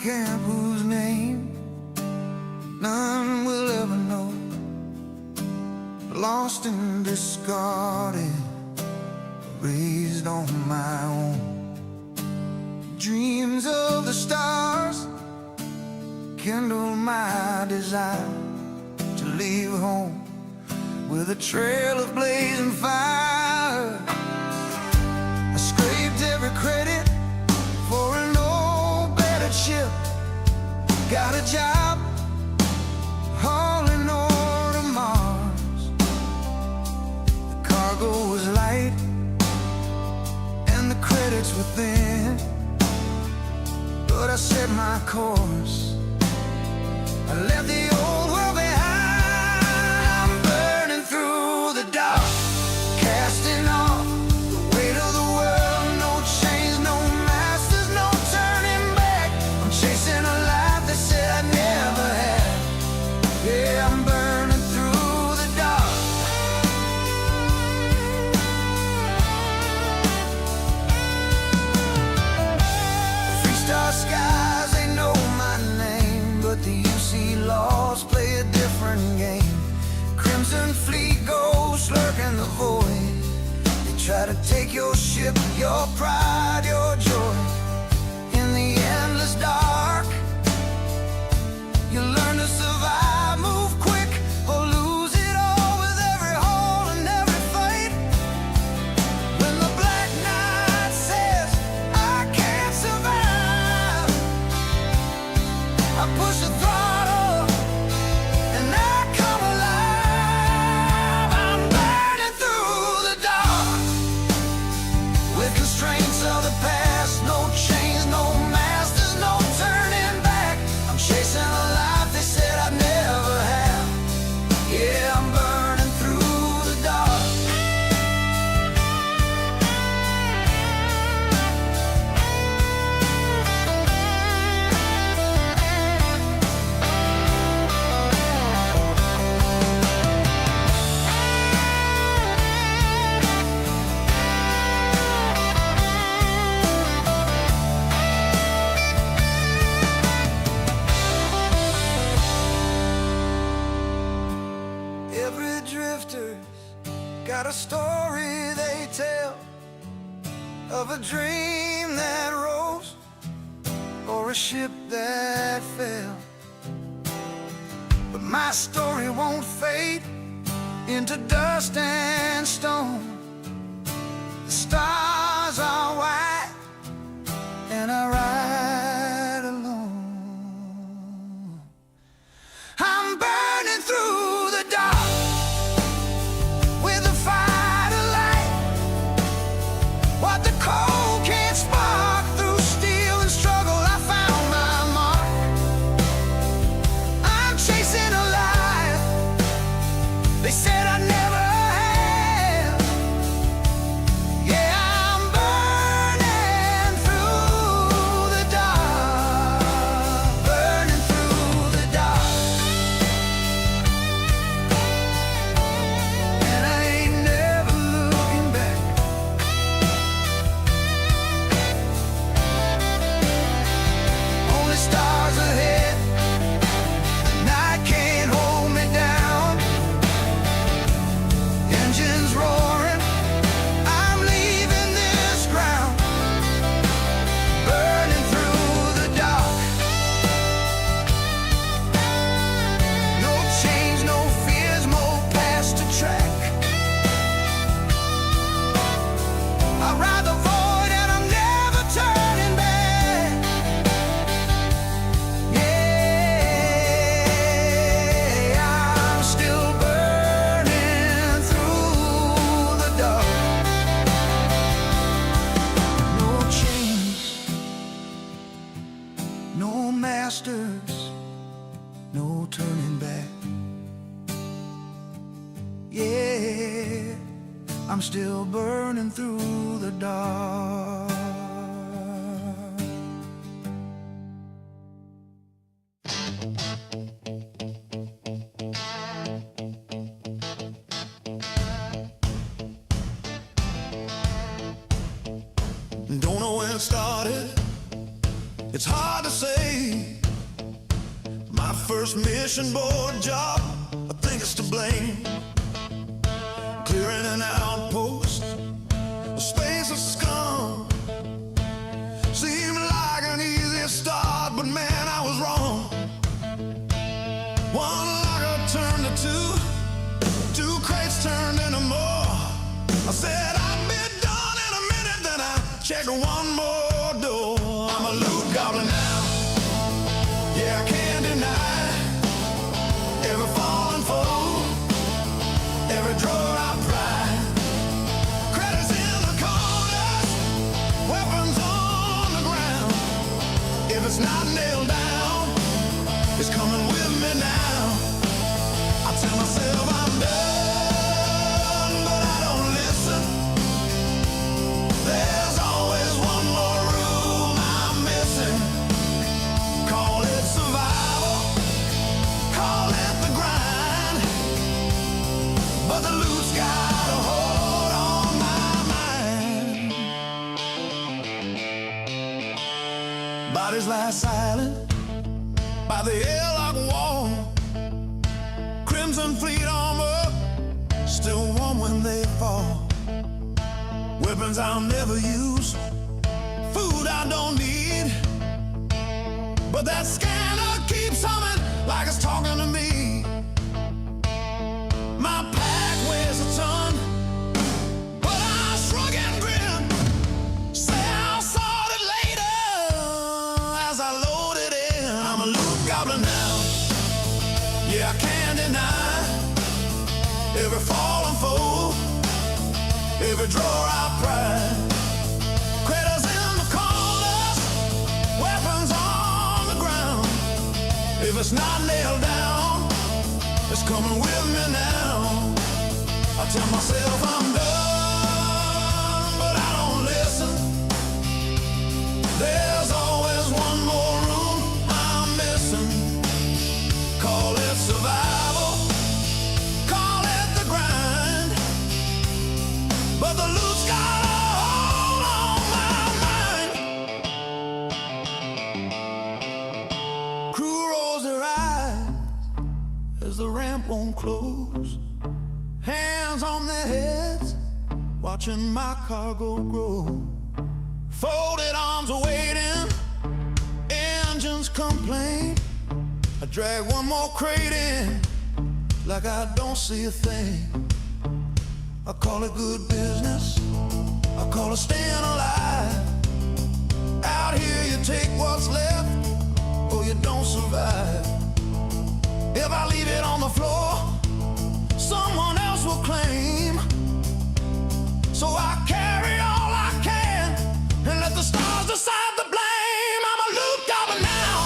camp whose name none will ever know, lost and discarded, raised on my own. Dreams of the stars kindle my desire to leave home with a trail of blazing fire. I scraped every credit for an old battered ship, got a job hauling ore to Mars. The cargo was light and the credits were thin, but I set my course. I left the old world behind. I'm burning through the dark, casting off the weight of the world. No chains, no masters, no turning back. I'm chasing a life they said I never had. Yeah, I'm burning through the dark. Three-star skies, they know my name, but the laws play a different game. Crimson fleet ghosts lurk in the void. They try to take your ship, your pride, your joy. In the endless dark, you learn to survive, move quick, or lose it all with every haul and every fight. When the black night says I can't survive, I push the throttle. Of the past, no chains, no masters, no turning back. I'm chasing a life they said I'd never have. Yeah, I'm burning through the dark. Got a story they tell of a dream that rose or a ship that fell, but my story won't fade into dust and stone. The stars are white and I ride alone. I'm burning through the dark. No masters, no turning back. Yeah, I'm still burning through the dark. Don't know when it started, It's hard to say. My first mission board job, I think it's to blame. Clearing an outpost, a space of scum. Seemed like an easy start, but man, I was wrong. One locker turned to two crates turned into more. I said I'd be done in a minute, then I checked one more door. I'm a loot goblin now, yeah, I can't deny. Every fallen foe, every drawer I pry. Credits in the corners, weapons on the ground. If it's not nailed down, it's coming with me now. I tell myself I'm done, but I don't listen. There's always one more room I'm missing. Call it survival, call it the grind, but the loot's got a hold on my mind. Bodies lie silent by the airlock wall. Crimson fleet armor, still warm when they fall. Weapons I'll never use, food I don't need, but that scanner keeps humming like it's talking to me. My pack weighs a ton, but I shrug and grin. Say I'll sort it later as I load it in. I'm a loot goblin now, yeah, I can't deny. Every fallen foe, every drawer I pry. Critters in the corners, weapons on the ground. If it's not nailed down, it's coming with me now. I tell myself I'm done, but I don't listen. There's always one more room I'm missing. Call it survival, call it the grind, but the loot's got a hold on my mind. Crew rolls their eyes as the ramp won't close. Hands on their heads, watching my cargo grow. Folded arms are waiting, engines complain. I drag one more crate in, like I don't see a thing. I call it good business, I call it staying alive. Out here you take what's left, or you don't survive. If I leave it on the floor, someone else will claim. So I carry all I can, and let the stars decide the blame. I'm a loot goblin now,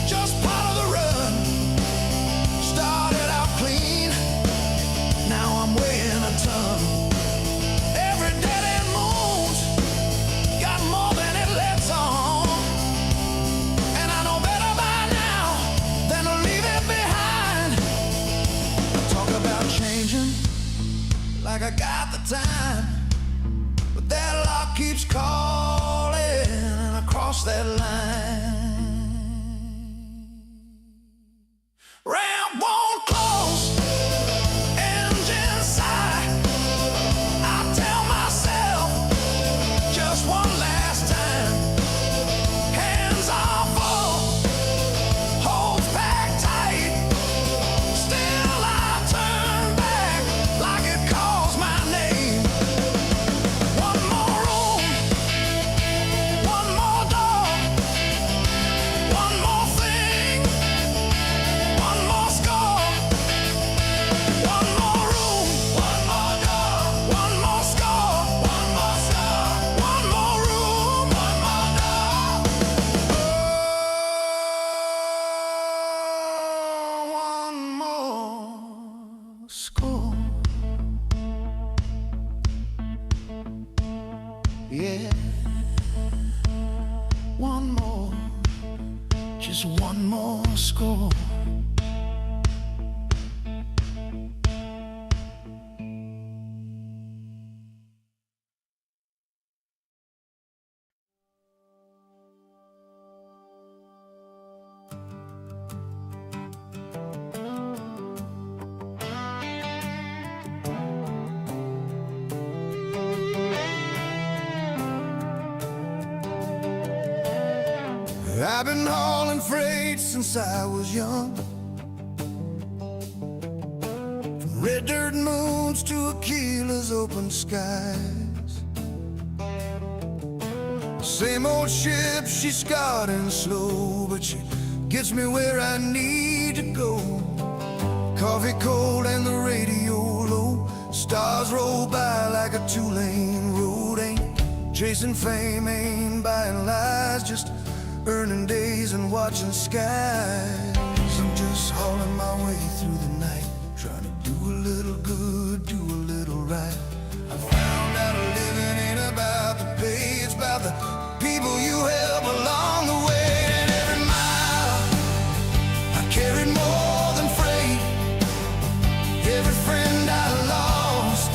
just part of the run. Started out clean, now I'm weighing a ton. Every dead end moon's got more than it lets on, and I know better by now than to leave it behind. Talk about changing, like I got the time, but that lock keeps calling, and I cross that line. Ramp won't close, engine sigh. I tell myself just one last time. Hands are full, holds packed tight. Still I turn back like it calls my name. One more room, one more door, one more thing, one more score. One more room, one more door, one more score, one more score. One more room, one more door. Oh, one more score. Yeah, one more, just one more score. I've been hauling freight since I was young, from red dirt moons to Aquila's open skies. Same old ship, she's scarred and slow, but she gets me where I need to go. Coffee cold and the radio low, stars roll by like a two-lane road. Ain't chasing fame, ain't buying lies, just earning days and watching skies. I'm just hauling my way through the night, trying to do a little good, do a little right. I found out living ain't about the pay, it's about the people you help along the way. And every mile I carried more than freight, every friend I lost,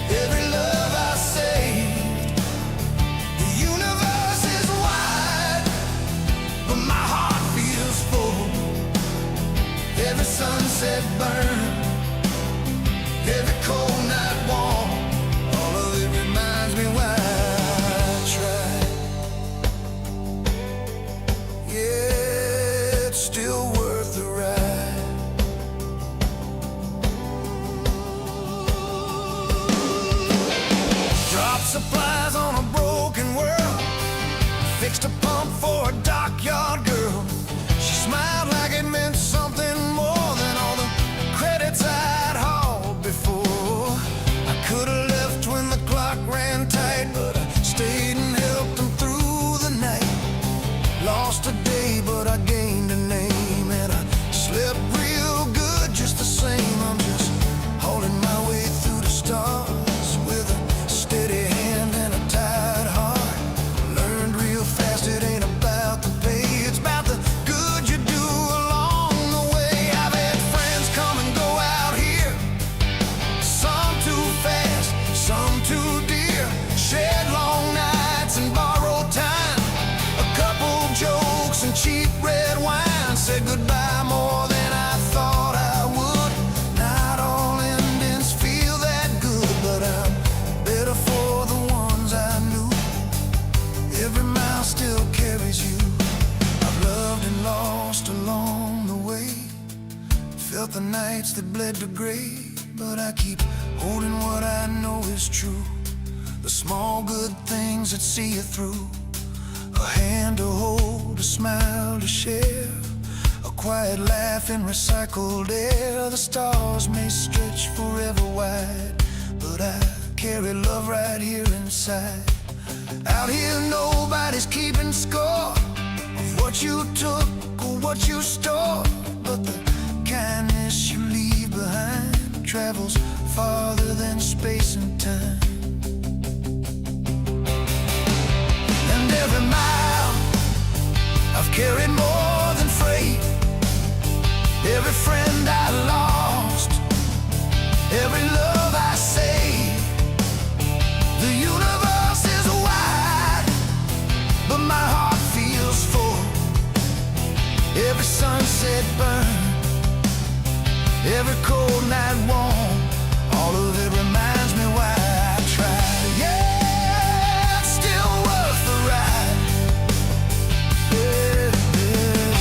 every love I saved. The universe is wide, but my heart feels full. Every sunset burn, every cold night warm, all of it reminds me why I tried. Yeah, it's still worth the ride. Dropped supplies on a broken world, fixed a pump for a dockyard girl. She smiled like it meant something more than all the credits I'd hauled before. I could have left when the clock ran tight, but I stayed and helped them through the night. Lost a day, but I gained a name, and I slept real good just the same. I'm just hauling my way through the stars with a steady hand and a tight heart. Learned real fast it ain't about the pay, it's about the good you do along the way. I've had friends come and go out here, some too fast, some too dear. Shared long nights and borrowed time, a couple jokes and cheap red wine. Said goodbye more than I thought I would. Not all endings feel that good, but I'm better for the ones I knew. Every mile still carries you. I've loved and lost along the way, felt the nights that bled to gray, but I keep holding what I know is true. The small good things that see you through, a hand to hold, a smile to share, a quiet laugh in recycled air. The stars may stretch forever wide, but I carry love right here inside. Out here nobody's keeping score of what you took or what you stored, but the kindness you leave behind travels farther than space and time. And every mile I've carried more than freight, every friend I lost, every love I saved. The universe is wide, but my heart feels full. Every sunset burn, every cold night warm, all of it reminds me why I tried. Yeah, it's still worth the ride. Yeah, yeah.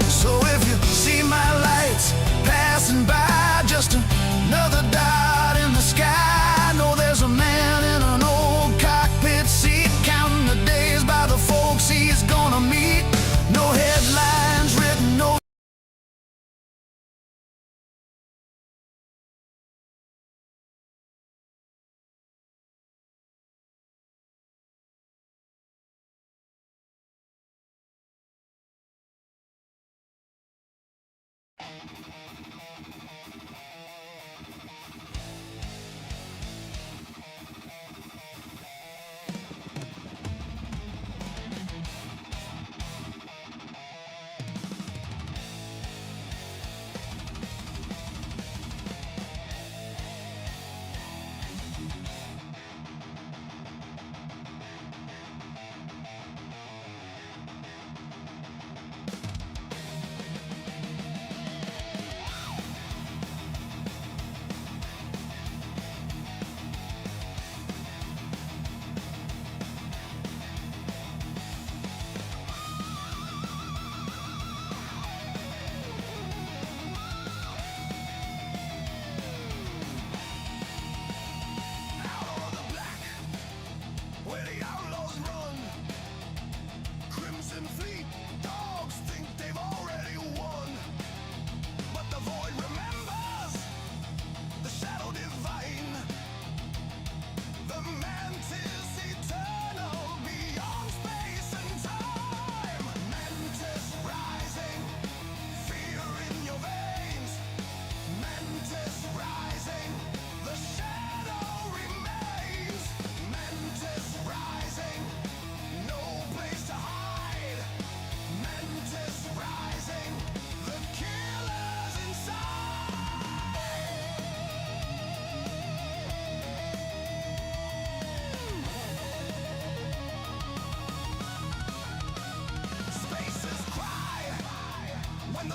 So if you see my lights passing by, just another dot in the sky, know there's a man in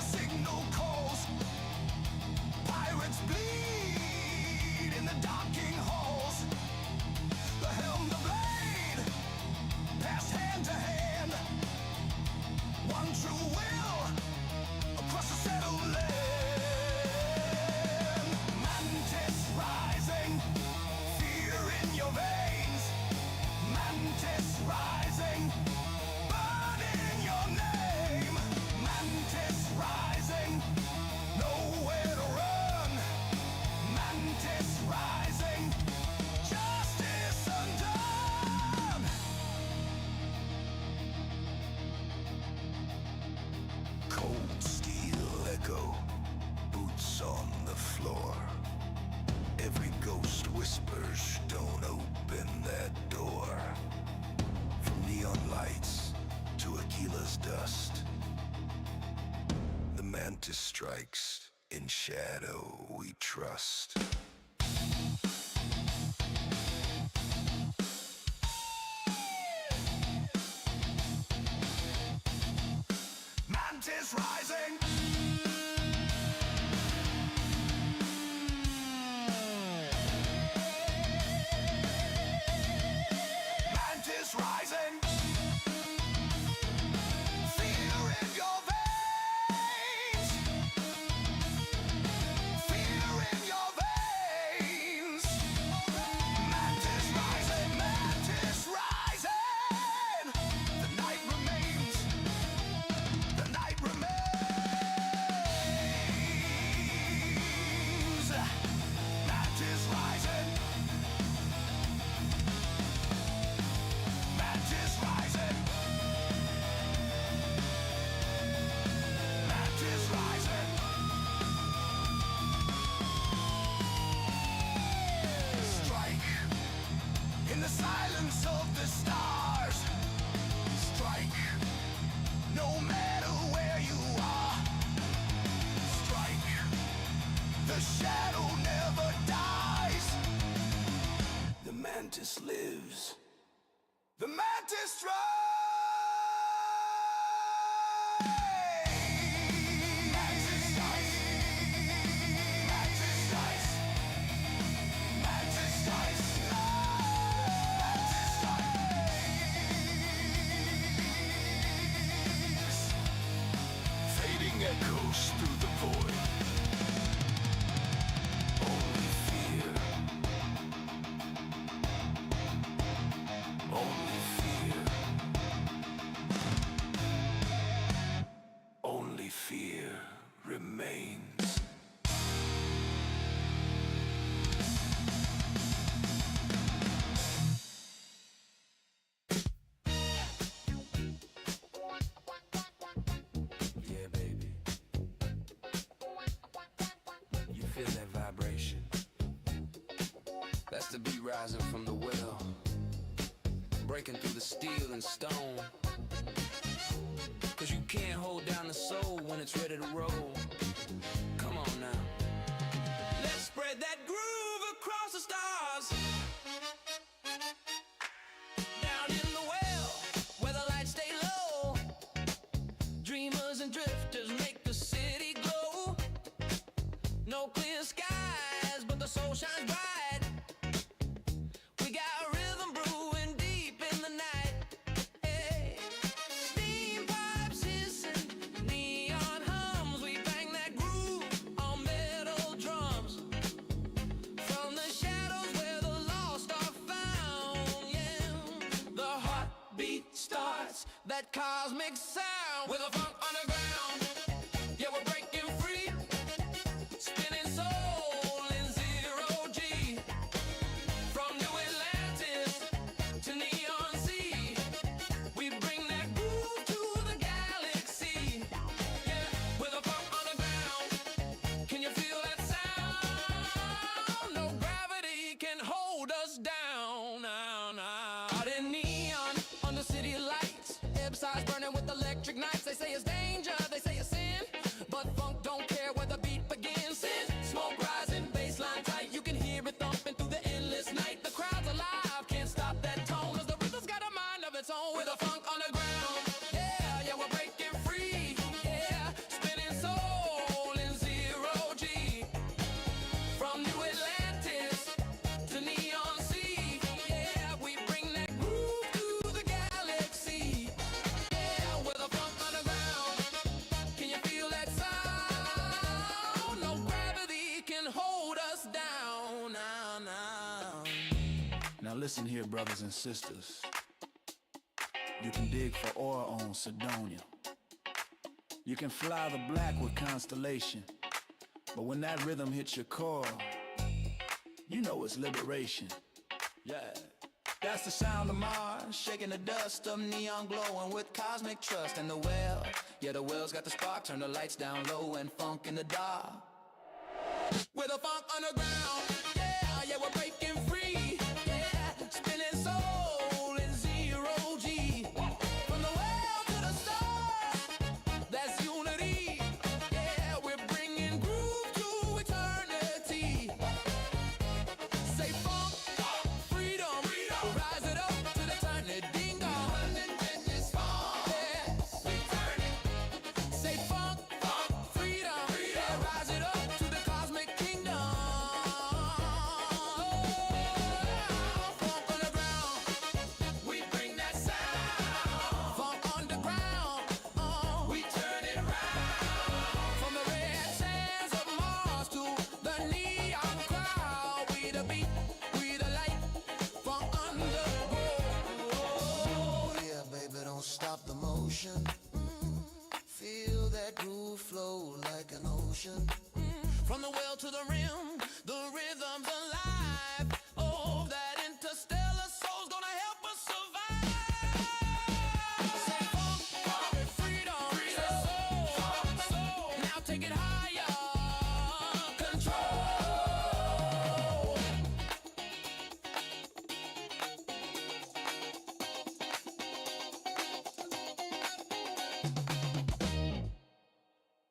the signal calls. Pirates bleed in the docking halls. The helm, the blade, passed hand to hand. One true will across the settled land. Mantis rising, fear in your veins. Mantis rising, burning your name. Mantis rising, nowhere to run. Mantis rising, justice undone. Cold steel echo, boots on the floor. Every ghost whispers, don't open that door. From neon lights to Aquila's dust, the mantis strikes, in shadow we trust. Mantis rising. Mantis rising. Fear in your veins. Fear in your veins. Mantis rising. Mantis rising. The night remains. The night remains. Mantis rising. Mantis rising. Mantis rising. Strike in the silence of the stars. Strike no matter where you are. Strike, the shadow never dies. The mantis lives. The mantis strikes. Mantis strikes. Mantis strikes. Mantis strikes. Mantis strikes. Fading echoes through the void. Only fear. Only fear. Only fear remains. Yeah, baby. You feel that vibration? That's the beat rising from the well, breaking through the steel and stone. Cause you can't hold down the soul when it's ready to roll. Come on now. Let's spread that groove across the stars. Down in the well, where the lights stay low. Dreamers and drifters make the city glow. No clear skies, but the soul shines bright. We got rhythm brewing deep in the night. Hey. Steam pipes hissing, neon hums. We bang that groove on metal drums. From the shadows where the lost are found, yeah. The heartbeat starts, that cosmic sound. With a funk underground, yeah, we're breaking free. Spinning soul in zero G. From New Atlantis to Neon Sea, we bring that groove to the galaxy. Yeah, with a funk underground, can you feel that sound? No gravity can hold us down. Now, now. Out in neon, under city lights, ebb sides burning with the listen here, brothers and sisters. You can dig for oil on Sidonia. You can fly the black with Constellation. But when that rhythm hits your core, you know it's liberation. Yeah. That's the sound of Mars, shaking the dust of neon glowing with cosmic trust. And the well, yeah, the well's got the spark, turn the lights down low and funk in the dark. With a funk underground, yeah, yeah, we're breaking free, yeah, spinning soul in zero G. From the well to the stars, that's unity, yeah, we're bringing groove to eternity. Say funk, freedom, rise it up to the turn it ding dong. Yeah, we turn it. Say funk, freedom, yeah, rise it up to the cosmic kingdom. Funk underground, we bring that sound. Funk underground, we turn it round. From the red sands of Mars to the neon crowd, we the beat, we the light. Funk underground. Oh yeah, baby, don't stop the motion. Feel that groove flow like an ocean. From the well to the rim, the rhythm's alive. Oh, that interstellar soul's gonna help us survive. Say funk, freedom, soul. Now take it higher, control.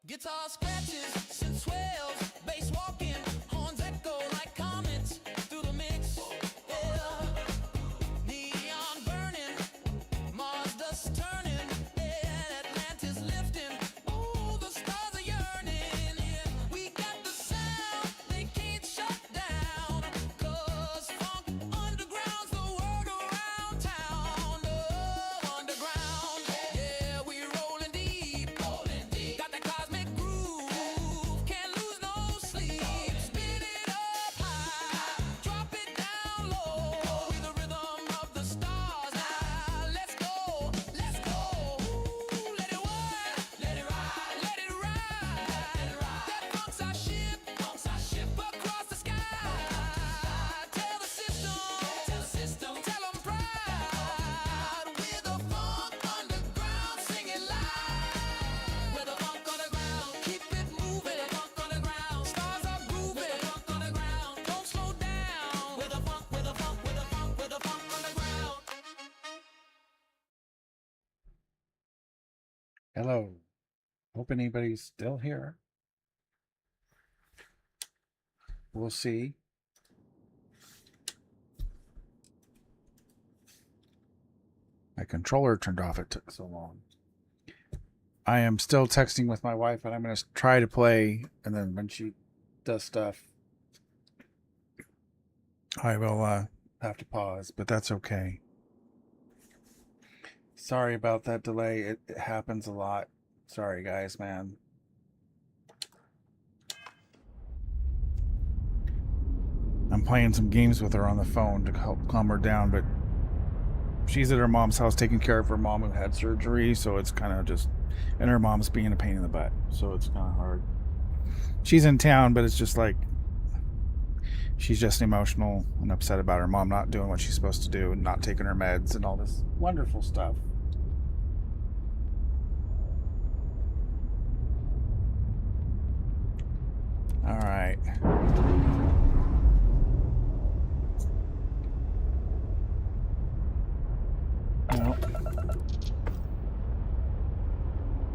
Guitar scratches, synth swells, bass walking, horns echo like comets through the mix. Yeah, neon burning, Mars dust turning, yeah, Atlantis lifting. Oh, the stars are yearning. Yeah, we got the sound they can't shut down. 'Cause funk underground's the word around town. Oh, underground, yeah, we rolling deep. Got that cosmic groove, can't lose no sleep. Spin it up high, drop it down low. With the rhythm of the stars. Now let's go, let's go. Ooh, let it work, let it ride, let it ride. That funk's our ship across the sky. Tell the system, tell 'em proud. With the funk underground, sing it loud. With the funk underground, keep it moving. With the funk underground, stars are grooving. With the funk underground, don't slow down. With the funk, with the funk, with the funk, with the funk underground. Hello. Hope anybody's still here. We'll see. My controller turned off. It took so long. I am still texting with my wife, and I'm going to try to play. And then when she does stuff, I will have to pause, but that's okay. Sorry about that delay. It happens a lot. Sorry, guys, man. I'm playing some games with her on the phone to help calm her down, but she's at her mom's house taking care of her mom who had surgery, so it's kind of just, and her mom's being a pain in the butt, so it's kind of hard. She's in town, but it's just like, she's just emotional and upset about her mom not doing what she's supposed to do and not taking her meds and all this wonderful stuff. All right. Well,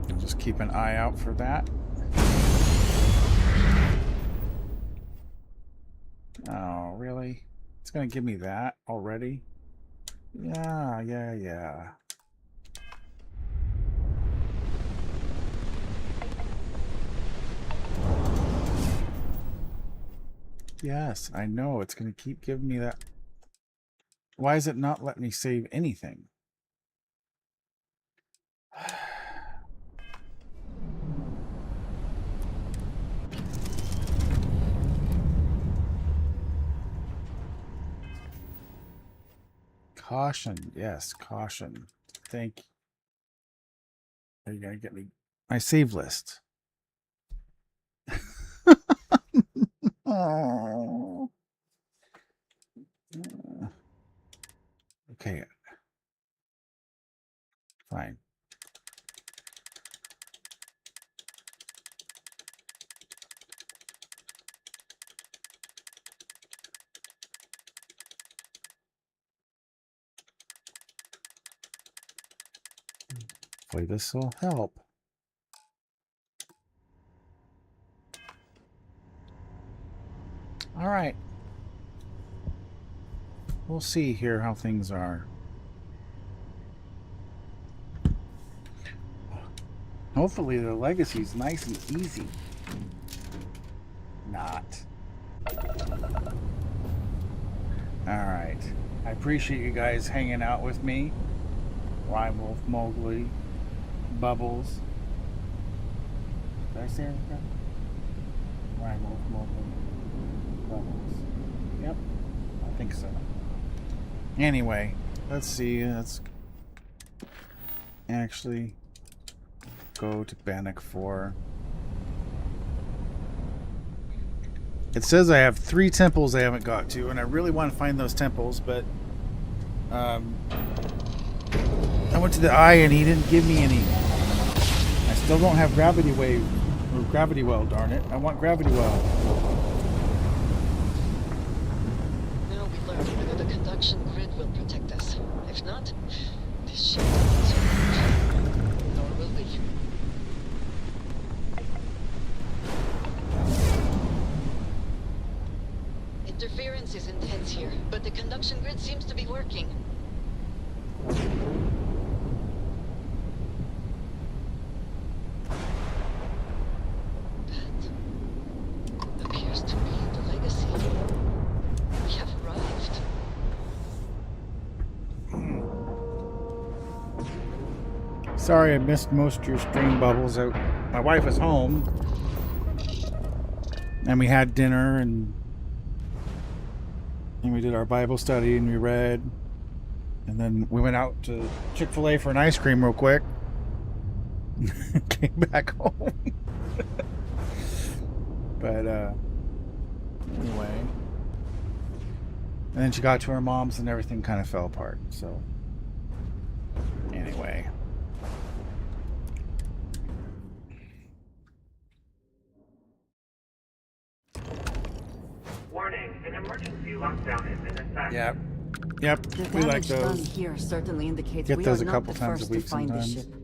I'll just keep an eye out for that. Oh, really? It's gonna give me that already? Yeah. Yes, I know. It's gonna keep giving me that. Why is it not letting me save anything? Caution. Yes, caution. Thank you. Are you gonna get me my save list? Oh. Okay. Fine. Hopefully this will help. All right. We'll see here how things are. Hopefully the legacy's nice and easy. Not. Alright. I appreciate you guys hanging out with me. Rhyme Wolf, Mowgli, Bubbles. Did I say everything? Rhyme Wolf, Mowgli, Bubbles. Yep. I think so. Anyway, let's see. Let's actually go to Bannock 4. It says I have 3 temples I haven't got to, and I really want to find those temples, but I went to the Eye and he didn't give me any. I still don't have Gravity Wave or Gravity Well, darn it. I want Gravity Well. Now we learn whether the conduction grid will protect us. If not, this ship doesn't survive. Nor will we. Interference is intense here, but the conduction grid seems to be working. That appears to be the legacy. We have arrived. Sorry I missed most of your stream, Bubbles. My wife was home. And we had dinner and we did our Bible study and we read. And then we went out to Chick-fil-A for an ice cream real quick. Came back home. But anyway. And then she got to her mom's and everything kind of fell apart. So anyway. Warning, an emergency lockdown is in effect. Yep. Yep. The We like damage done those. here certainly indicates Get we those are a not couple the times a first week to find the sometimes. ship.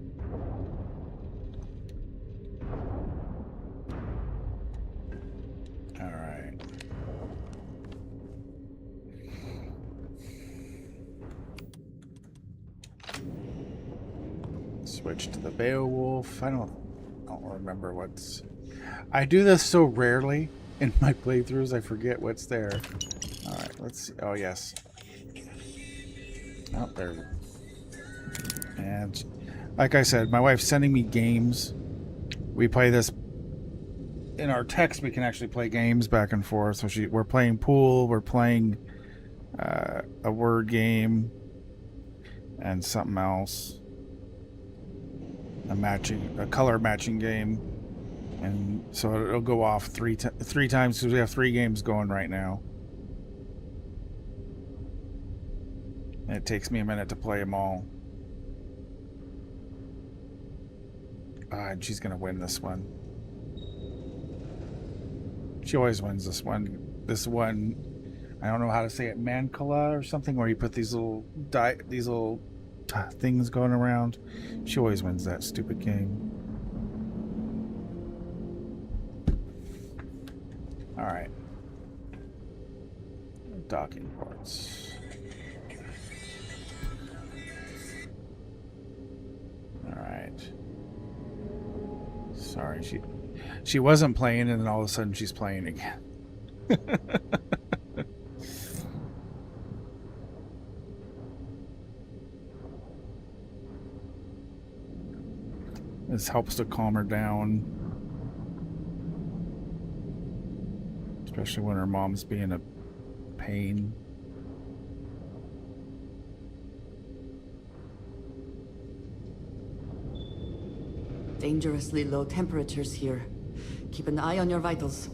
All right. Switch to the Beowulf. I don't remember what's. I do this so rarely in my playthroughs. I forget what's there. All right. Let's see. Oh yes. Oh, there. And like I said, my wife's sending me games. We play this in our text. We can actually play games back and forth. So we're playing pool. We're playing a word game and something else. A color matching game, and so it'll go off three times because we have 3 games going right now. And it takes me a minute to play them all. And she's gonna win this one. She always wins this one. This one, I don't know how to say it, Mancala or something, where you put these little things going around. She always wins that stupid game. All right. Docking ports. All right. Sorry, she wasn't playing, and then all of a sudden she's playing again. This helps to calm her down. Especially when her mom's being a pain. Dangerously low temperatures here. Keep an eye on your vitals.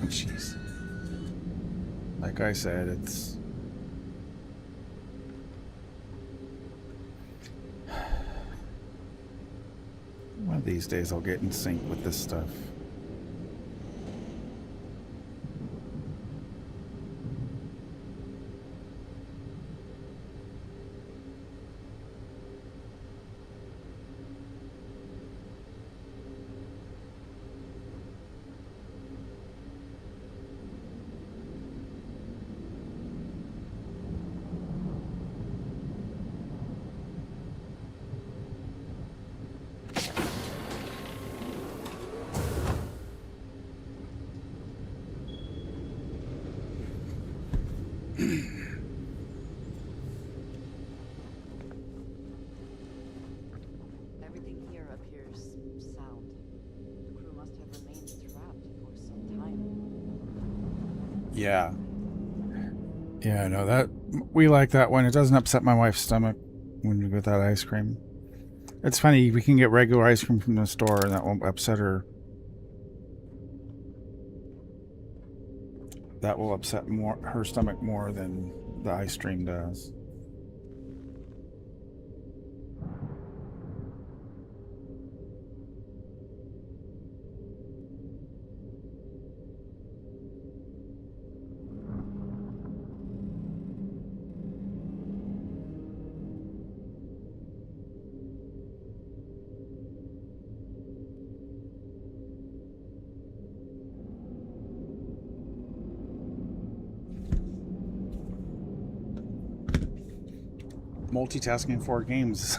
Jeez. Like I said, it's... One of these days I'll get in sync with this stuff. Everything here appears sound. The crew must have remained trapped for some time. Yeah. Yeah, no, that... We like that one. It doesn't upset my wife's stomach when we get that ice cream. It's funny, we can get regular ice cream from the store and that won't upset her. That will upset her stomach more than the ice cream does. Multitasking 4 games.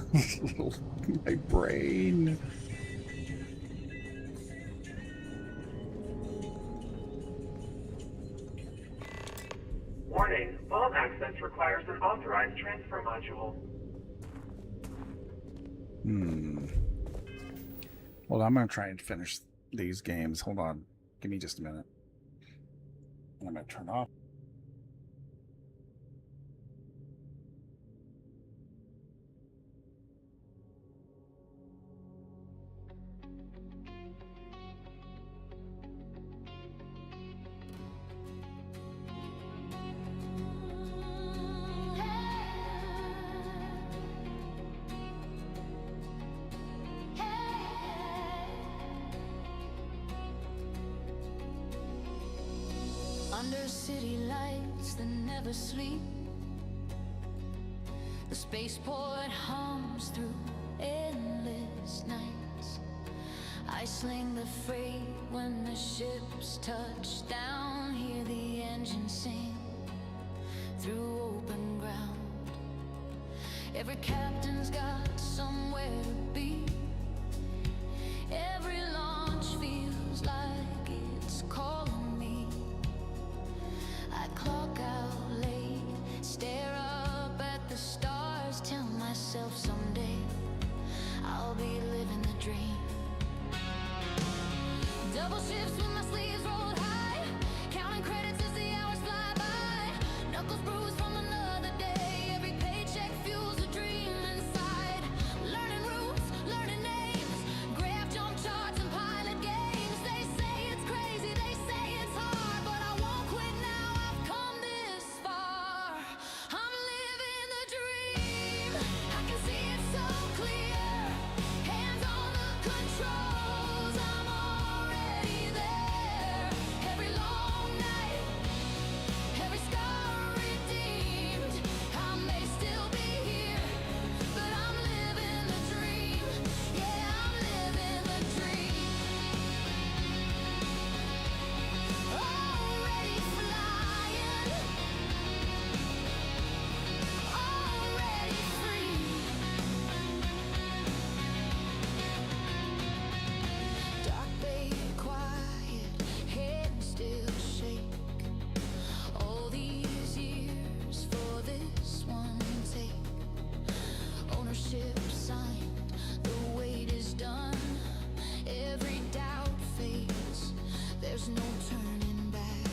My brain. Warning, vault access requires an authorized transfer module. Well, I'm going to try and finish these games. Hold on. Give me just a minute. I'm going to turn off. Under city lights that never sleep, the spaceport hums through endless nights. I sling the freight when the ships touch down, hear the engine sing through open ground. Every captain's got somewhere to be. Every launch feels like it's calling me. I clock out late, stare up at the stars, tell myself someday I'll be living the dream. Double shifts with my sleeves rolled high, counting credits as the hours fly by. Knuckles bruised from another day, every paycheck fuels a dream inside. signed, the wait is done. Every doubt fades, there's no turning back.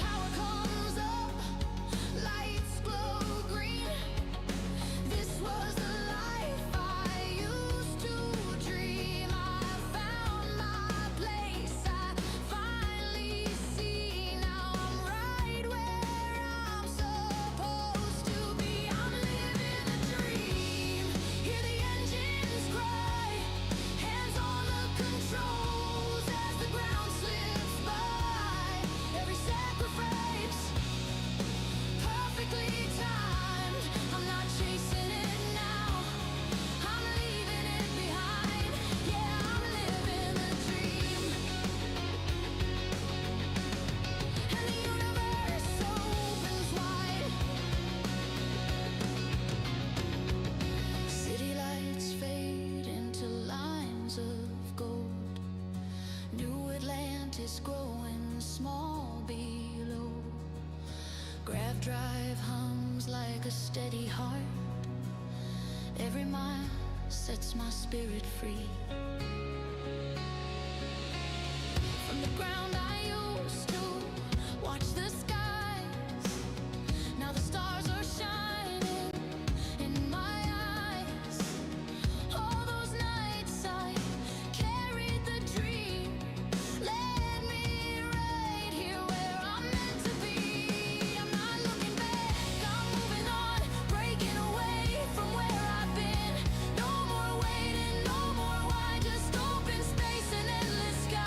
Power comes up, lights glow green. This was the life I used to dream. I found my place, I finally see. Now I'm right where I'm supposed to be. I'm living a dream. Hear the engines cry, hands on the controls as the ground slips by. Every sacrifice perfectly timed. I'm not chasing it now, I'm leaving it behind. Yeah, I'm living the dream. And the universe opens wide. City lights fade into lines of gold. New Atlantis growing small below. Grav drive hums like a steady heart. Every mile sets my spirit free. From the ground I used to watch the skies. Now the stars are shining in my eyes. All those nights I carried the dream, led me right here where I'm meant to be. I'm not looking back, I'm moving on, breaking away from where I've been. No more waiting, no more why, just open space and endless sky.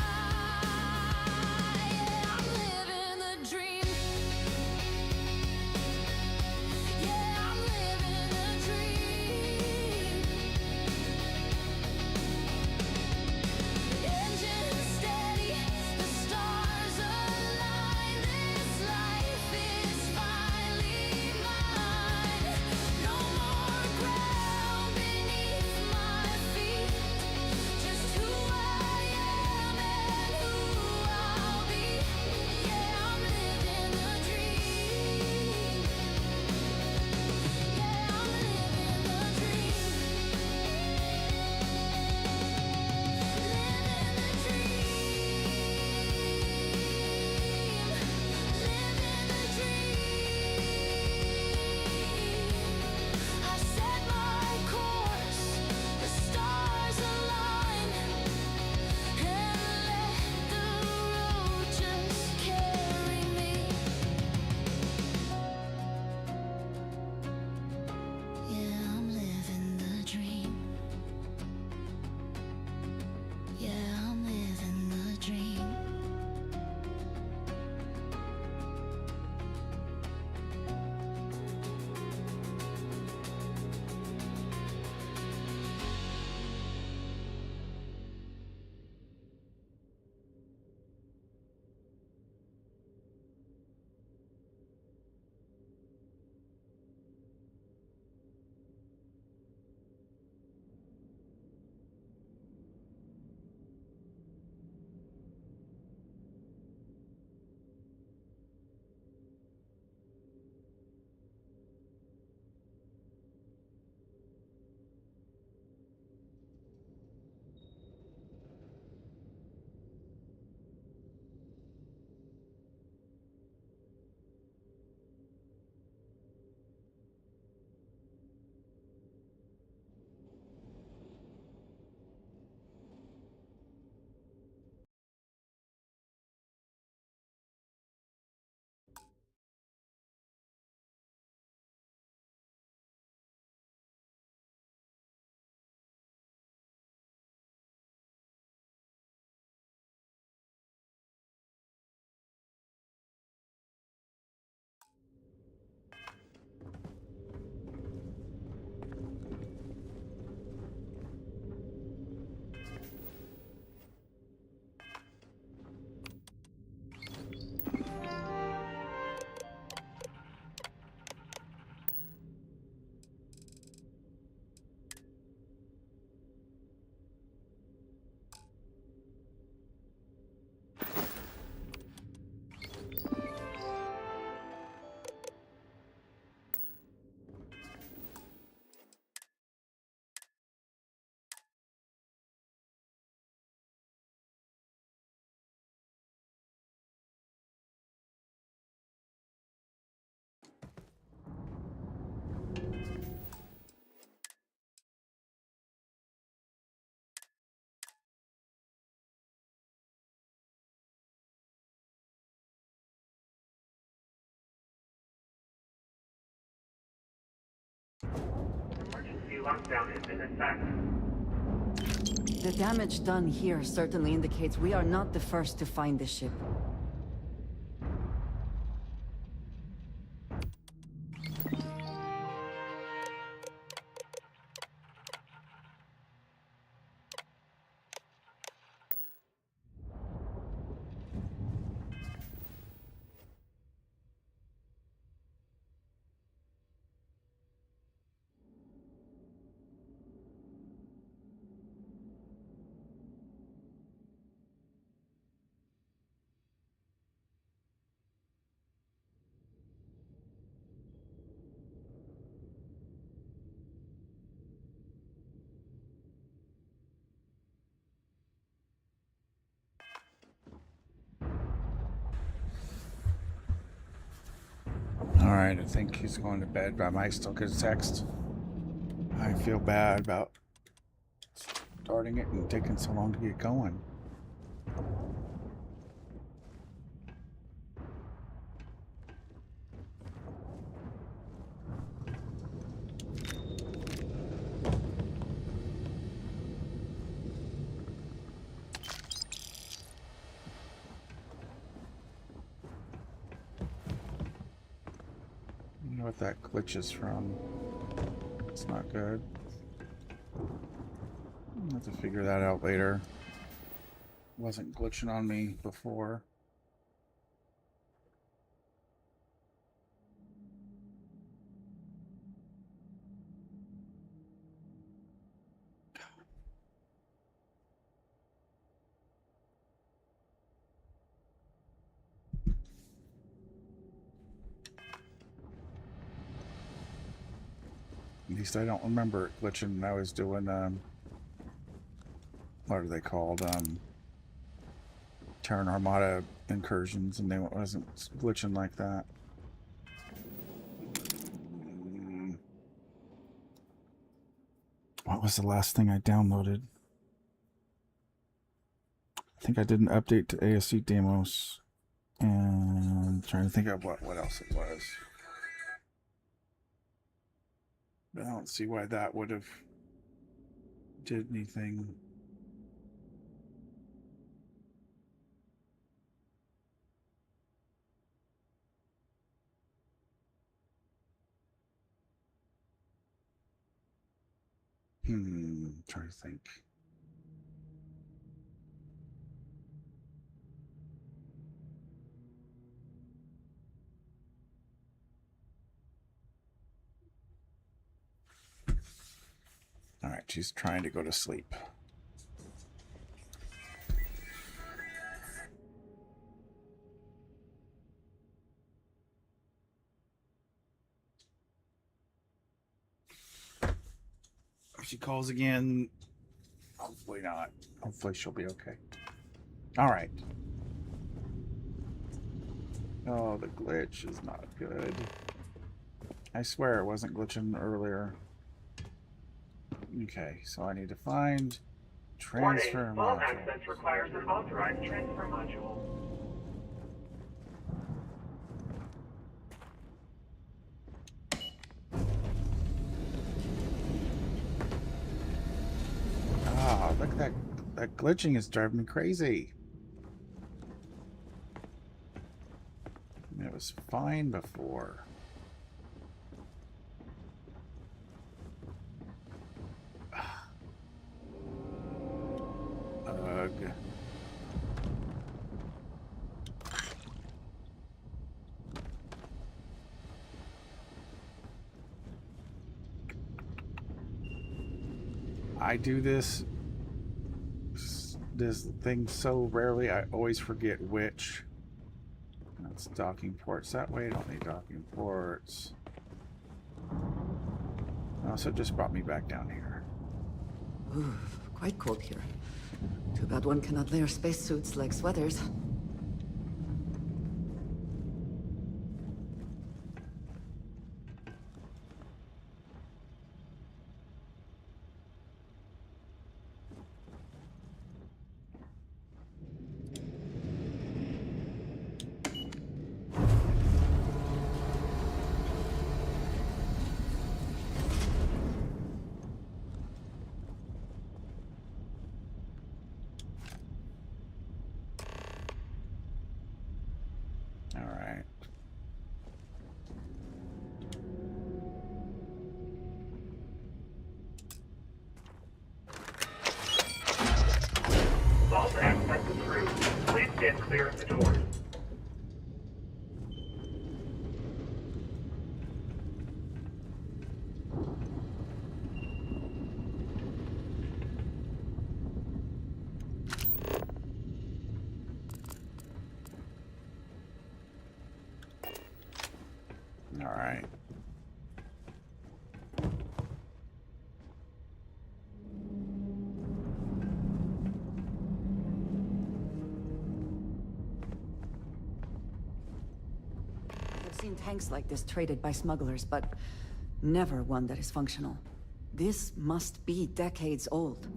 lockdown is in effect. The damage done here certainly indicates we are not the first to find the ship. Alright, I think he's going to bed, but I might still get a text. I feel bad about starting it and taking so long to get going. I don't know what that glitch is from. It's not good. I'll have to figure that out later. It wasn't glitching on me before. At least I don't remember it glitching when I was doing, what are they called? Terran Armada incursions, and they wasn't glitching like that. What was the last thing I downloaded? I think I did an update to ASC Demos, and trying to think of what else it was. But I don't see why that would have did anything. Trying to think. All right, she's trying to go to sleep. If she calls again, hopefully not. Hopefully she'll be okay. All right. Oh, the glitch is not good. I swear it wasn't glitching earlier. Okay, so I need to find transfer Warning, all module. access requires an authorized transfer module. Ah, look at that glitching is driving me crazy. It was fine before. Ugh. I do this thing so rarely, I always forget which. That's docking ports. That way I don't need docking ports. Also, it just brought me back down here. Ooh, quite cold here. Too bad one cannot layer spacesuits like sweaters. begin clearing the doors. All right. I've seen tanks like this traded by smugglers, but never one that is functional. This must be decades old.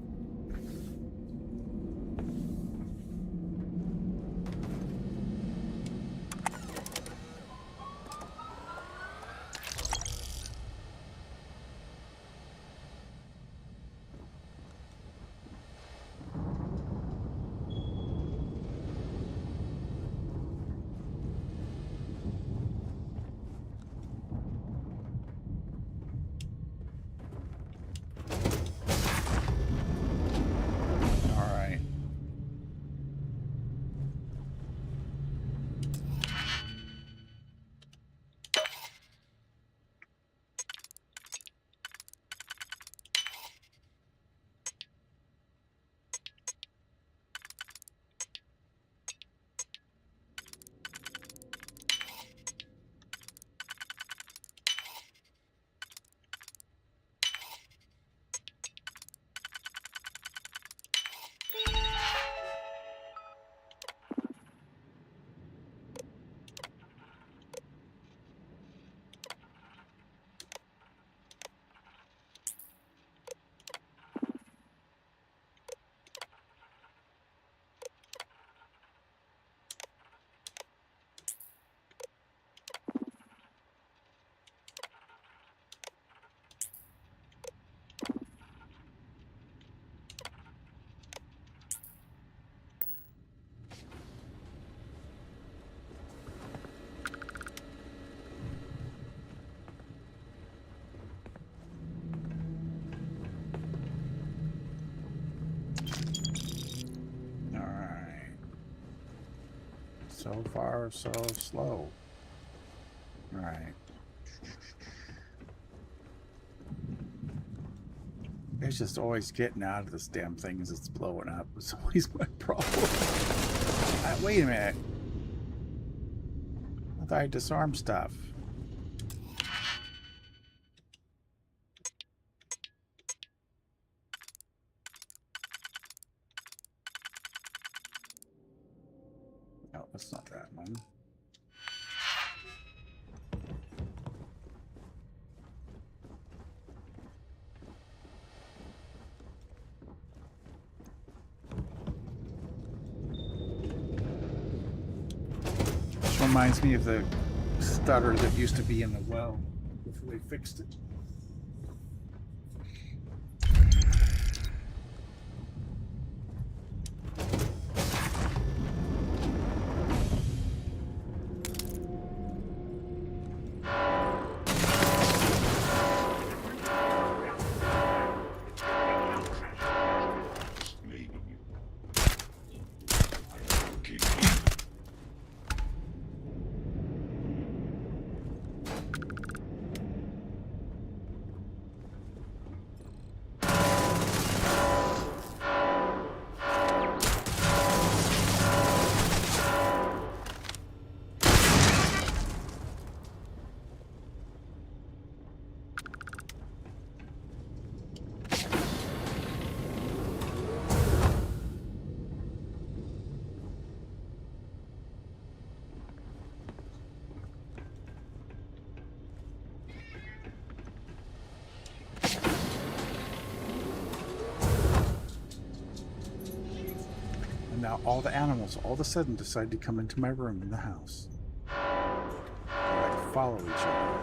All right. All right. So far, so slow. All right. It's just always getting out of this damn thing as it's blowing up. It's always my problem. Wait a minute. I thought I disarmed stuff. No, that's not that one. This reminds me of the stutter that used to be in the well before they fixed it. Now all the animals all of a sudden decide to come into my room in the house. They like follow each other.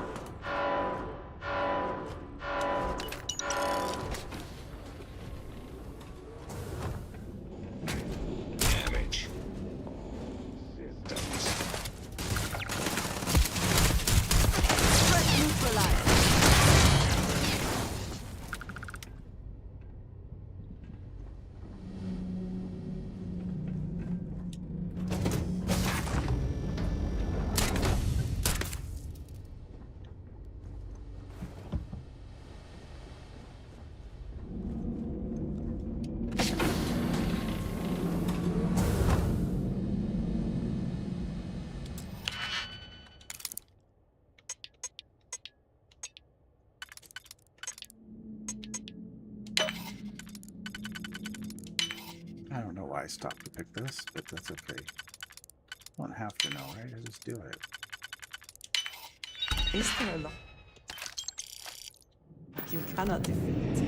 Damage. Threat neutralized. I don't know why I stopped to pick this, but that's okay. Won't have to know, right? I just do it. Is there a lot you cannot defeat?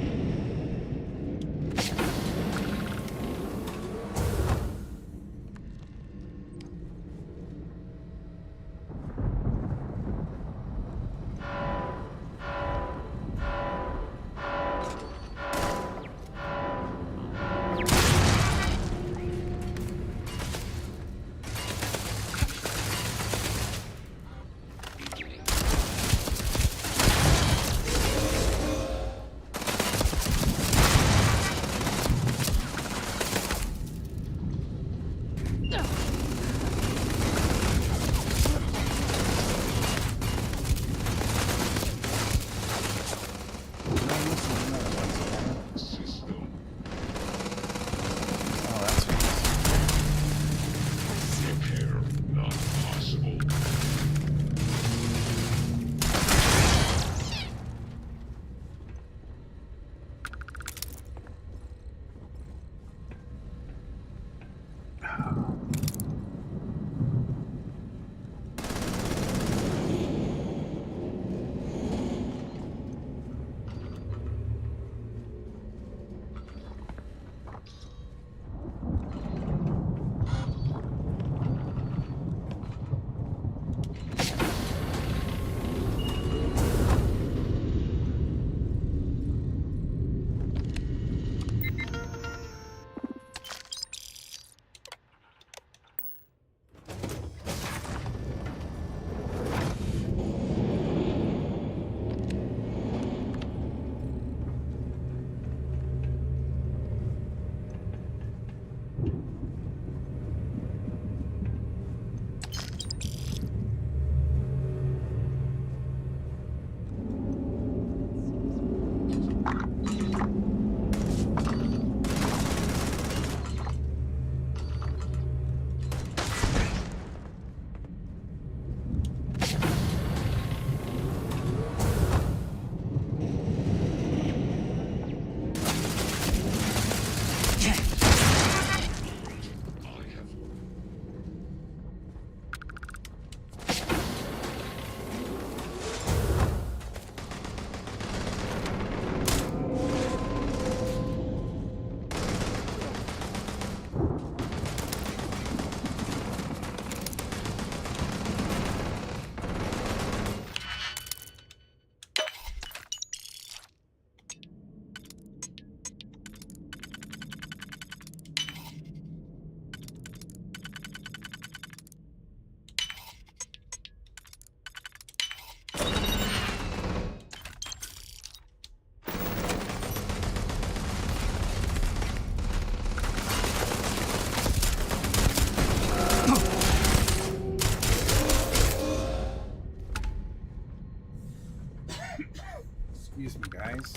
Excuse me, guys.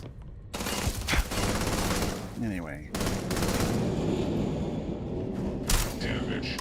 Anyway. Damage.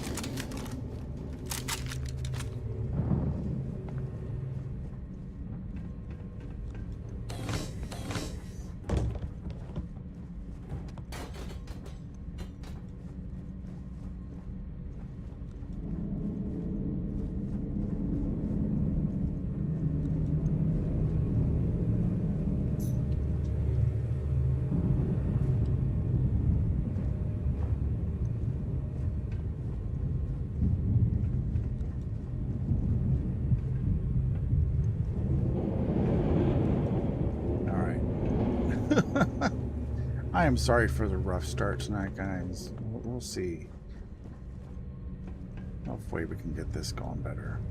I am sorry for the rough start tonight, guys. We'll see. Hopefully we can get this going better.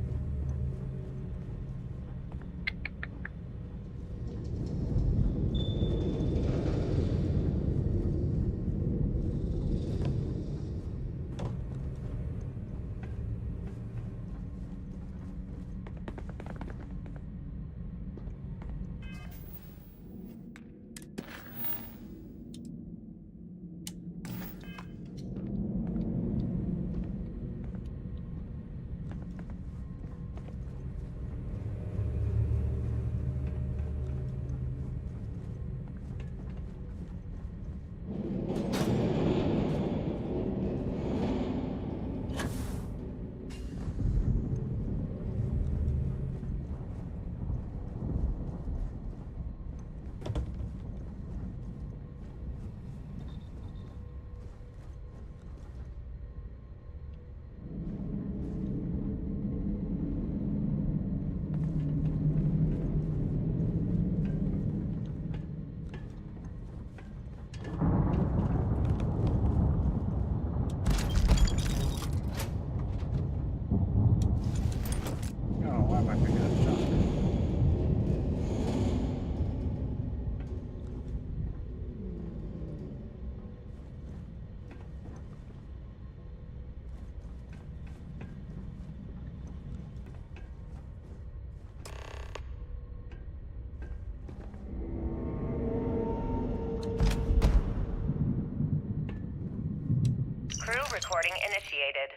recording initiated.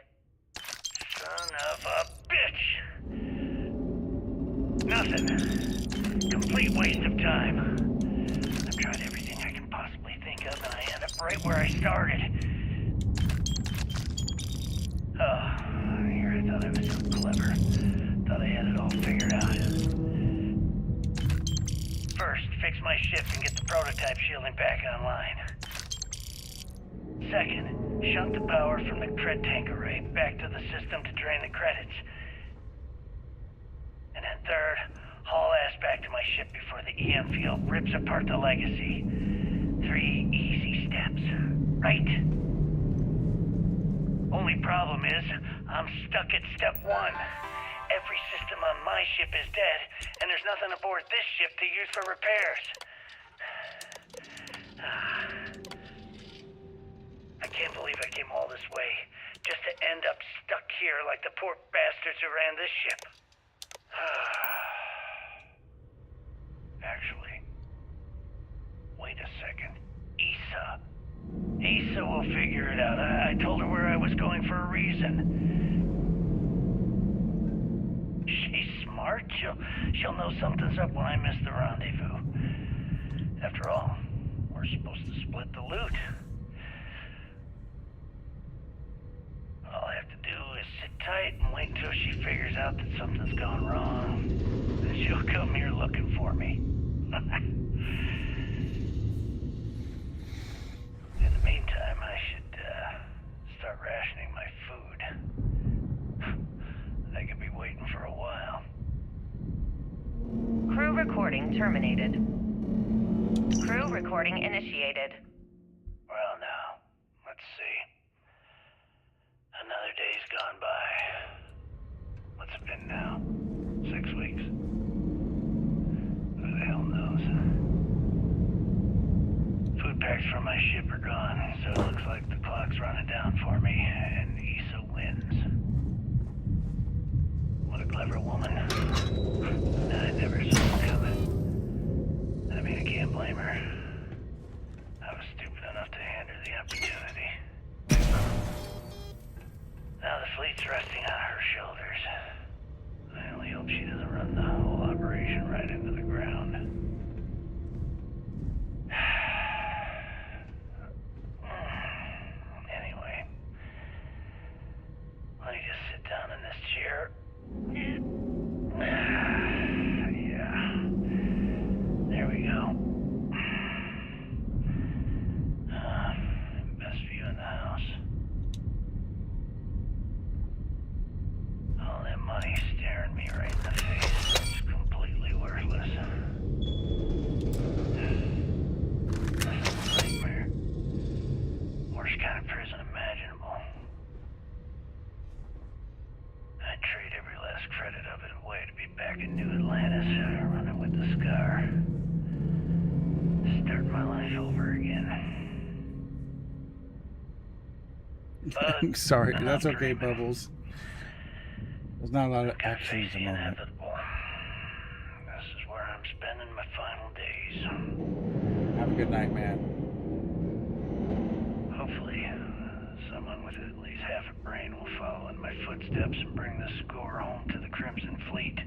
Son of a bitch! Nothing. Complete waste of time. I've tried everything I can possibly think of, and I end up right where I started. Oh, here I thought I was so clever. Thought I had it all figured out. First, fix my ship and get the prototype shielding back online. Second, shunt the power from the cred tank array back to the system to drain the credits. And then third, haul ass back to my ship before the EM field rips apart the legacy. 3 easy steps, right? Only problem is, I'm stuck at step 1. Every system on my ship is dead, and there's nothing aboard this ship to use for repairs. I can't believe I came all this way, just to end up stuck here like the poor bastards who ran this ship. Actually, wait a second. Issa will figure it out. I told her where I was going for a reason. She's smart. She'll know something's up when I miss the rendezvous. After all, we're supposed to split the loot. All I have to do is sit tight and wait until she figures out that something's gone wrong. Then she'll come here looking for me. In the meantime, I should start rationing my food. I could be waiting for a while. Crew recording terminated. Crew recording initiated. Well, now, let's see. Another day's gone by. What's it been now? 6 weeks? Who the hell knows? Food packs from my ship are gone, so it looks like the clock's running down for me, and Issa wins. What a clever woman. I never saw it coming. I mean, I can't blame her. I was stupid enough to hand her the opportunity. Now the fleet's resting on her shoulders. I only hope she doesn't run the whole operation right into the ground. Anyway, let me just sit down in this chair. Yeah. There we go. Best view in the house. All that money staring me right in the face. It's completely worthless. This is a nightmare. Worst kind of prison imaginable. I'd trade every last credit of it away to be back in New Atlantis, running with the Scar. Start my life over again. But Sorry, I'm that's not okay, dreaming. Bubbles. There's not a lot of I gotta action face at the the moment. inevitable. This is where I'm spending my final days. Have a good night, man. Hopefully, someone with at least half a brain will follow in my footsteps and bring the score home to the Crimson Fleet.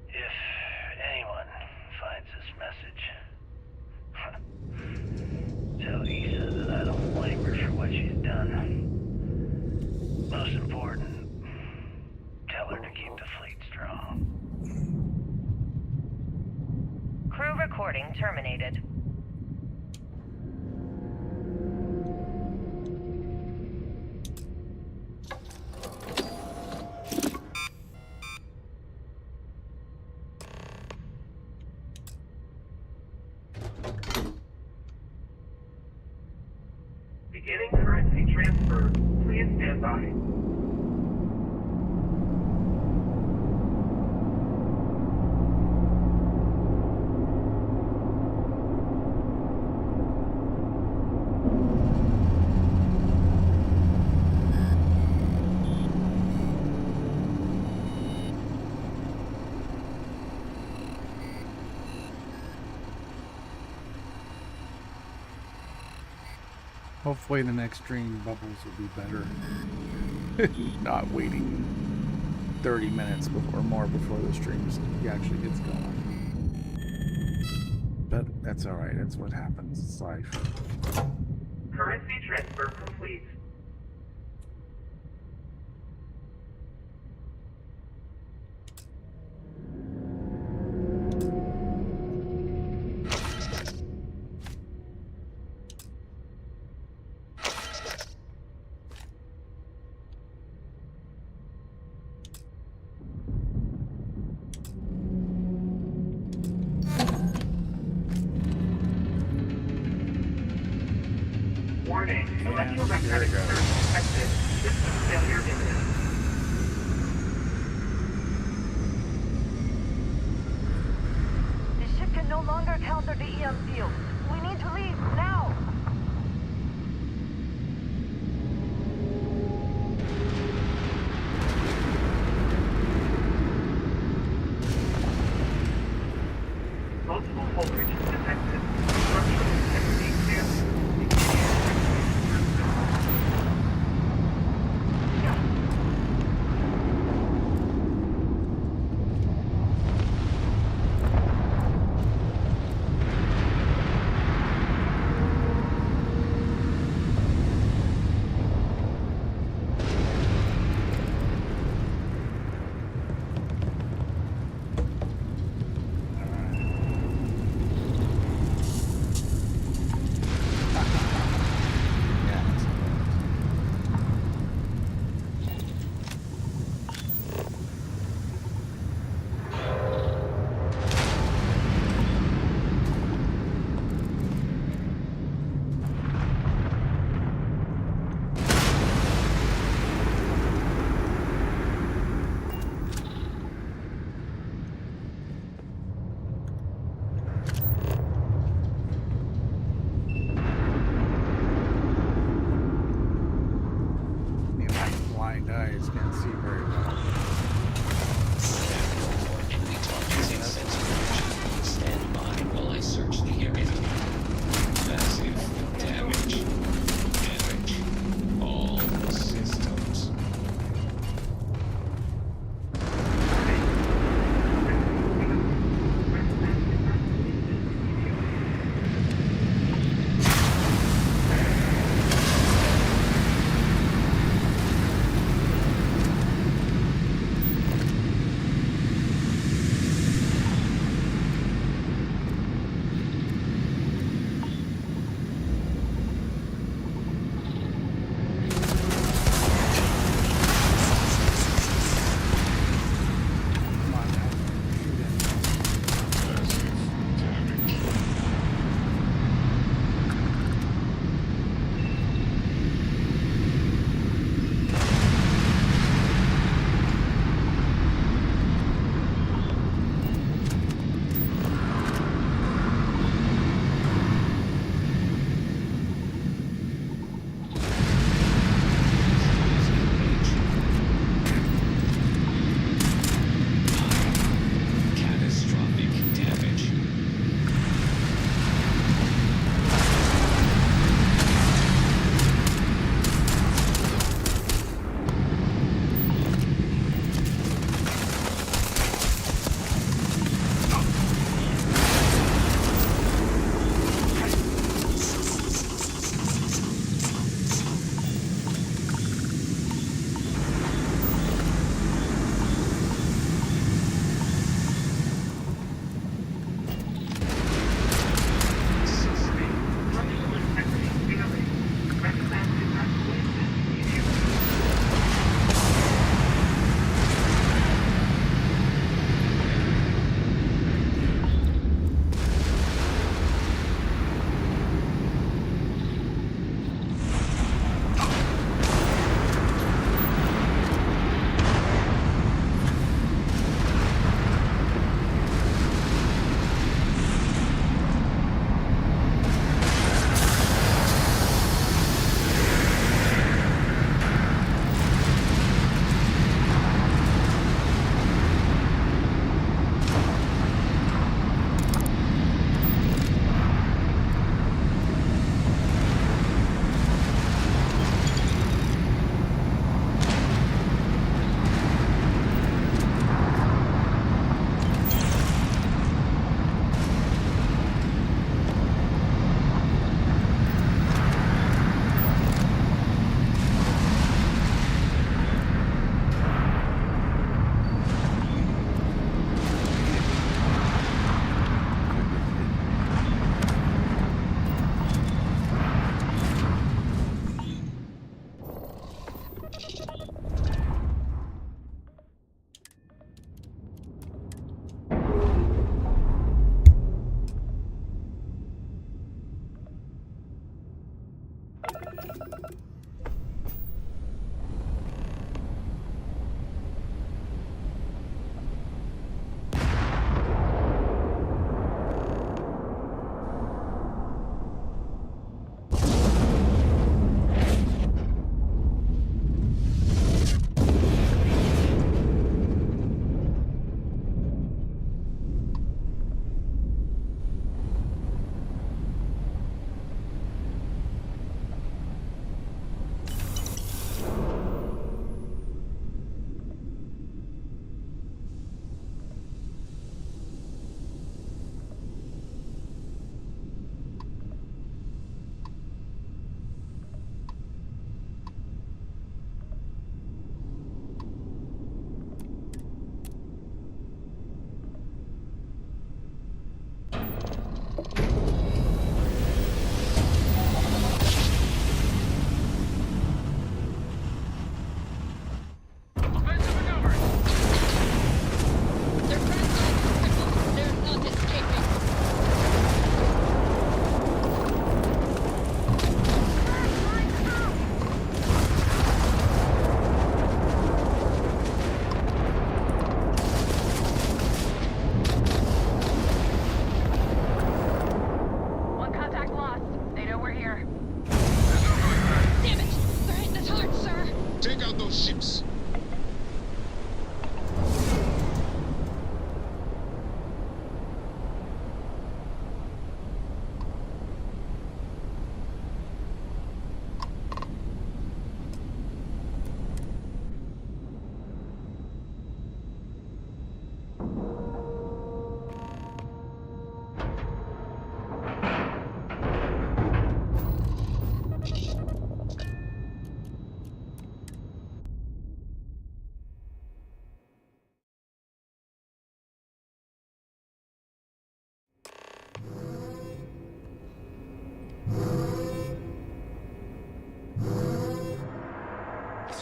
If anyone finds this message, tell Issa that I don't blame her for what she's done. Most important, tell her to keep the fleet strong. Crew recording terminated. Beginning currency transfer. Please stand by. Hopefully the next stream bubbles will be better. Not waiting 30 minutes before before the stream actually gets going. But that's alright, that's what happens. It's life. Currency transfer complete. Warning, electromagnetic surge detected. System failure imminent. The ship can no longer counter the EM field. We need to leave now. Multiple voltages detected. Structural integrity clear. Blind eyes can't see very well. Stand by while I search the area. Massive damage. Damage. All systems.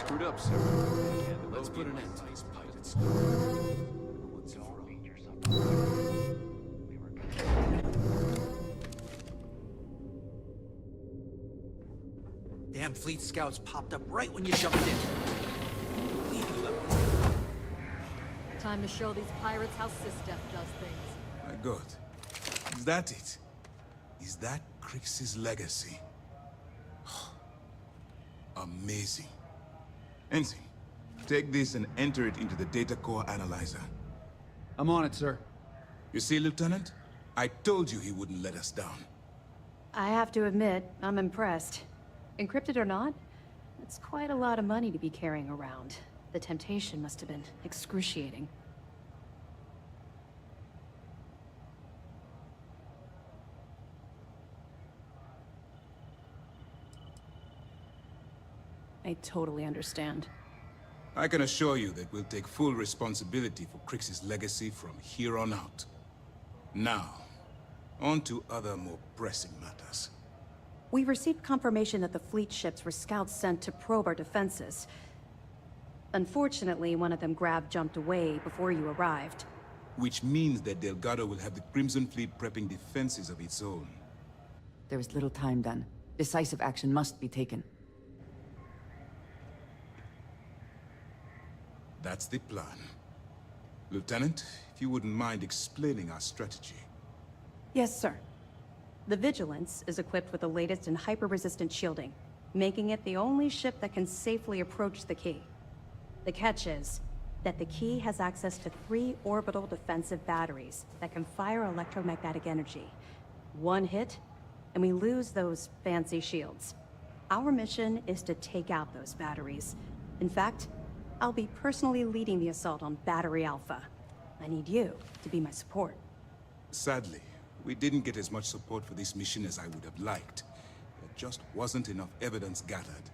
screwed up, sir. Let's put an end to these pirates. Don't beat yourself up. We were good. Damn fleet scouts popped up right when you jumped in. Time to show these pirates how Sysdef does things. My God. Is that it? Is that Crix's legacy? Amazing. Ensign, take this and enter it into the data core analyzer. I'm on it, sir. You see, Lieutenant? I told you he wouldn't let us down. I have to admit, I'm impressed. Encrypted or not, it's quite a lot of money to be carrying around. The temptation must have been excruciating. I totally understand. I can assure you that we'll take full responsibility for Crix's legacy from here on out. Now, on to other more pressing matters. We received confirmation that the fleet ships were scouts sent to probe our defenses. Unfortunately, one of them jumped away before you arrived. Which means that Delgado will have the Crimson Fleet prepping defenses of its own. There is little time then. Decisive action must be taken. That's the plan. Lieutenant, if you wouldn't mind explaining our strategy. Yes, sir. The Vigilance is equipped with the latest in hyper-resistant shielding, making it the only ship that can safely approach the key. The catch is that the key has access to 3 orbital defensive batteries that can fire electromagnetic energy. One hit, and we lose those fancy shields. Our mission is to take out those batteries. In fact, I'll be personally leading the assault on Battery Alpha. I need you to be my support. Sadly, we didn't get as much support for this mission as I would have liked. There just wasn't enough evidence gathered.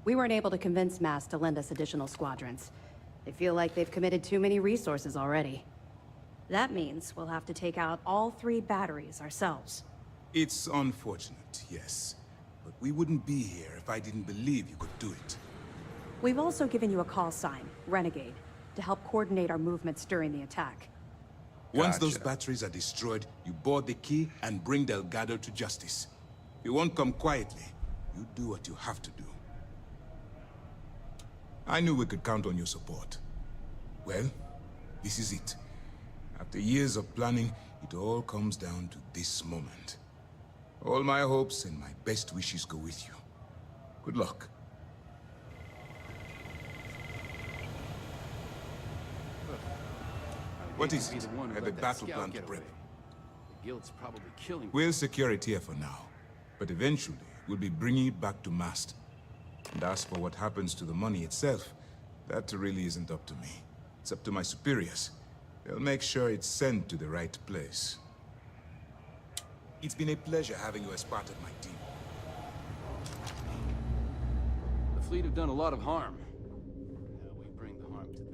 We weren't able to convince MAS to lend us additional squadrons. They feel like they've committed too many resources already. That means we'll have to take out all 3 batteries ourselves. It's unfortunate, yes. But we wouldn't be here if I didn't believe you could do it. We've also given you a call sign, Renegade, to help coordinate our movements during the attack. Once those batteries are destroyed, you board the key and bring Delgado to justice. You won't come quietly. You do what you have to do. I knew we could count on your support. Well, this is it. After years of planning, it all comes down to this moment. All my hopes and my best wishes go with you. Good luck. What is it? Have a battle plan to prep. The guild's probably killing. We'll secure it here for now, but eventually we'll be bringing it back to Mast. And as for what happens to the money itself, that really isn't up to me. It's up to my superiors. They'll make sure it's sent to the right place. It's been a pleasure having you as part of my team. The fleet have done a lot of harm. Now we bring the harm to them.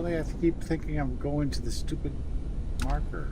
Really? I keep thinking I'm going to the stupid marker.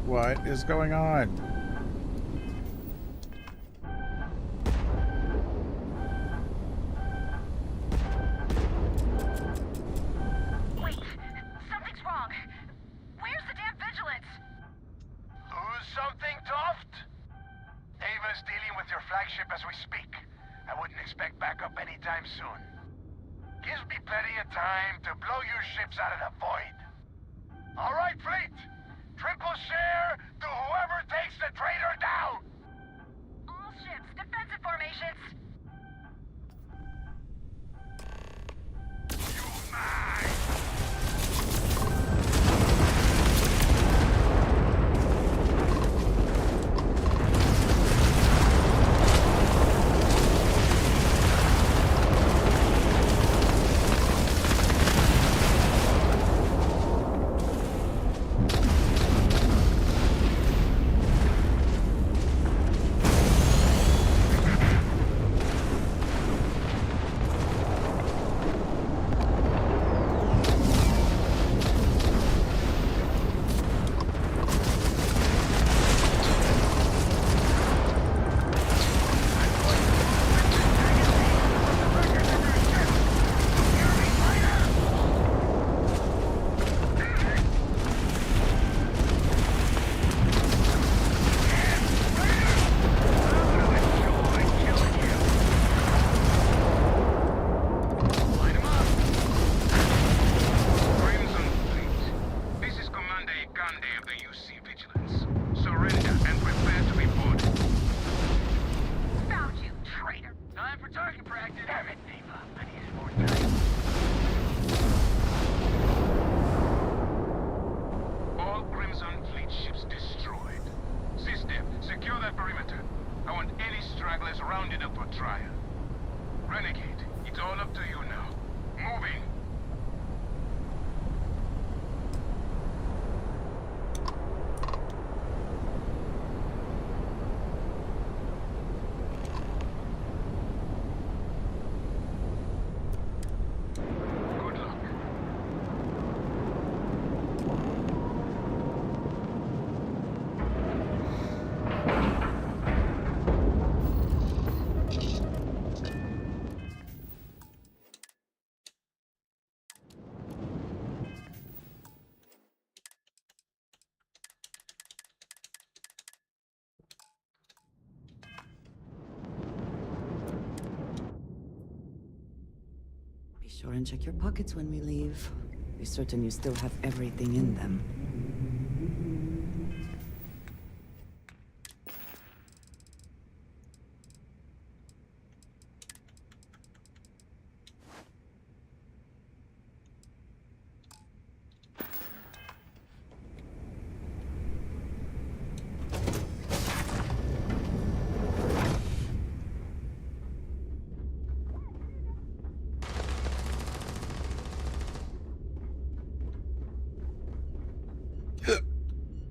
What is going on? Wait, something's wrong. Where's the damn vigilance? Lose something, Toft? Ava's dealing with your flagship as we speak. I wouldn't expect backup anytime soon. Gives me plenty of time to blow your ships out of the void. All right, fleet. Triple share to whoever takes the traitor down! All ships, defensive formations. You mine! sure and check your pockets when we leave. Be certain you still have everything in them.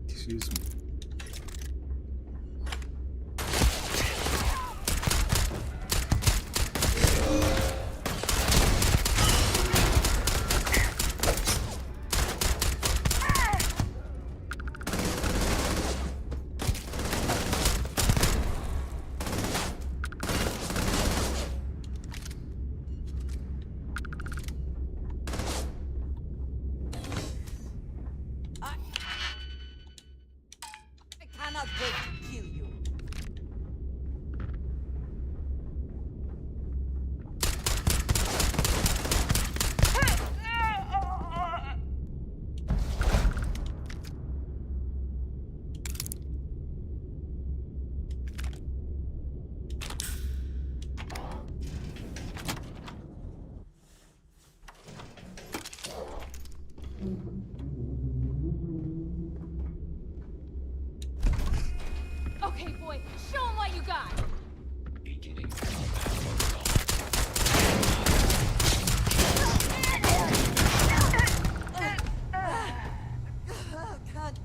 Excuse me. I cannot wait to kill you. Okay, boy, show him what you got! Beginning God.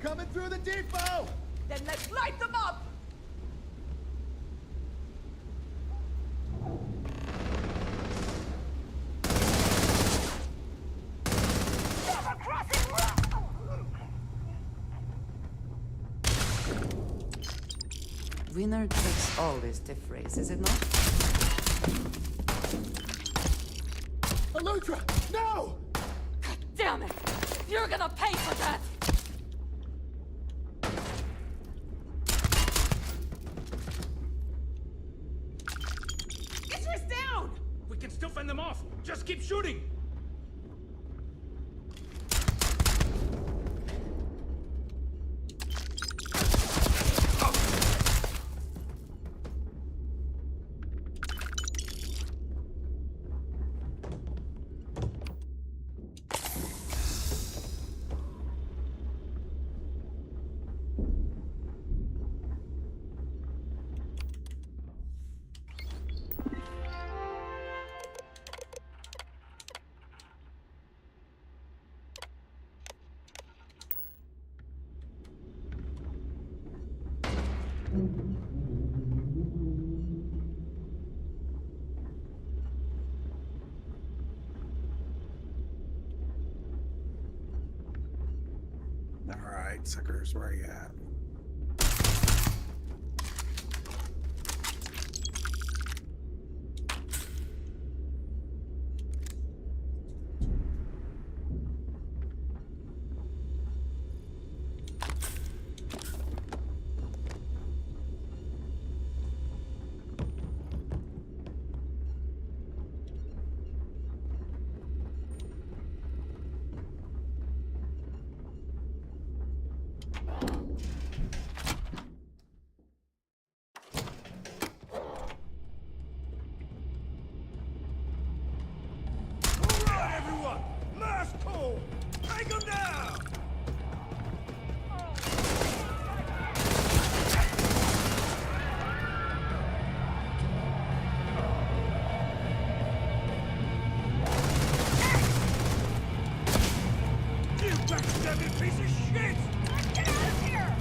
Coming through the depot! Then let's light them up! Winner takes all this stiff race, is it not? Elutra! No! God damn it! You're gonna pay for that! Get yours down! We can still fend them off. Just keep shooting. Alright, suckers, where are you at? Everyone! Last call! Take them down! You Backstabbing piece of shit! Get out of here!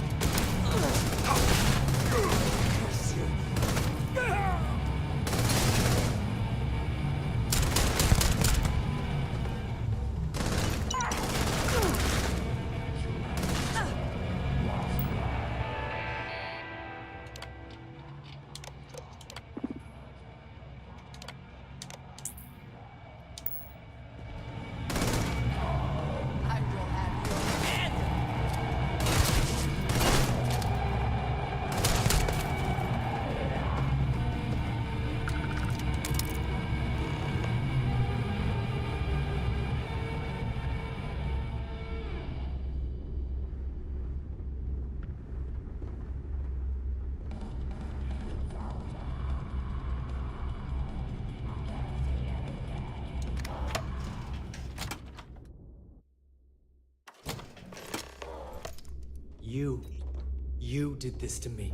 You did this to me.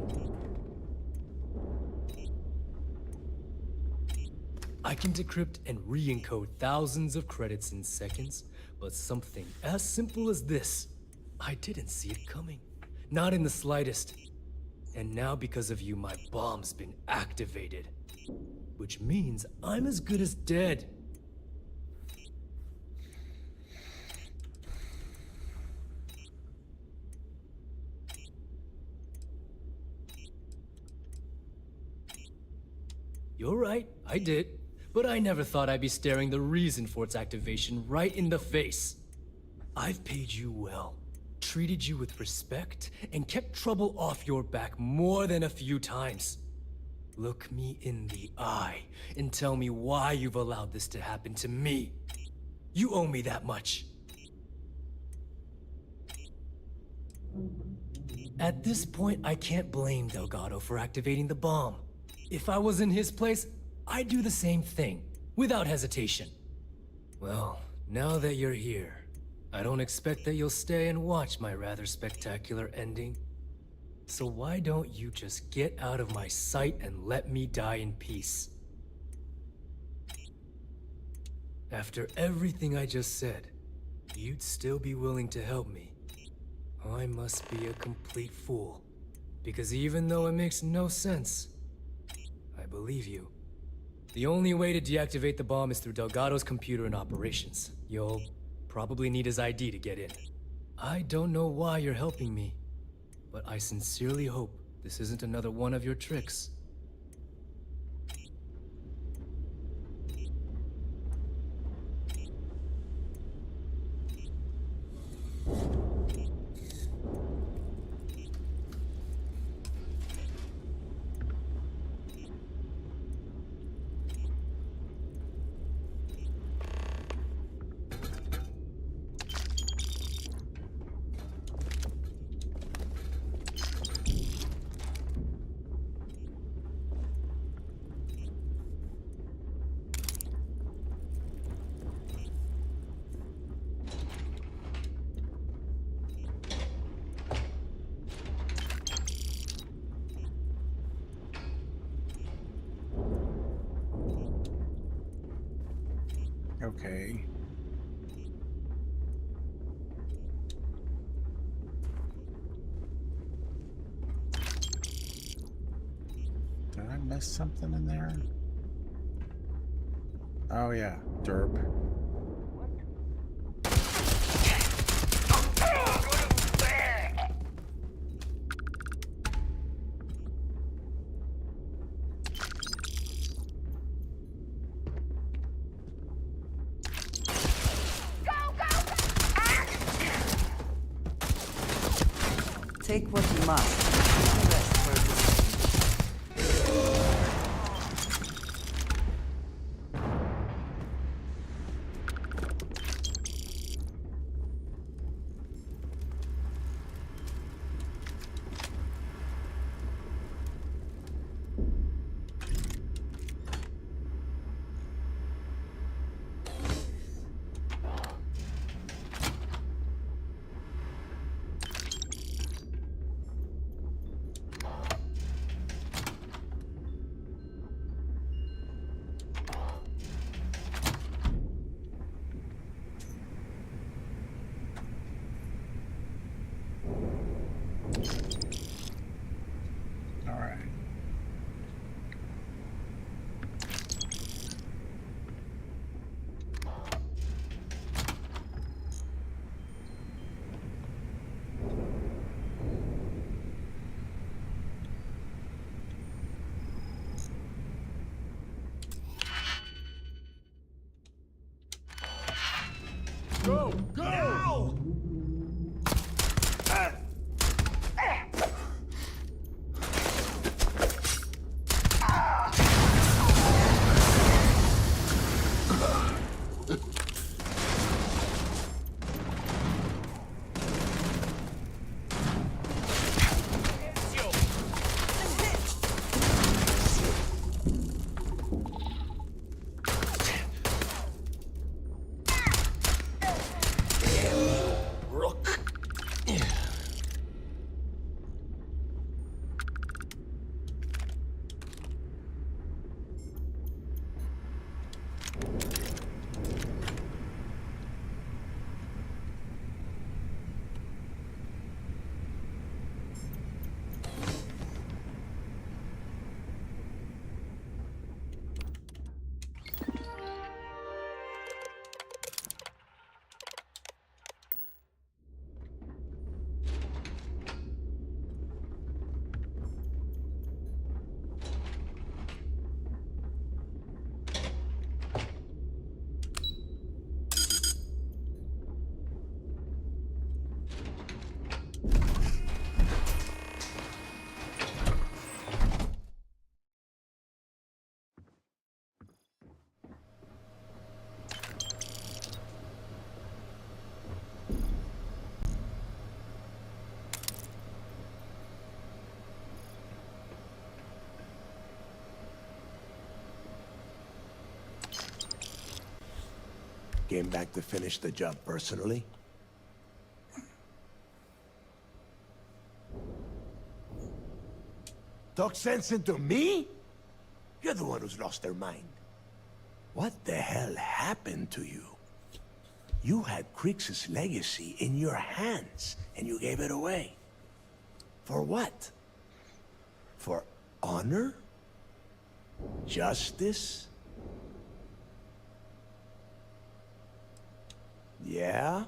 I can decrypt and re-encode thousands of credits in seconds, but something as simple as this, I didn't see it coming. Not in the slightest. And now because of you, my bomb's been activated. Which means I'm as good as dead. You're right, I did. But I never thought I'd be staring the reason for its activation right in the face. I've paid you well, treated you with respect, and kept trouble off your back more than a few times. Look me in the eye and tell me why you've allowed this to happen to me. You owe me that much. At this point, I can't blame Delgado for activating the bomb. If I was in his place, I'd do the same thing, without hesitation. Well, now that you're here, I don't expect that you'll stay and watch my rather spectacular ending. So why don't you just get out of my sight and let me die in peace? After everything I just said, you'd still be willing to help me. I must be a complete fool, because even though it makes no sense, I believe you. The only way to deactivate the bomb is through Delgado's computer and operations. You'll probably need his ID to get in. I don't know why you're helping me, but I sincerely hope this isn't another one of your tricks. Okay. Did I miss something in there? Oh yeah, derp. Take what you must. The rest for Go! Go! Now! Came back to finish the job personally? Talk sense into me? You're the one who's lost their mind. What the hell happened to you? You had Krix's legacy in your hands, and you gave it away. For what? For honor? Justice? Yeah?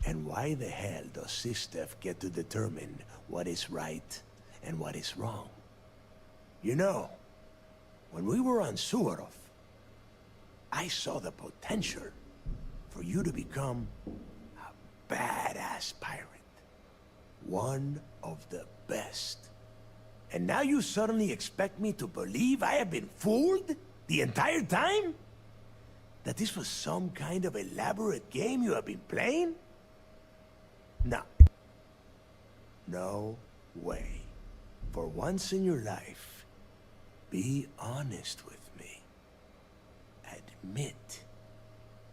And why the hell does Sistef get to determine what is right and what is wrong? You know, when we were on Suvorov, I saw the potential for you to become a badass pirate. One of the best. And now you suddenly expect me to believe I have been fooled the entire time? That this was some kind of elaborate game you have been playing? No. No way. For once in your life, be honest with me. Admit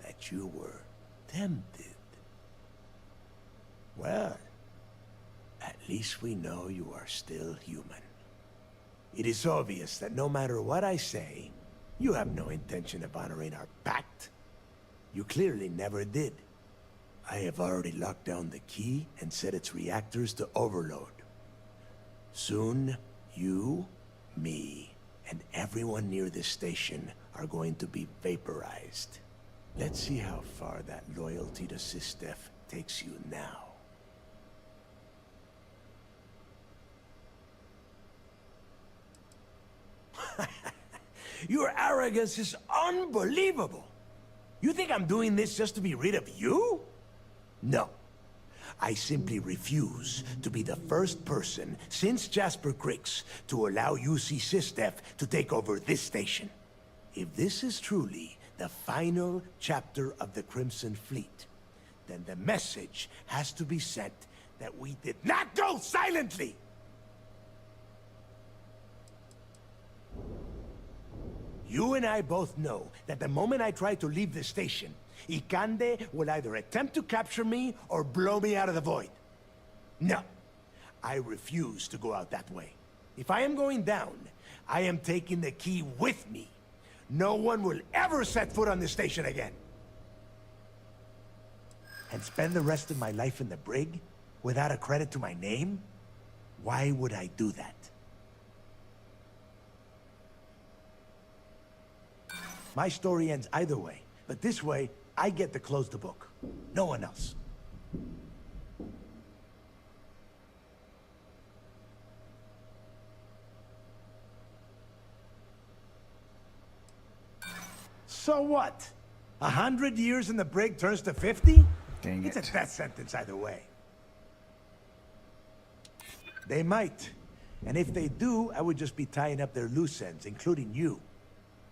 that you were tempted. Well, at least we know you are still human. It is obvious that no matter what I say, you have no intention of honoring our pact. You clearly never did. I have already locked down the key and set its reactors to overload. Soon, you, me, and everyone near this station are going to be vaporized. Let's see how far that loyalty to Sistef takes you now. Your arrogance is unbelievable. You think I'm doing this just to be rid of you? No. I simply refuse to be the first person since Jasper Krix to allow UC Sistef to take over this station. If this is truly the final chapter of the Crimson Fleet, then the message has to be sent that we did not go silently! You and I both know that the moment I try to leave the station, Ikande will either attempt to capture me or blow me out of the void. No, I refuse to go out that way. If I am going down, I am taking the key with me. No one will ever set foot on this station again. And spend the rest of my life in the brig without a credit to my name? Why would I do that? My story ends either way, but this way, I get to close the book. No one else. So what? 100 years and the brig turns to 50? Dang It's it. a death sentence either way. They might. And if they do, I would just be tying up their loose ends, including you.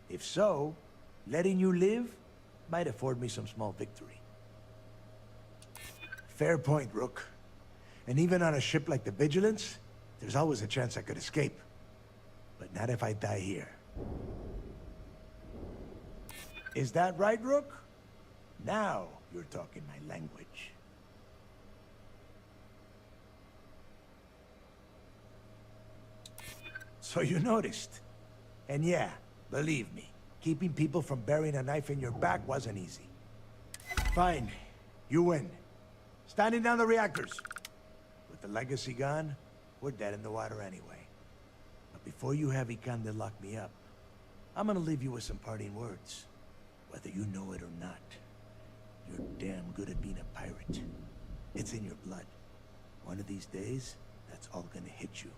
If so, letting you live might afford me some small victory. Fair point, Rook. And even on a ship like the Vigilance, there's always a chance I could escape. But not if I die here. Is that right, Rook? Now you're talking my language. So you noticed. And yeah, believe me, keeping people from burying a knife in your back wasn't easy. Fine, you win. Standing down the reactors. With the legacy gone, we're dead in the water anyway. But before you have Ikande lock me up, I'm gonna leave you with some parting words. Whether you know it or not, you're damn good at being a pirate. It's in your blood. One of these days, that's all gonna hit you.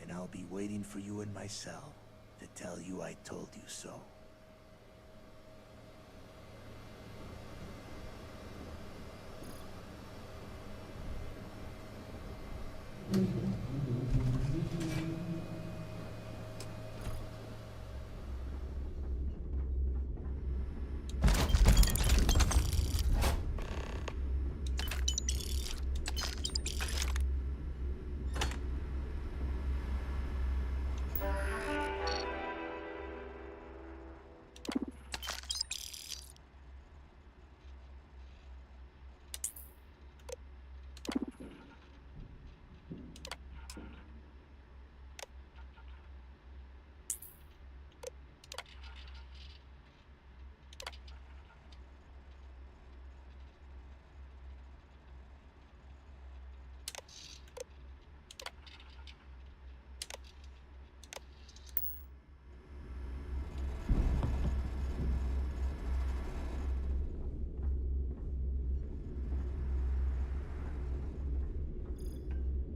And I'll be waiting for you in my cell to tell you I told you so.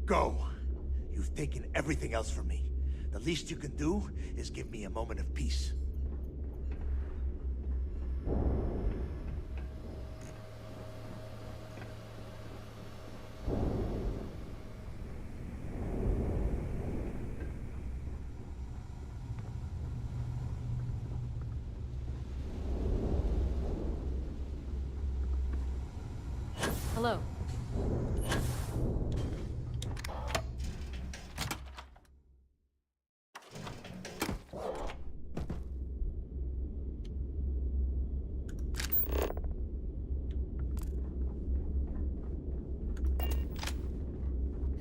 Go. You've taken everything else from me. The least you can do is give me a moment of peace. Hello.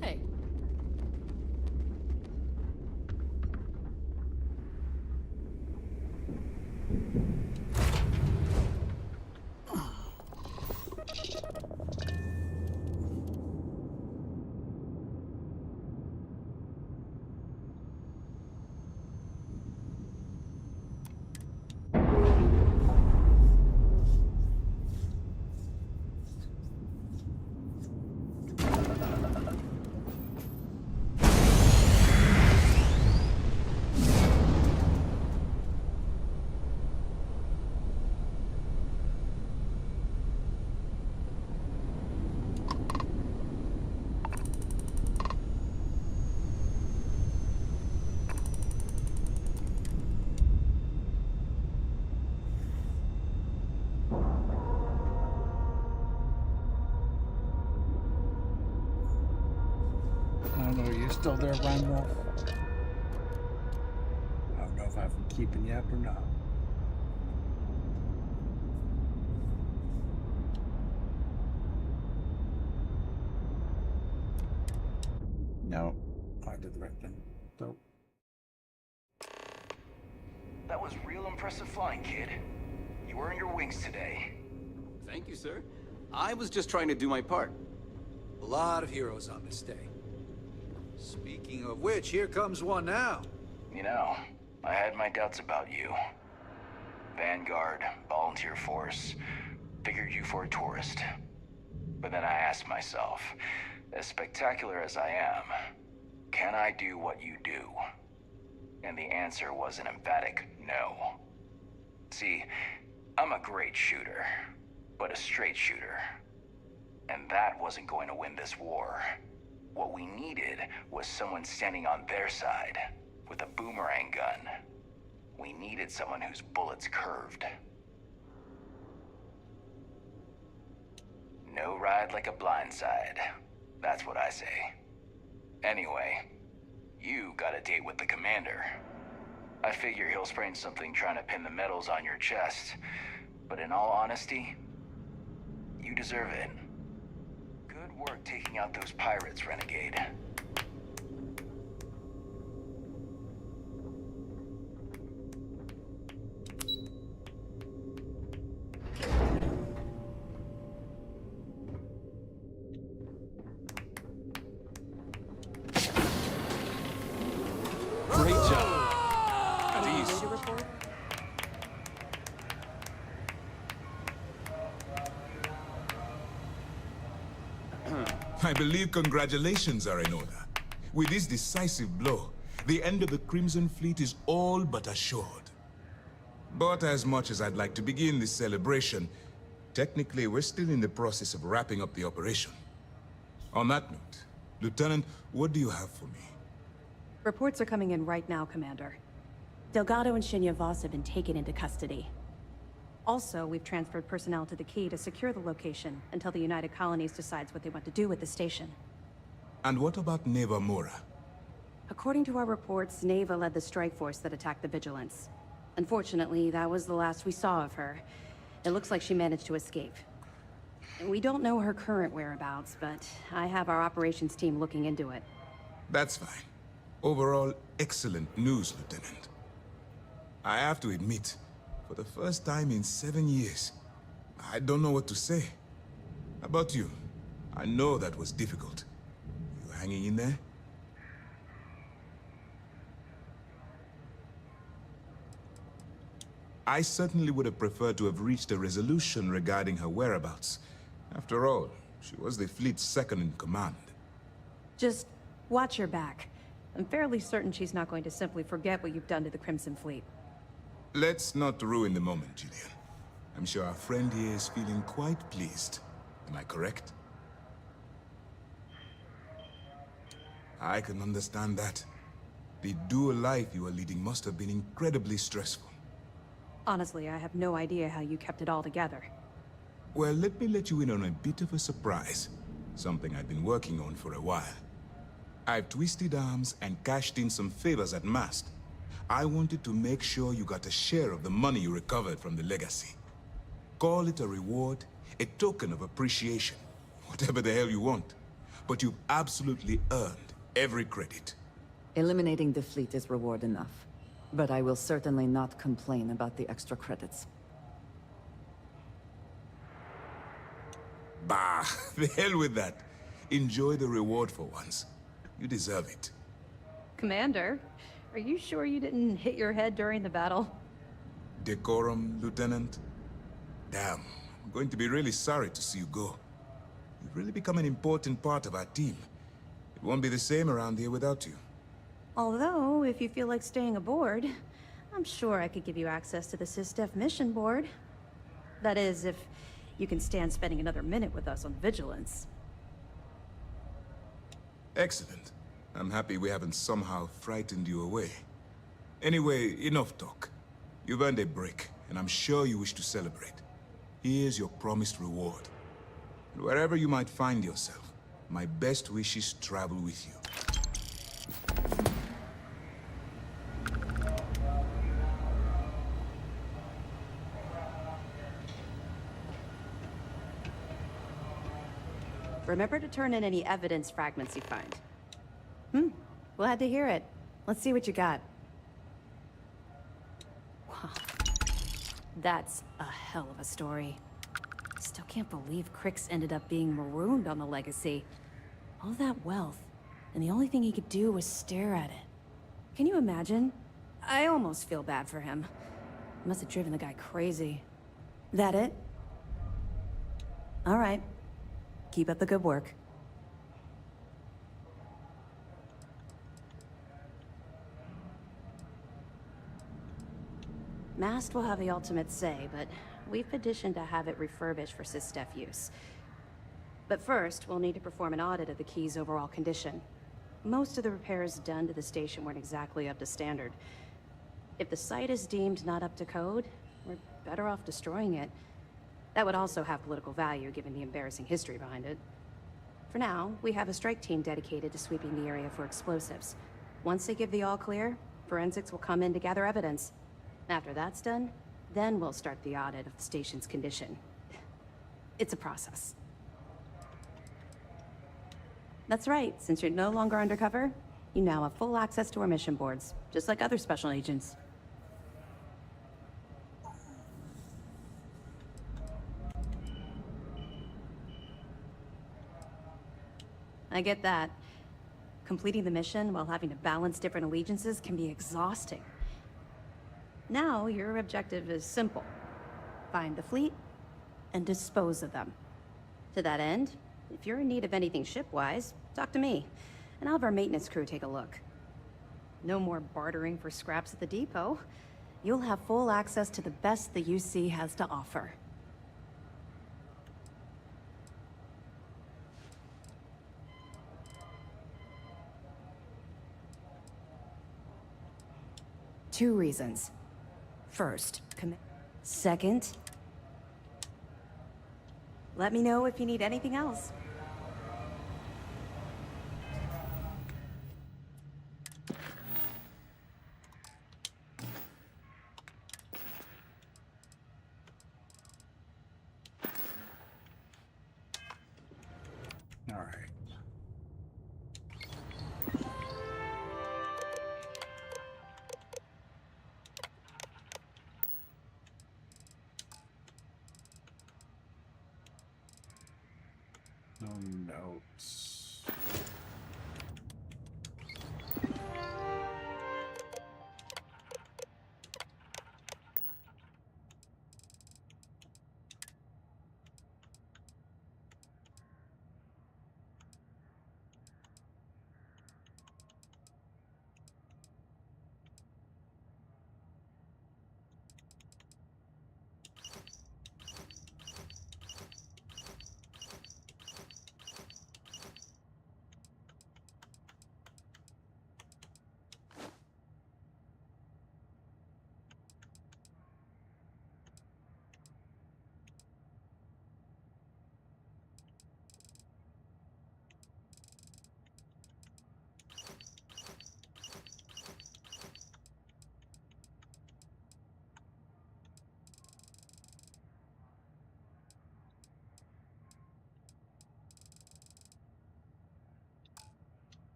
Hey. I don't know, are you still there, Ryan Wolf? I don't know if I've been keeping you up or not. No, I did the right thing. So. That was real impressive flying, kid. You earned your wings today. Thank you, sir. I was just trying to do my part. A lot of heroes on this day. Speaking of which, here comes one now. You know, I had my doubts about you. Vanguard, volunteer force. Figured you for a tourist. But then I asked myself, as spectacular as I am, can I do what you do? And the answer was an emphatic no. See, I'm a great shooter, but a straight shooter. And that wasn't going to win this war. What we needed was someone standing on their side, with a boomerang gun. We needed someone whose bullets curved. No ride like a blindside. That's what I say. Anyway, you got a date with the commander. I figure he'll sprain something trying to pin the medals on your chest. But in all honesty, you deserve it. Good work taking out those pirates, Renegade. Great job. At ease. I believe congratulations are in order. With this decisive blow, the end of the Crimson Fleet is all but assured. But as much as I'd like to begin this celebration, technically we're still in the process of wrapping up the operation. On that note, Lieutenant, what do you have for me? Reports are coming in right now, Commander. Delgado and Shinya Voss have been taken into custody. Also, we've transferred personnel to the Key to secure the location until the United Colonies decides what they want to do with the station. And what about Neva Mora? According to our reports, Neva led the strike force that attacked the Vigilance. Unfortunately, that was the last we saw of her. It looks like she managed to escape. We don't know her current whereabouts, but I have our operations team looking into it. That's fine. Overall, excellent news, Lieutenant. I have to admit, for the first time in 7 years, I don't know what to say. How about you? I know that was difficult. You hanging in there? I certainly would have preferred to have reached a resolution regarding her whereabouts. After all, she was the fleet's second in command. Just watch your back. I'm fairly certain she's not going to simply forget what you've done to the Crimson Fleet. Let's not ruin the moment, Gillian. I'm sure our friend here is feeling quite pleased. Am I correct? I can understand that. The dual life you are leading must have been incredibly stressful. Honestly, I have no idea how you kept it all together. Well, let me let you in on a bit of a surprise. Something I've been working on for a while. I've twisted arms and cashed in some favors at Mast. I wanted to make sure you got a share of the money you recovered from the legacy. Call it a reward, a token of appreciation, whatever the hell you want. But you've absolutely earned every credit. Eliminating the fleet is reward enough. But I will certainly not complain about the extra credits. Bah, the hell with that. Enjoy the reward for once. You deserve it. Commander, are you sure you didn't hit your head during the battle? Decorum, Lieutenant? Damn, I'm going to be really sorry to see you go. You've really become an important part of our team. It won't be the same around here without you. Although, if you feel like staying aboard, I'm sure I could give you access to the SysDef mission board. That is, if you can stand spending another minute with us on Vigilance. Excellent. I'm happy we haven't somehow frightened you away. Anyway, enough talk. You've earned a break, and I'm sure you wish to celebrate. Here's your promised reward. And wherever you might find yourself, my best wishes travel with you. Remember to turn in any evidence fragments you find. Glad to hear it. Let's see what you got. Wow. That's a hell of a story. Still can't believe Crix ended up being marooned on the Legacy. All that wealth, and the only thing he could do was stare at it. Can you imagine? I almost feel bad for him. Must have driven the guy crazy. That it? All right. Keep up the good work. Mast will have the ultimate say, but we've petitioned to have it refurbished for SysDef use. But first, we'll need to perform an audit of the key's overall condition. Most of the repairs done to the station weren't exactly up to standard. If the site is deemed not up to code, we're better off destroying it. That would also have political value, given the embarrassing history behind it. For now, we have a strike team dedicated to sweeping the area for explosives. Once they give the all clear, forensics will come in to gather evidence. After that's done, then we'll start the audit of the station's condition. It's a process. That's right, since you're no longer undercover, you now have full access to our mission boards, just like other special agents. I get that. Completing the mission while having to balance different allegiances can be exhausting. Now, your objective is simple. Find the fleet and dispose of them. To that end, if you're in need of anything ship-wise, talk to me, and I'll have our maintenance crew take a look. No more bartering for scraps at the depot. You'll have full access to the best the UC has to offer. Two reasons. First, commit. Second, let me know if you need anything else. All right. No notes.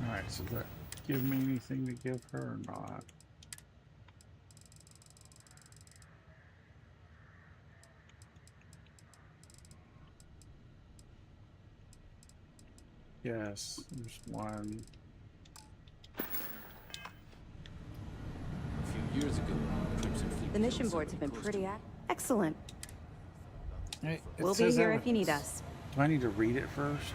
Alright, so does that give me anything to give her or not? Yes, there's one. A few years ago, Crimson Fleet The mission boards have been pretty excellent. It We'll be says here that if you need us. Do I need to read it first?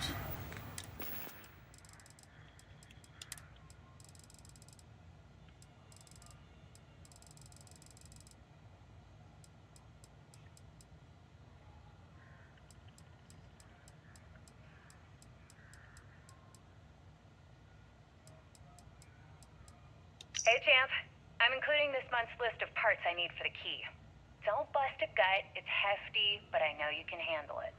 Hey, Champ. I'm including this month's list of parts I need for the key. Don't bust a gut. It's hefty, but I know you can handle it.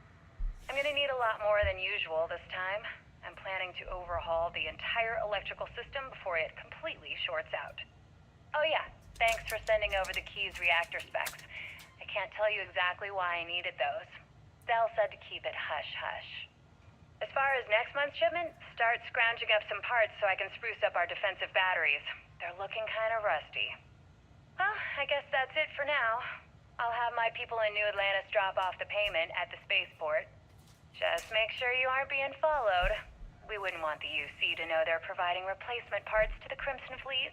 I'm gonna need a lot more than usual this time. I'm planning to overhaul the entire electrical system before it completely shorts out. Oh yeah, thanks for sending over the key's reactor specs. I can't tell you exactly why I needed those. Dell said to keep it hush-hush. As far as next month's shipment, start scrounging up some parts so I can spruce up our defensive batteries. They're looking kind of rusty. Well, I guess that's it for now. I'll have my people in New Atlantis drop off the payment at the spaceport. Just make sure you aren't being followed. We wouldn't want the UC to know they're providing replacement parts to the Crimson Fleet.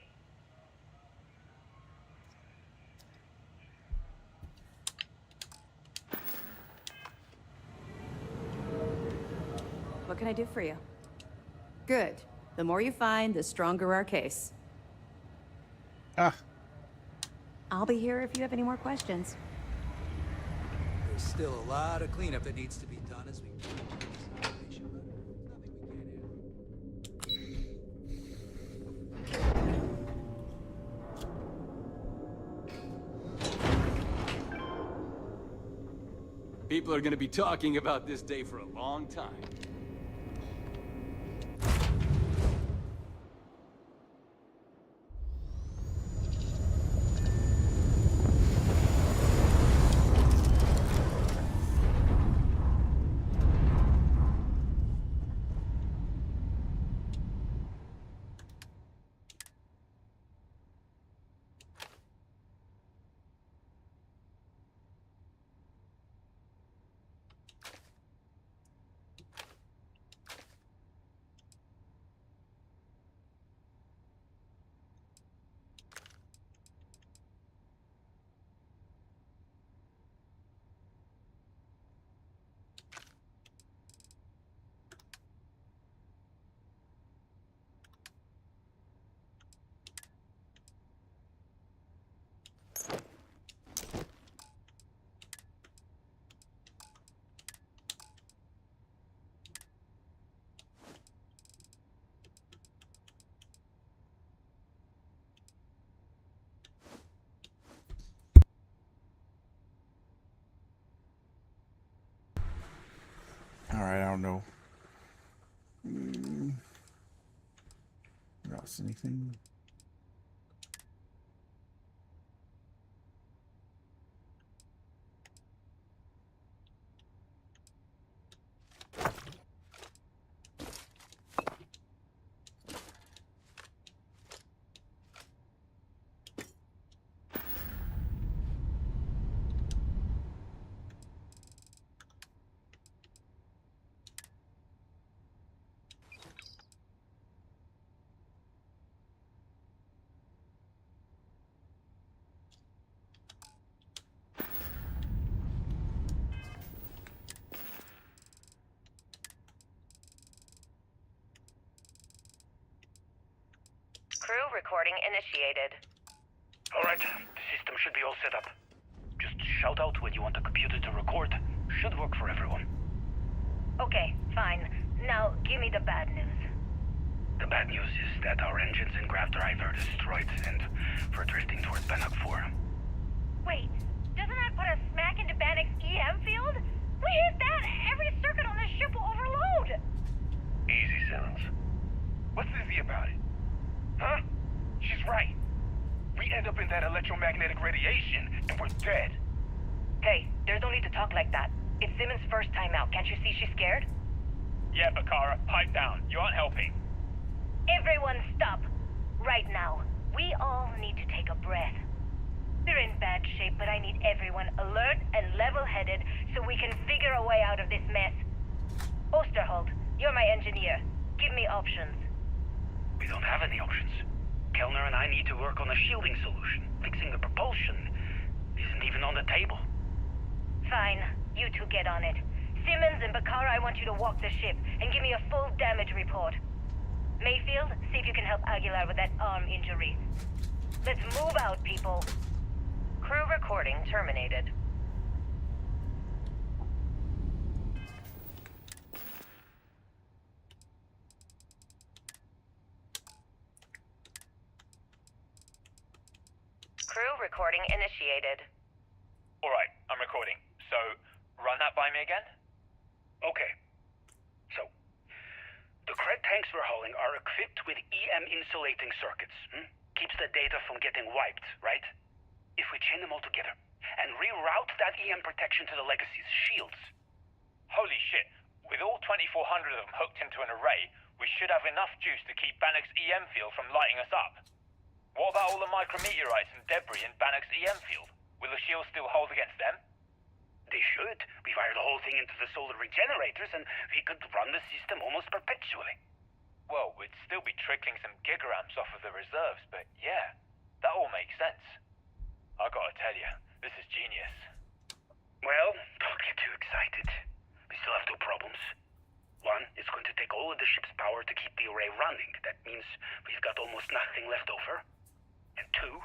What can I do for you? Good. The more you find, the stronger our case. Ah. I'll be here if you have any more questions. There's still a lot of cleanup that needs to be done as we... People are gonna be talking about this day for a long time. Alright, I don't know. What else? Anything? Crew recording initiated. Alright, the system should be all set up. Just shout out when you want the computer to record. Should work for everyone. Okay, fine. Now, give me the bad news. The bad news is that our engines and grav drive are destroyed, and we're drifting towards Bannock 4. Wait, doesn't that put us smack into Bannock's EM field? We hit that, every circuit on this ship will overload! Easy, Simmons. What's easy about it? Huh? She's right. We end up in that electromagnetic radiation, and we're dead. Hey, there's no need to talk like that. It's Simmons' first time out. Can't you see she's scared? Yeah, Bakara, pipe down. You aren't helping. Everyone stop. Right now. We all need to take a breath. We're in bad shape, but I need everyone alert and level-headed so we can figure a way out of this mess. Osterholt, you're my engineer. Give me options. We don't have any options. Kellner and I need to work on a shielding solution. Fixing the propulsion isn't even on the table. Fine. You two get on it. Simmons and Bakara, I want you to walk the ship and give me a full damage report. Mayfield, see if you can help Aguilar with that arm injury. Let's move out, people. Crew recording terminated. Crew recording initiated. Alright, I'm recording. So, run that by me again? Okay. So, the Kret tanks we're hauling are equipped with EM insulating circuits. Keeps the data from getting wiped, right? If we chain them all together and reroute that EM protection to the Legacy's shields. Holy shit. With all 2,400 of them hooked into an array, we should have enough juice to keep Bannock's EM field from lighting us up. What about all the micrometeorites and debris in Bannock's EM field? Will the shields still hold against them? They should. We fire the whole thing into the solar regenerators and we could run the system almost perpetually. Well, we'd still be trickling some gigaramps off of the reserves, but yeah, that all makes sense. I gotta tell you, this is genius. Well, don't get too excited. We still have two problems. One, it's going to take all of the ship's power to keep the array running. That means we've got almost nothing left over. And 2,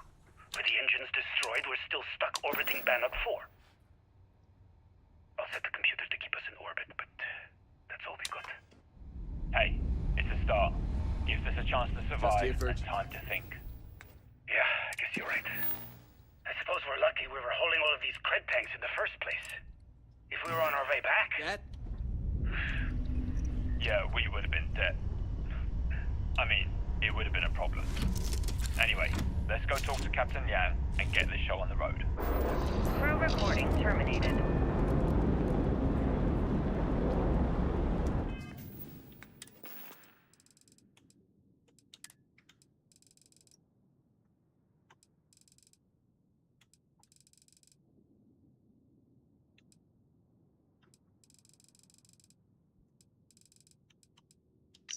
with the engines destroyed, we're still stuck orbiting Bannock 4. I'll set the computers to keep us in orbit, but that's all we got. Hey, it's a start. Gives us a chance to survive here, and time to think. Yeah, I guess you're right. I suppose we're lucky we were hauling all of these cred tanks in the first place. If we were on our way back... That? Yeah, we would have been dead. I mean, it would have been a problem. Anyway, let's go talk to Captain Yang and get this show on the road. Crew recording terminated.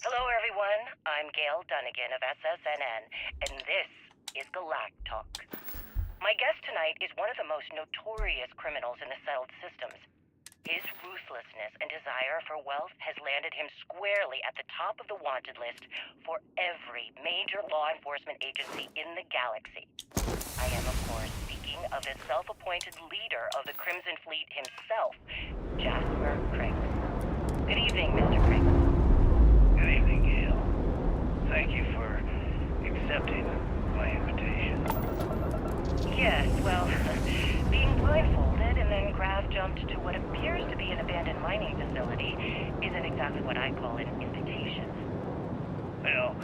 Hello, everyone. I'm Gail Dunnigan of SSNN, and this is Galactalk. My guest tonight is one of the most notorious criminals in the settled systems. His ruthlessness and desire for wealth has landed him squarely at the top of the wanted list for every major law enforcement agency in the galaxy. I am, of course, speaking of the self-appointed leader of the Crimson Fleet himself, Jasper Kriggs. Good evening, Mr. Kriggs. Good evening, Gail. Thank you for accepting my invitation. Yes, well, being blindfolded and then grav jumped to what appears to be an abandoned mining facility isn't exactly what I call an invitation. Well,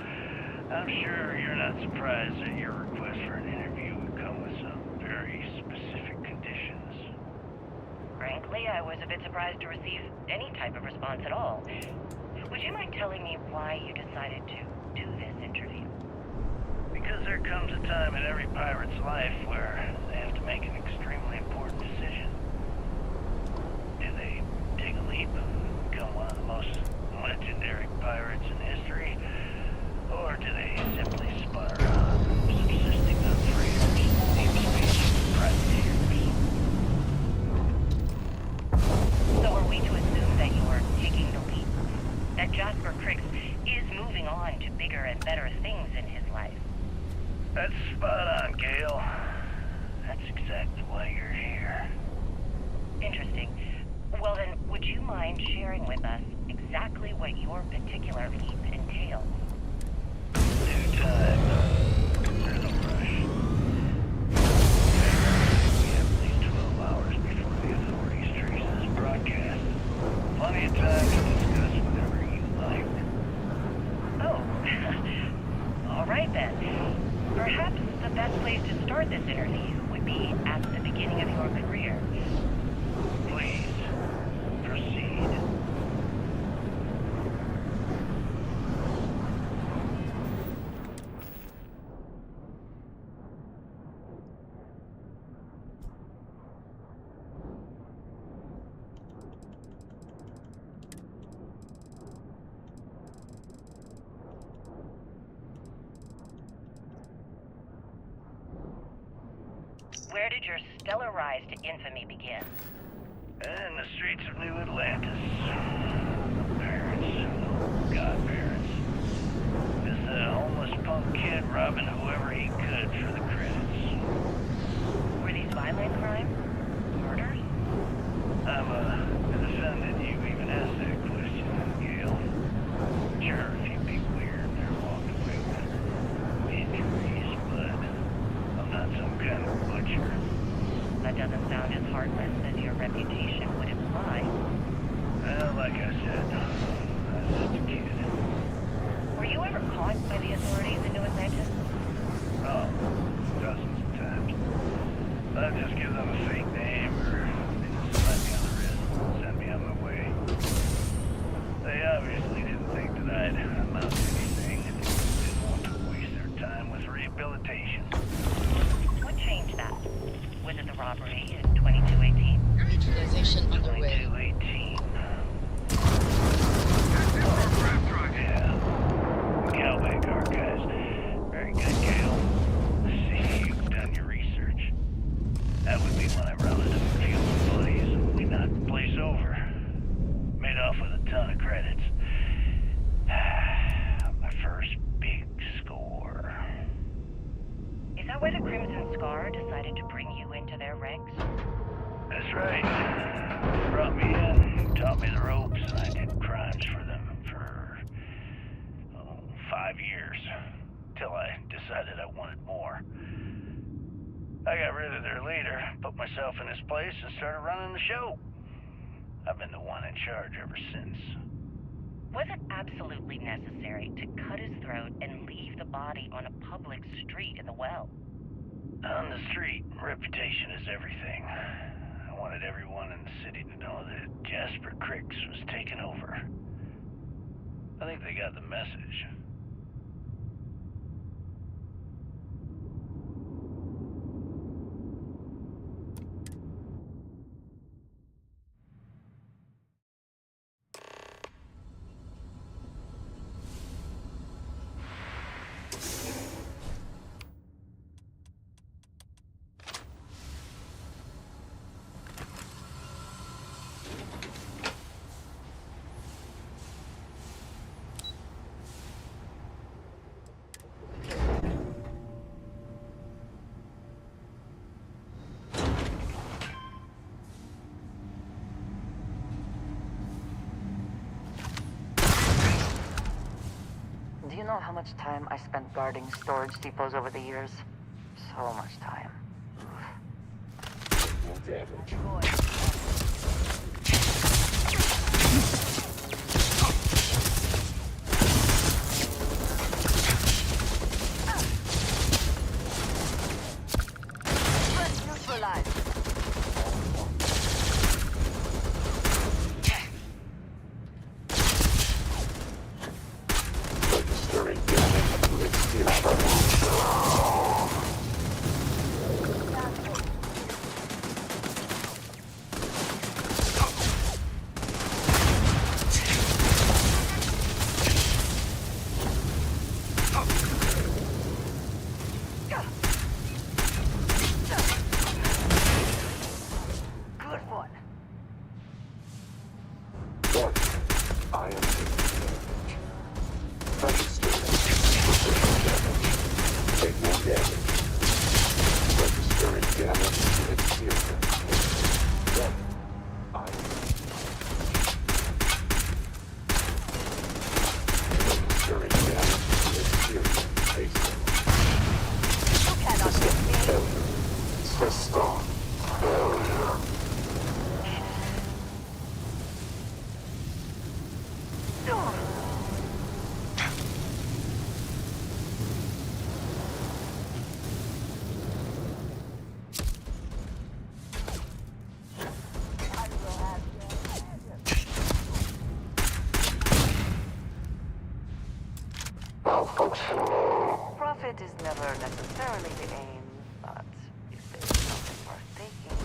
I'm sure you're not surprised that your request for an interview would come with some very specific conditions. Frankly, I was a bit surprised to receive any type of response at all. Would you mind telling me why you decided to do this interview? Because there comes a time in every pirate's life where they have to make an extremely important decision. Do they take a leap and become one of the most legendary pirates in history? Or do they simply spun around, subsisting on freighters, deep space privateers? So are we to assume that you are taking the leap? That Jasper Kriggs is moving on to bigger and better things in his life? That's spot on, Gail. That's exactly why you're here. Interesting. Well then, would you mind sharing with us exactly what your particular leap entails? Due time. There's no rush. We have at least 12 hours before the authorities trace this broadcast. Plenty of time to discuss whatever you like. Oh. All right then. Perhaps the best place to start this interview would be at the beginning of your career. Please, proceed. Where did your stellar rise to infamy begin? In the streets of New Atlantis. Parents, godparents. As a homeless punk kid robbing whoever he could for the credits. Were these violent crimes? Murders? I'm offended you even asked that question, Gail. Sure, a few people here and there walked away with injuries, but I'm not some kind of butcher. That doesn't sound as heartless as your reputation would imply. Well, like I said, I was just a kid. Were you ever caught by the authorities in New Atlantis? Oh, dozens of times. I'd just give them a fake name or they just slap me on the wrist and send me on my way. They obviously didn't think that I'd amount to anything and didn't want to waste their time with rehabilitation. What changed that? Was it the robbery in 2218? Neutralization underway. 2218. Yeah. Cowbank Archives. Very good, Gail. See, you've done your research. That would be when I rounded up a few buddies and we knocked the place over. Made off with a ton of credits. that why the Crimson Scar decided to bring you into their ranks? That's right. They brought me in, taught me the ropes, and I did crimes for them for 5 years. Till I decided I wanted more. I got rid of their leader, put myself in his place, and started running the show. I've been the one in charge ever since. Was it absolutely necessary to cut his throat and leave the body on a public street in the well? On the street, reputation is everything. I wanted everyone in the city to know that Jasper Cricks was taking over. I think they got the message. Do you know how much time I spent guarding storage depots over the years? So much time. Threat neutralized. Profit is never necessarily the aim, but if there's something worth taking...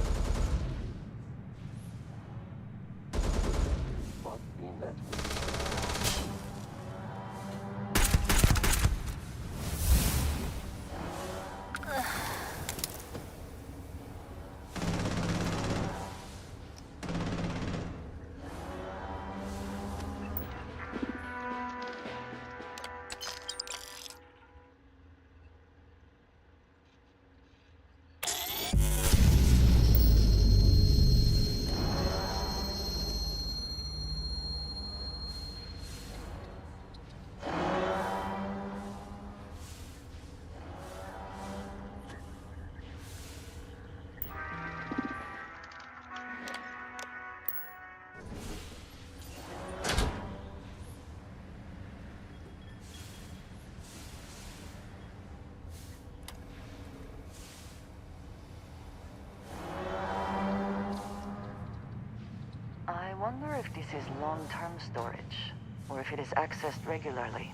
I wonder if this is long-term storage, or if it is accessed regularly.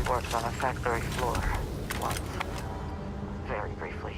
Worked on a factory floor once. Very briefly.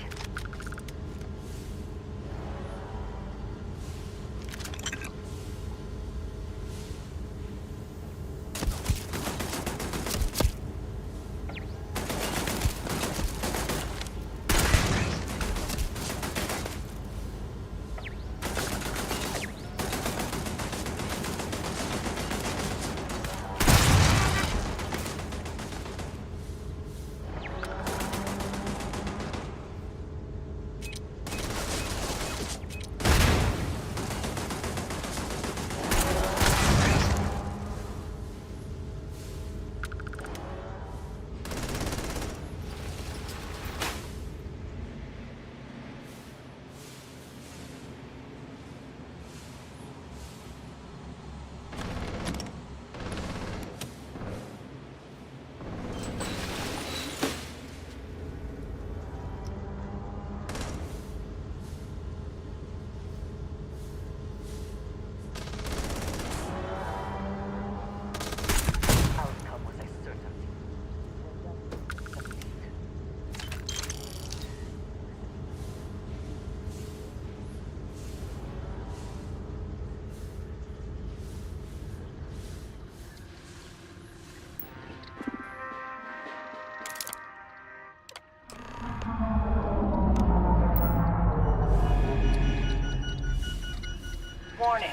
Warning.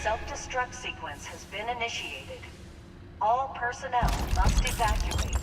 Self-destruct sequence has been initiated. All personnel must evacuate.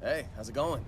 Hey, how's it going?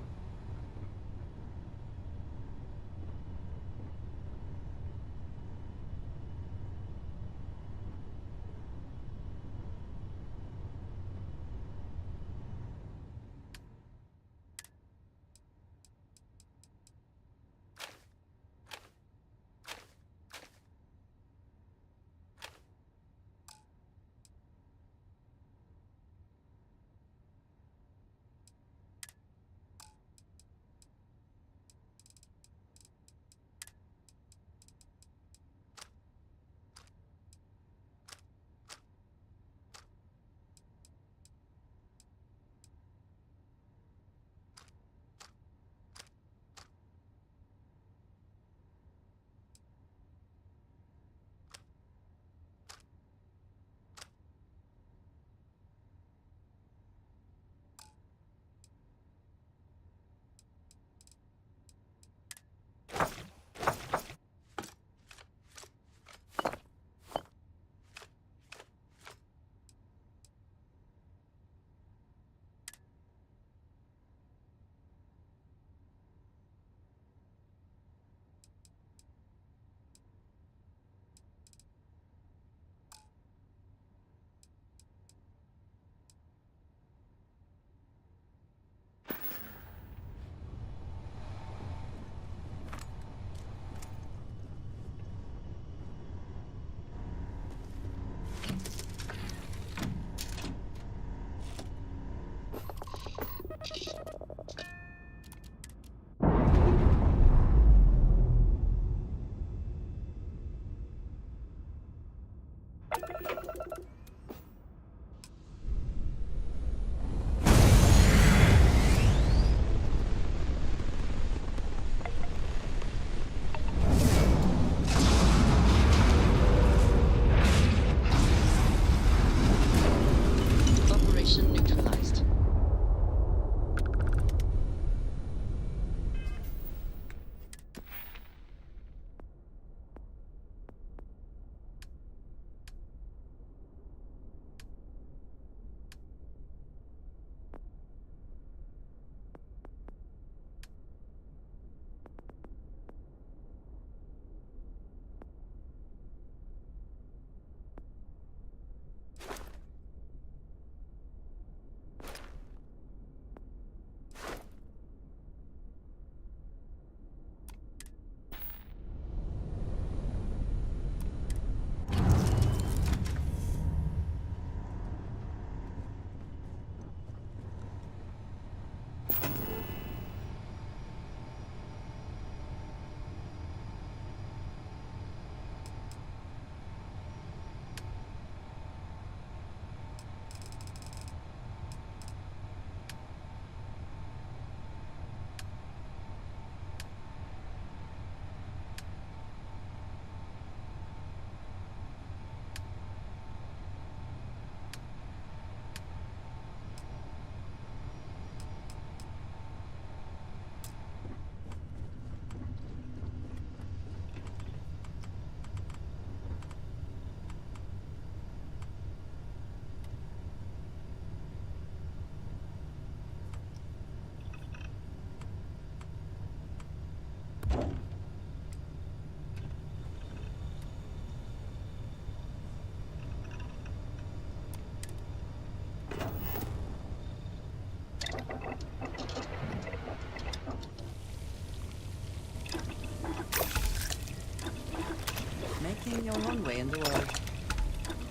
your one way in the world.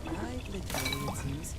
Right, literally, it seems.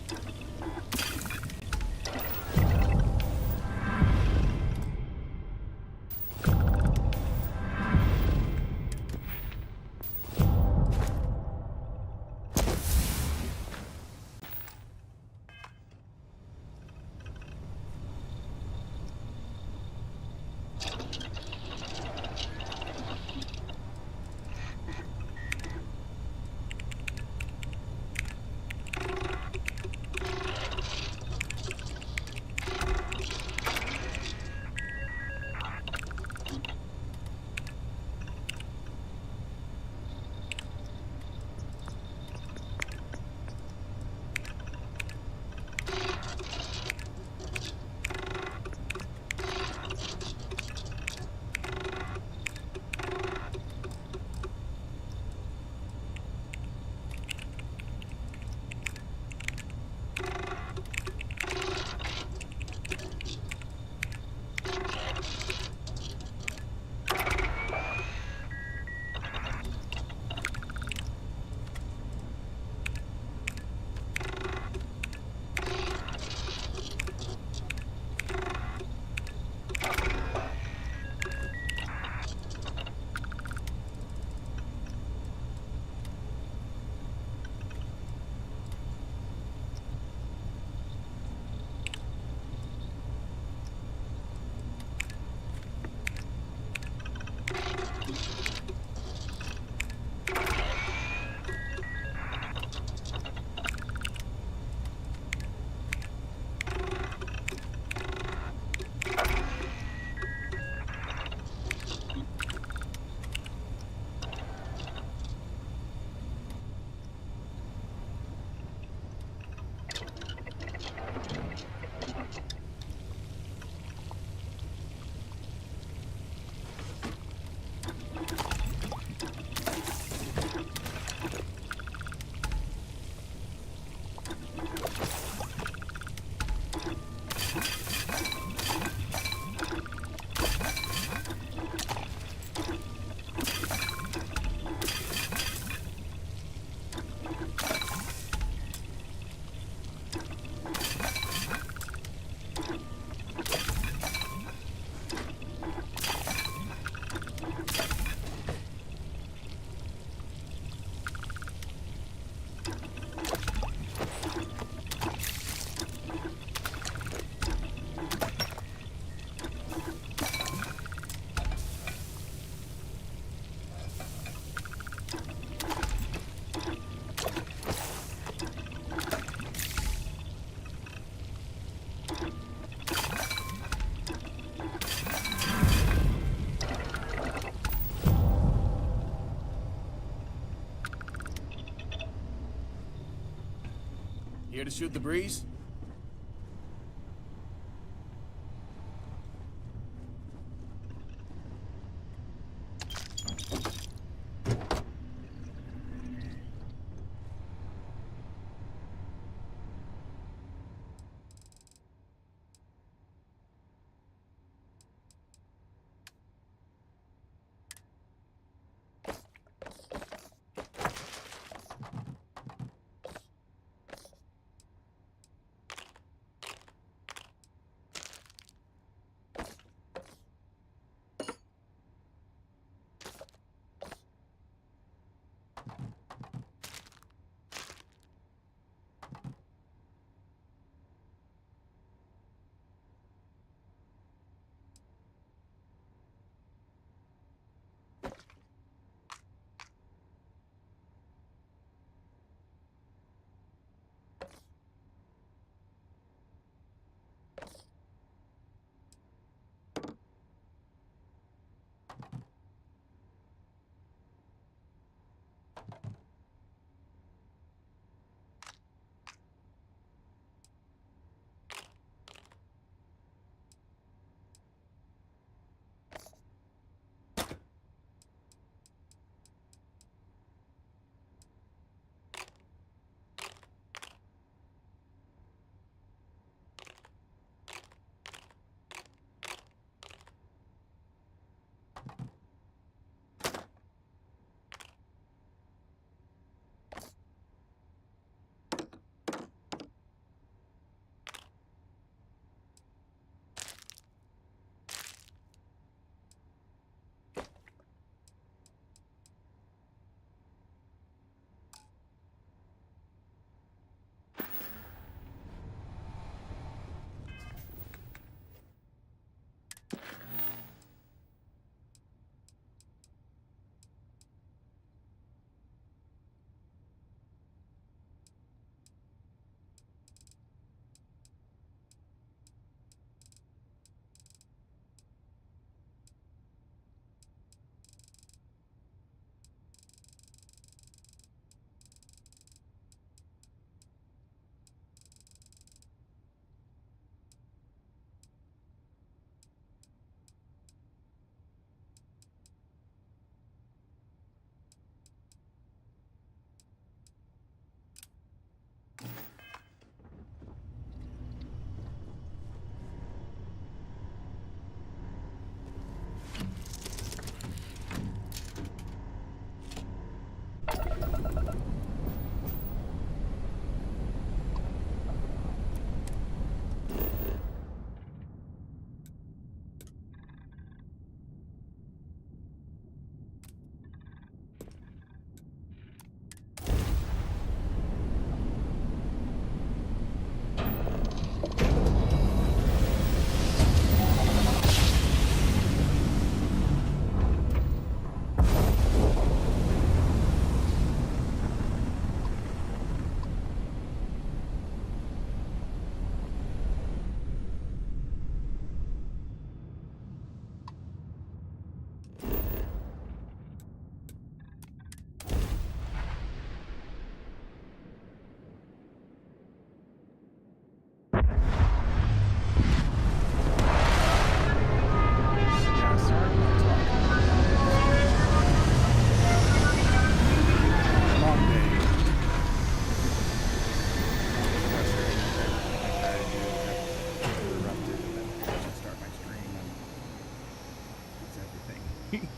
Here to shoot the breeze?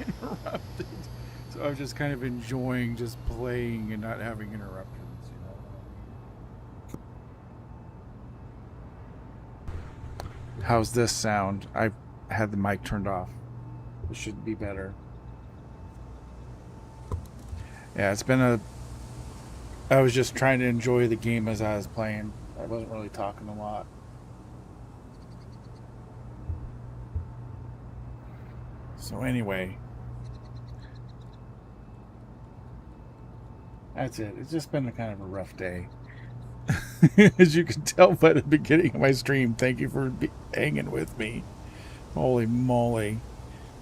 interrupted. So I was just kind of enjoying just playing and not having interruptions, you know. How's this sound? I had the mic turned off. It should be better. Yeah, it's been I was just trying to enjoy the game as I was playing. I wasn't really talking a lot. So anyway, that's it. It's just been a kind of a rough day. As you can tell by the beginning of my stream, thank you for hanging with me. Holy moly.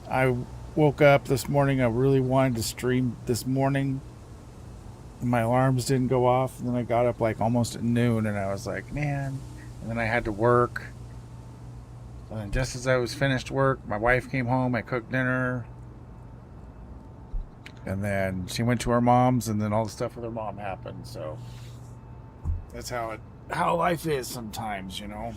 I woke up this morning. I really wanted to stream this morning. My alarms didn't go off. And then I got up like almost at noon and I was like, man. And then I had to work. And then just as I was finished work, my wife came home. I cooked dinner. And then she went to her mom's, and then all the stuff with her mom happened. So that's how life is sometimes, you know.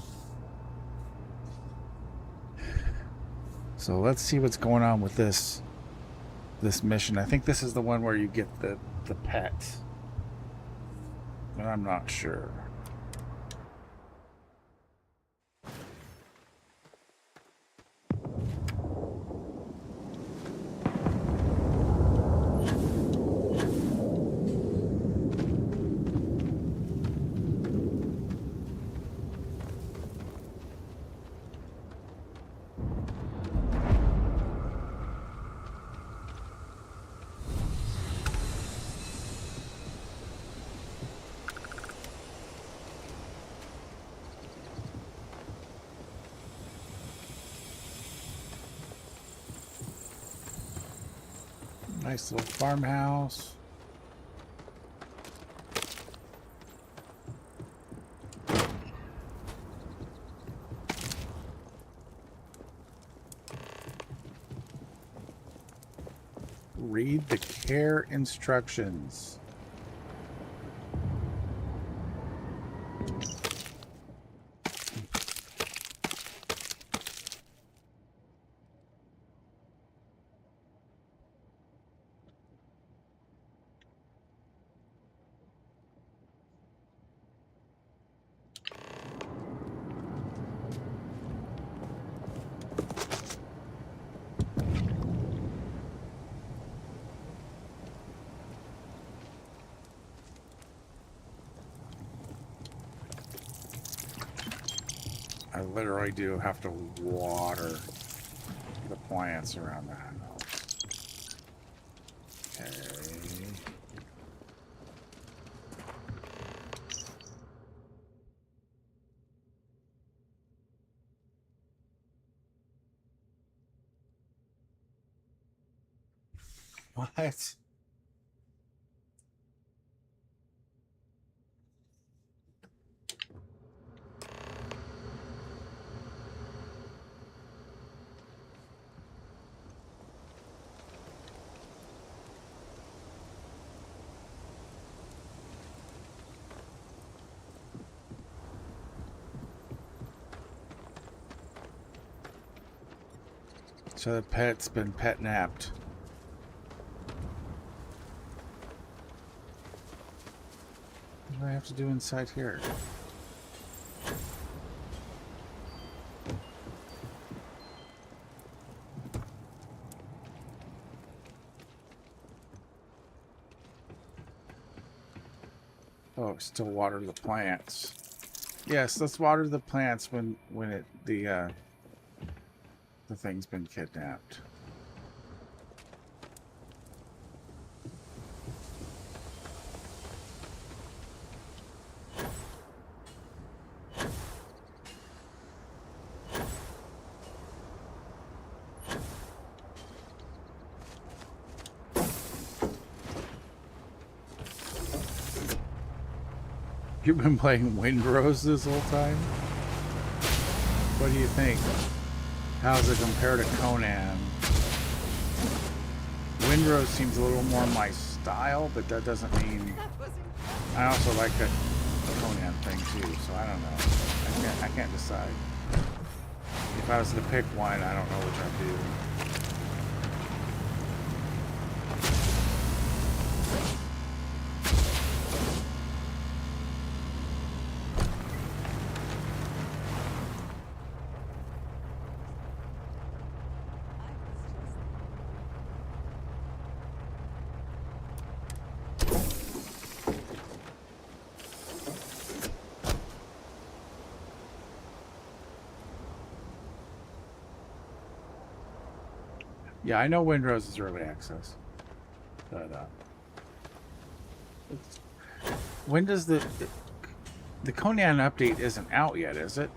So let's see what's going on with this mission. I think this is the one where you get the pet. But I'm not sure. Nice little farmhouse. Read the care instructions. I literally do have to water the plants around the house. Okay. What? So the pet's been pet napped. What do I have to do inside here? Oh, still water the plants. Yes, let's water the plants when the thing's been kidnapped. You've been playing Windrose this whole time? What do you think? How does it compare to Conan? Windrose seems a little more my style, but that doesn't mean... I also like that Conan thing too, so I don't know. I can't decide. If I was to pick one, I don't know which I'd do. Yeah, I know Windrose is early access. But, when does the Conan update isn't out yet, is it?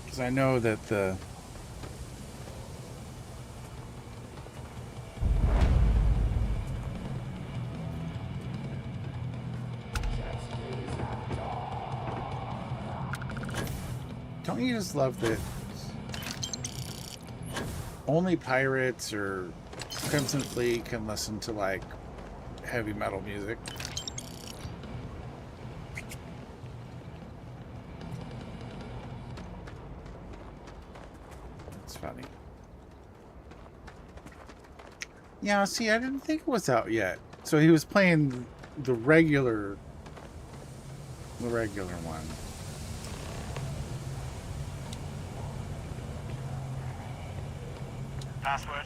Because I know that the... Don't you just love that only pirates or Crimson Fleet can listen to, like, heavy metal music? It's funny. Yeah, see, I didn't think it was out yet. So he was playing the regular one. Password.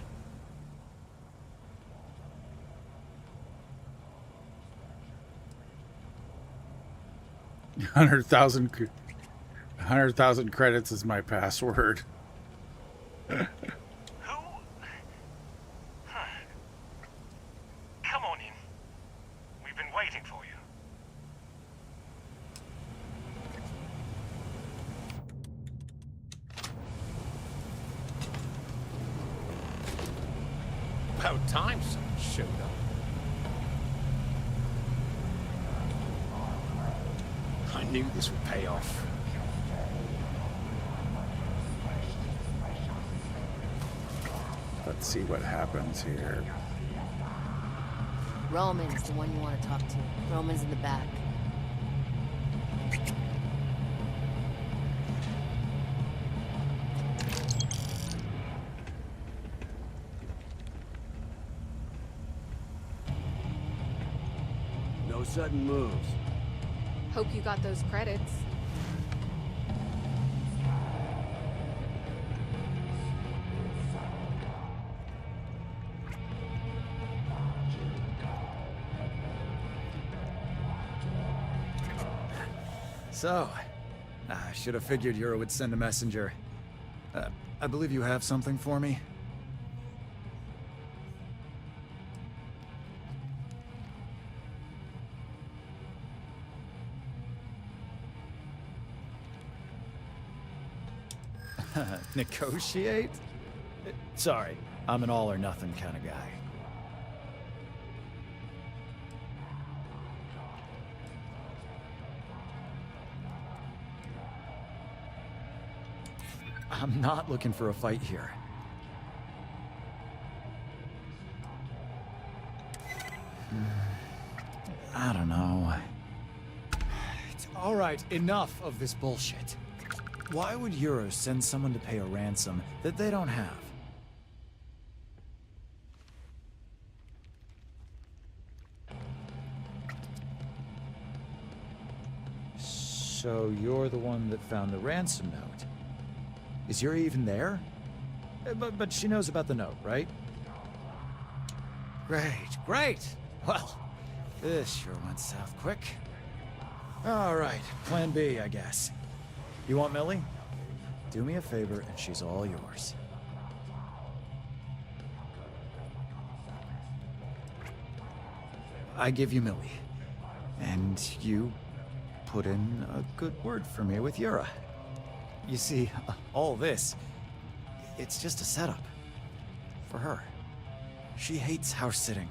$100,000 credits is my password. Who? Come on in. We've been waiting for you. About time someone showed up. I knew this would pay off. Let's see what happens here. Roman's the one you want to talk to. Roman's in the back. No sudden moves. Hope you got those credits. So, I should have figured Yura would send a messenger. I believe you have something for me? Negotiate? Sorry, I'm an all-or-nothing kind of guy. I'm not looking for a fight here. I don't know. All right, enough of this bullshit. Why would Euros send someone to pay a ransom that they don't have? So you're the one that found the ransom note. Is Yuri even there? But she knows about the note, right? Great. Well, this sure went south quick. All right, plan B, I guess. You want Millie? Do me a favor and she's all yours. I give you Millie. And you put in a good word for me with Yura. You see, all this, it's just a setup. For her. She hates house sitting.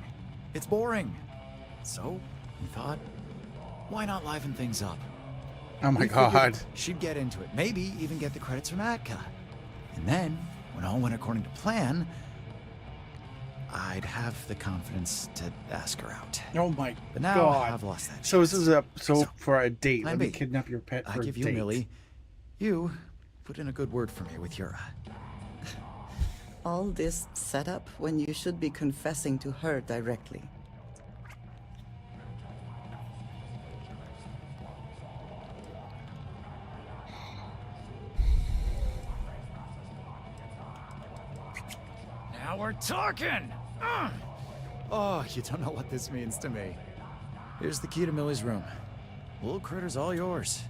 It's boring. So, we thought, why not liven things up? Oh my God. She'd get into it, maybe even get the credits from Atka. And then, when all went according to plan, I'd have the confidence to ask her out. Oh my But now God. I've lost that So chance. this is for a date. Plan Let me B. kidnap your pet for I give a you date. Millie. You put in a good word for me with Yura. All this setup when you should be confessing to her directly. Now we're talking! Oh, you don't know what this means to me. Here's the key to Millie's room. Little critter's all yours.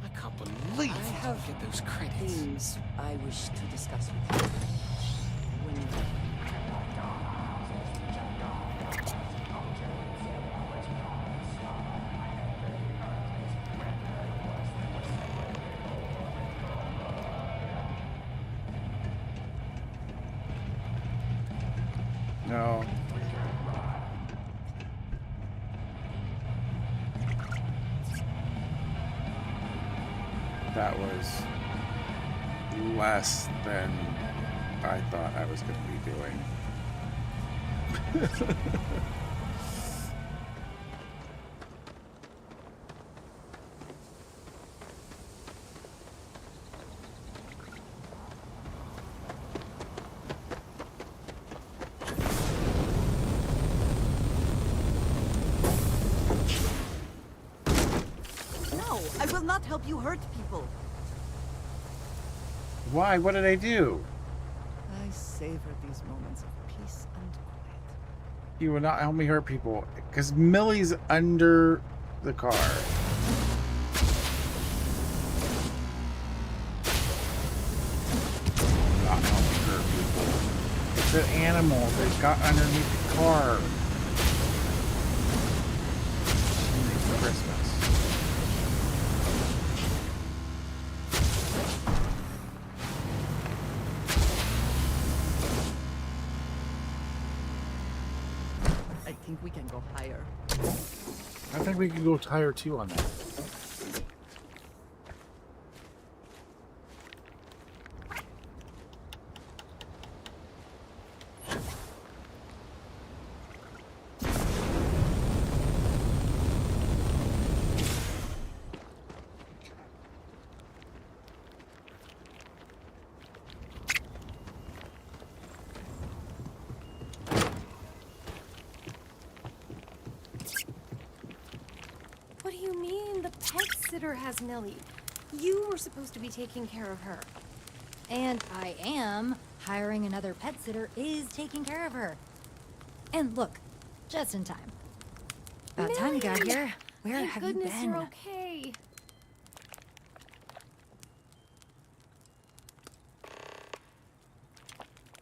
I can't leave. I have Get those credits. things I wish to discuss with you. When No. That was less than I thought I was going to be doing. No, I will not help you hurt people. Why? What did I do? I savor these moments of peace and quiet. You will not help me hurt people. Because Millie's under the car. Not helping hurt people. It's an animal that got underneath the car. Merry Christmas. I think we can go higher. I think we could go higher too on that. What do you mean the pet sitter has Millie? You were supposed to be taking care of her. And I am. Hiring another pet sitter is taking care of her. And look, just in time. About time you got here. Where Thank have goodness you been? you're okay.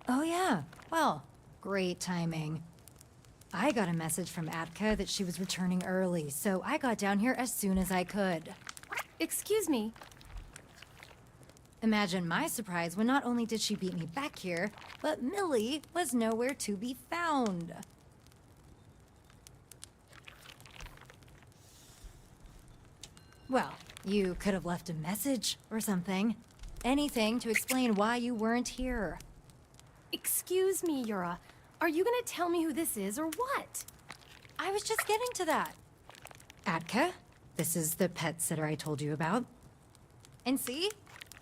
Oh yeah, well, great timing. I got a message from Atka that she was returning early, so I got down here as soon as I could. Excuse me. Imagine my surprise when not only did she beat me back here, but Millie was nowhere to be found. Well, you could have left a message or something. Anything to explain why you weren't here. Excuse me, Yura. Are you gonna tell me who this is or what? I was just getting to that. Atka, this is the pet sitter I told you about. And see?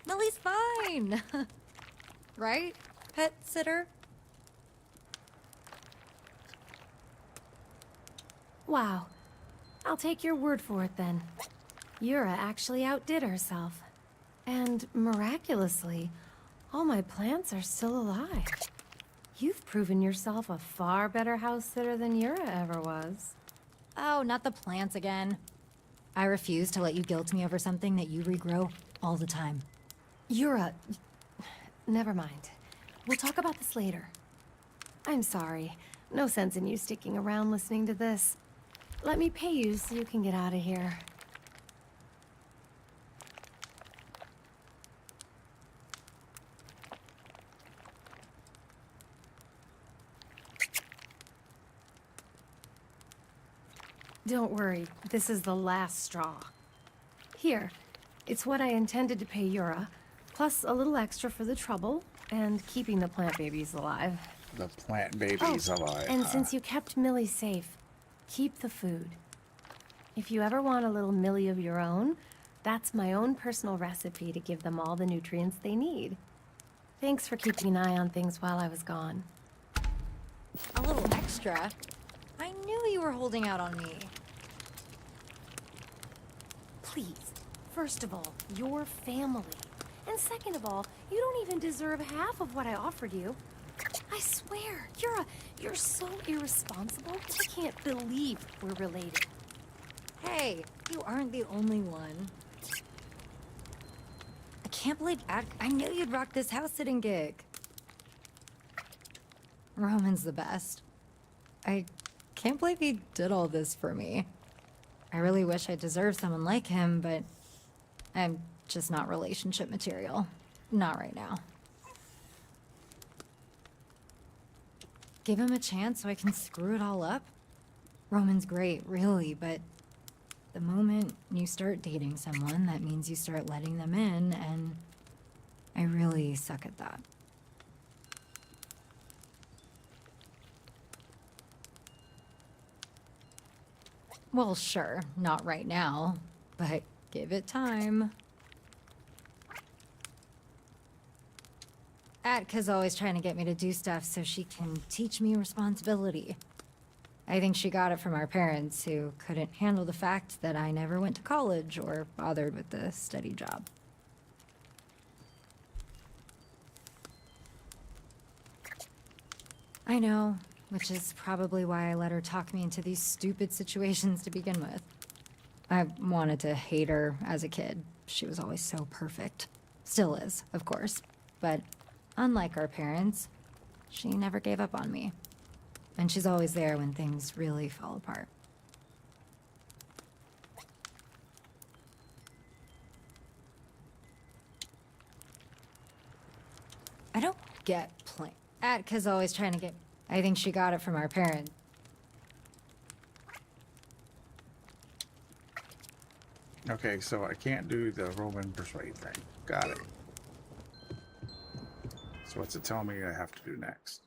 Millie's fine. Right, pet sitter? Wow. I'll take your word for it then. Yura actually outdid herself. And miraculously, all my plants are still alive. You've proven yourself a far better house sitter than Yura ever was. Oh, not the plants again. I refuse to let you guilt me over something that you regrow all the time. Yura, never mind. We'll talk about this later. I'm sorry. No sense in you sticking around listening to this. Let me pay you so you can get out of here. Don't worry, this is the last straw. Here, it's what I intended to pay Yura, plus a little extra for the trouble and keeping the plant babies alive. The plant babies alive. And since you kept Millie safe, keep the food. If you ever want a little Millie of your own, that's my own personal recipe to give them all the nutrients they need. Thanks for keeping an eye on things while I was gone. A little extra? I knew you were holding out on me. Please, first of all, you're family. And second of all, you don't even deserve half of what I offered you. I swear, you're so irresponsible. I can't believe we're related. Hey, you aren't the only one. can't believe I knew you'd rock this house-sitting gig. Roman's the best. I can't believe he did all this for me. I really wish I deserved someone like him, but I'm just not relationship material. Not right now. Give him a chance so I can screw it all up? Roman's great, really, but the moment you start dating someone, that means you start letting them in, and I really suck at that. Well, sure, not right now, but give it time. Atka's always trying to get me to do stuff so she can teach me responsibility. I think she got it from our parents, who couldn't handle the fact that I never went to college or bothered with a steady job. I know, which is probably why I let her talk me into these stupid situations to begin with. I wanted to hate her as a kid. She was always so perfect. Still is, of course. But unlike our parents, she never gave up on me. And she's always there when things really fall apart. I don't get plain. Atka's always trying to get... I think she got it from our parents. Okay, so I can't do the Roman persuade thing. Got it. So what's it telling me I have to do next?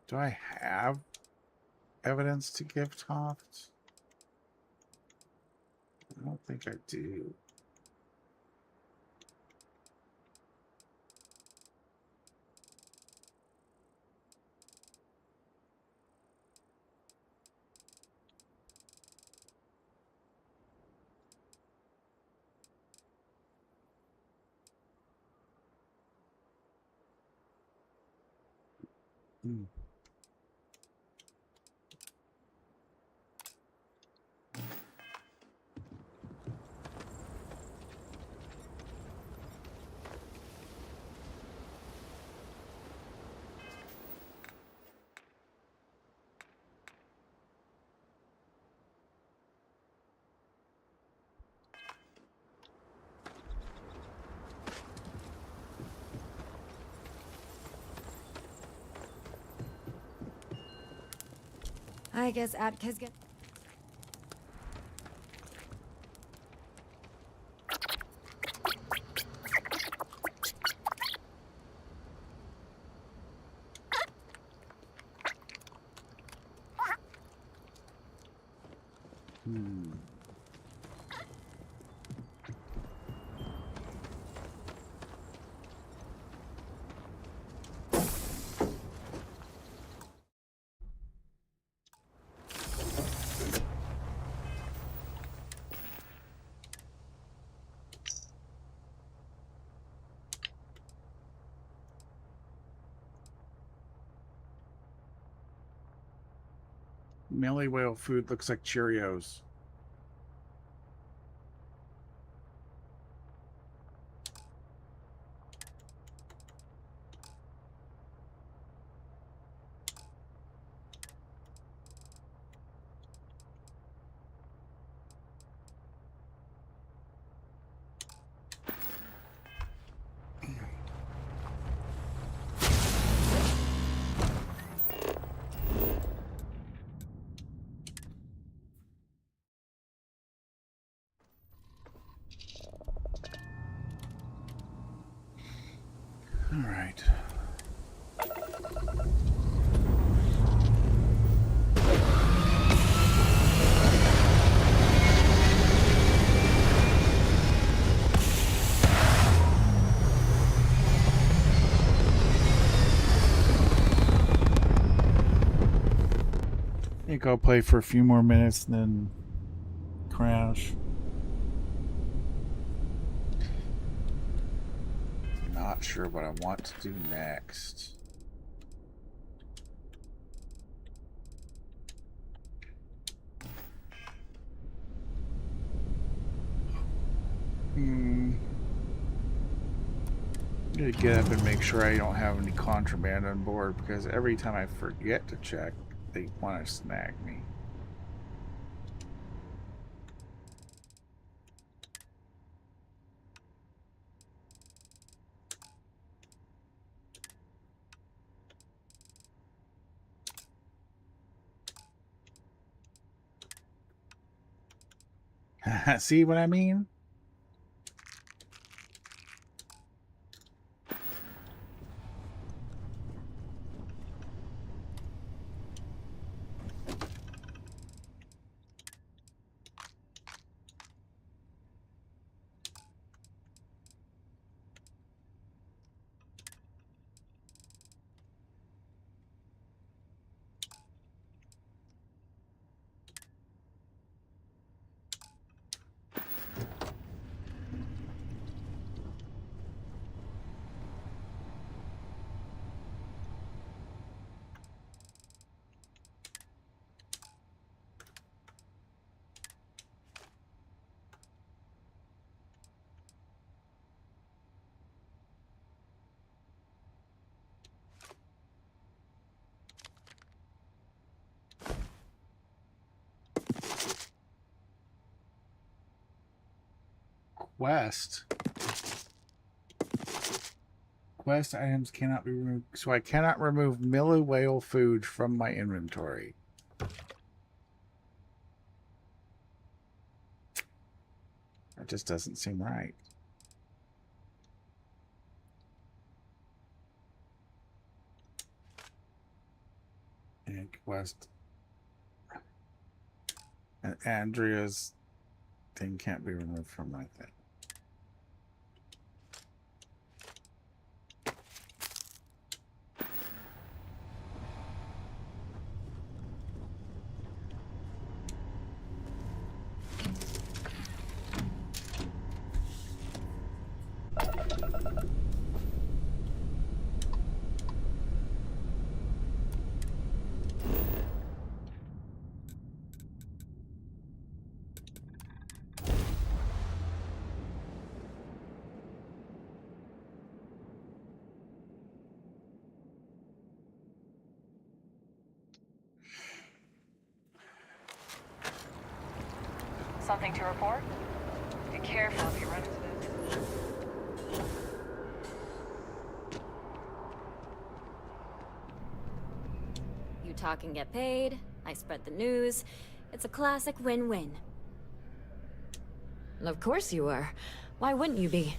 Do I have evidence to give Toft? I don't think I do. Hmm. I guess Atka's gonna... Millie Whale food looks like Cheerios. All right. I think I'll play for a few more minutes and then crash. Not sure what I want to do next. Need to get up and make sure I don't have any contraband on board, because every time I forget to check, they want to snag me. See what I mean? Quest items cannot be removed, so I cannot remove Miller whale food from my inventory. That just doesn't seem right. And Quest and Andrea's thing can't be removed from my thing. Something to report? Be careful if you run into this. You talk and get paid, I spread the news. It's a classic win-win. Of course you are. Why wouldn't you be?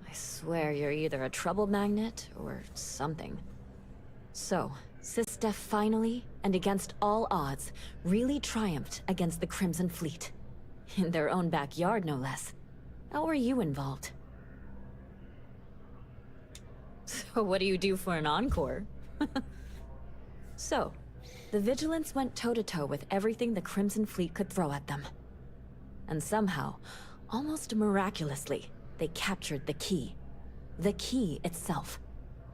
I swear you're either a trouble magnet or something. So, Sistef finally, and against all odds, really triumphed against the Crimson Fleet. In their own backyard, no less. How are you involved? So what do you do for an encore? So, the Vigilance went toe-to-toe with everything the Crimson Fleet could throw at them. And somehow, almost miraculously, they captured the key. The key itself.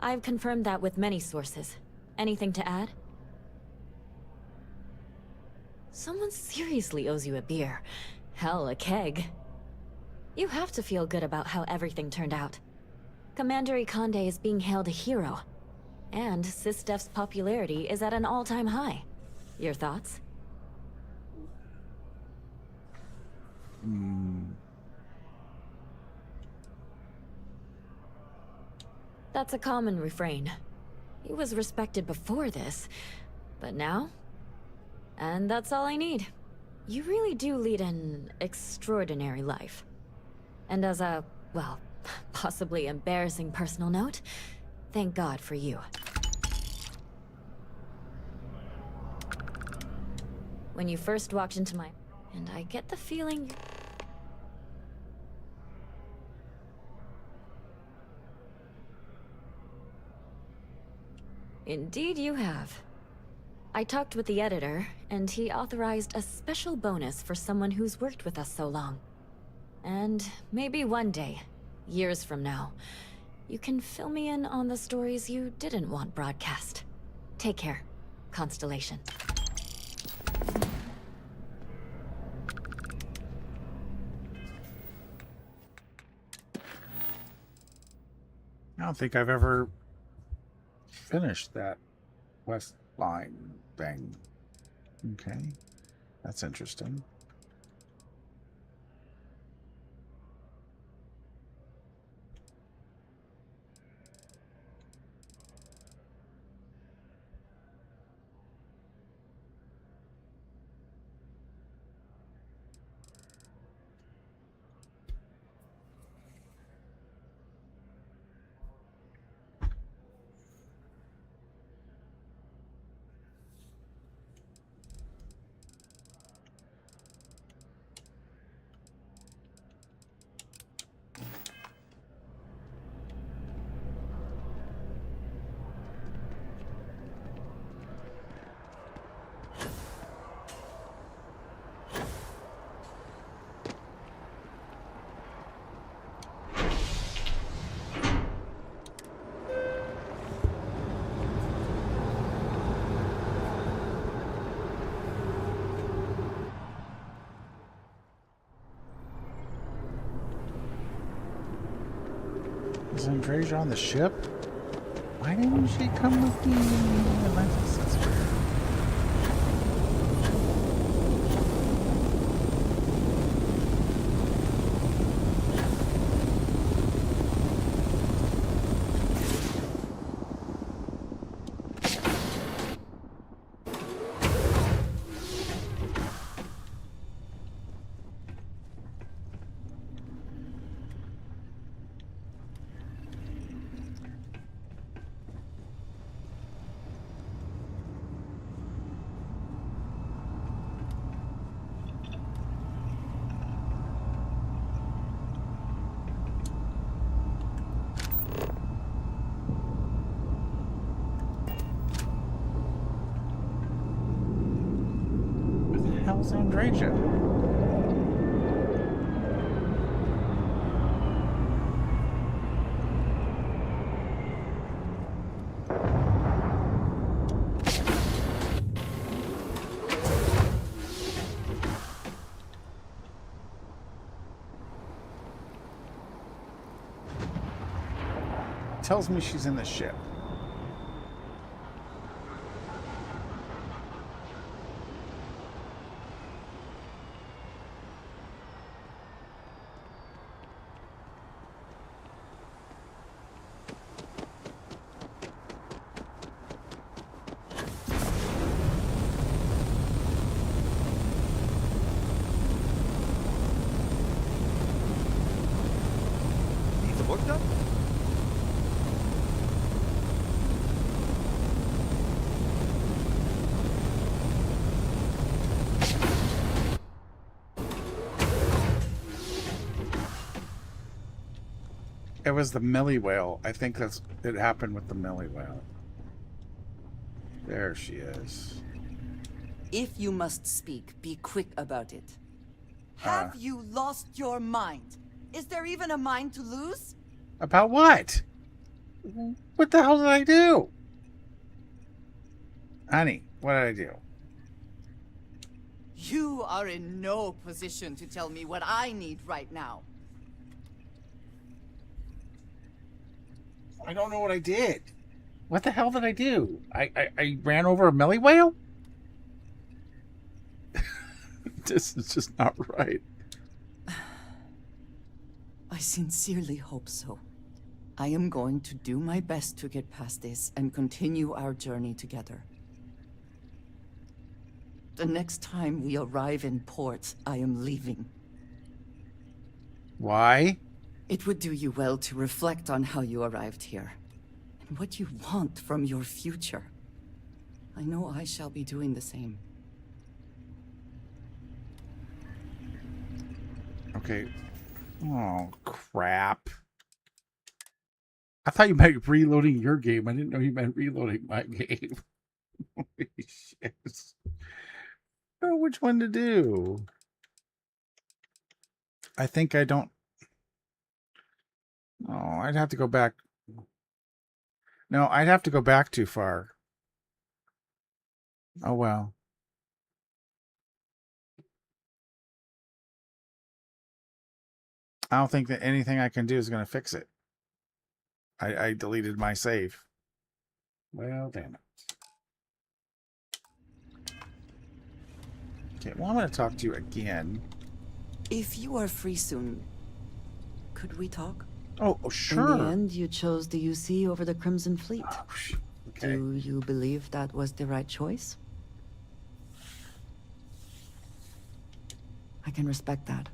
I've confirmed that with many sources. Anything to add? Someone seriously owes you a beer. Hell, a keg. You have to feel good about how everything turned out. Commander Ikande is being hailed a hero. And Sistef's popularity is at an all-time high. Your thoughts? That's a common refrain. He was respected before this, but now? And that's all I need. You really do lead an extraordinary life. And as a, well, possibly embarrassing personal note, thank God for you. When you first walked into my... And I get the feeling... Indeed you have. I talked with the editor, and he authorized a special bonus for someone who's worked with us so long. And maybe one day, years from now, you can fill me in on the stories you didn't want broadcast. Take care, Constellation. I don't think I've ever finished that West Line thing. Okay. That's interesting. Is Andreja on the ship? Why didn't she come with me? Atlantis, that's weird. How's Andreja? Tells me she's in the ship. Needs a work done? It was the Millie Whale. I think it happened with the Millie Whale. There she is. If you must speak, be quick about it. Have you lost your mind? Is there even a mind to lose? About what? What the hell did I do? Honey, what did I do? You are in no position to tell me what I need right now. I don't know what I did. What the hell did I do? I ran over a Millie Whale? This is just not right. I sincerely hope so. I am going to do my best to get past this and continue our journey together. The next time we arrive in port, I am leaving. Why? It would do you well to reflect on how you arrived here, and what you want from your future. I know I shall be doing the same. Okay. Oh, crap. I thought you meant reloading your game. I didn't know you meant reloading my game. Holy shit. I don't know which one to do. I think I don't... Oh, I'd have to go back. No, I'd have to go back too far. Oh, well. I don't think that anything I can do is going to fix it. I deleted my save. Well, damn it. Okay, well, I'm going to talk to you again. If you are free soon, could we talk? Oh, sure. In the end, you chose the UC over the Crimson Fleet. Okay. Do you believe that was the right choice? I can respect that.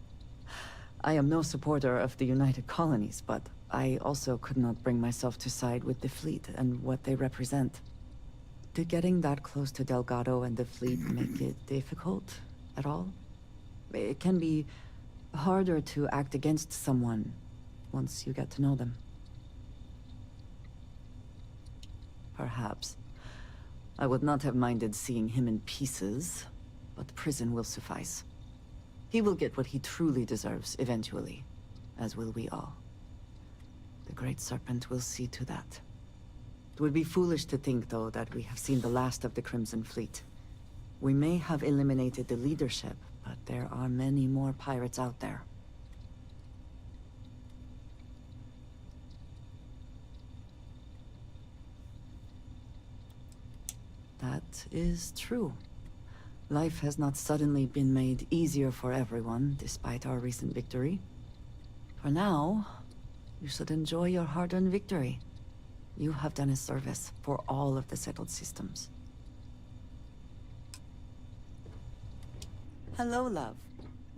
I am no supporter of the United Colonies, but I also could not bring myself to side with the fleet and what they represent. Did getting that close to Delgado and the fleet make it difficult at all? It can be harder to act against someone once you get to know them. Perhaps. I would not have minded seeing him in pieces, but prison will suffice. He will get what he truly deserves eventually, as will we all. The Great Serpent will see to that. It would be foolish to think, though, that we have seen the last of the Crimson Fleet. We may have eliminated the leadership, but there are many more pirates out there. That is true. Life has not suddenly been made easier for everyone, despite our recent victory. For now, you should enjoy your hard-earned victory. You have done a service for all of the settled systems. Hello, love.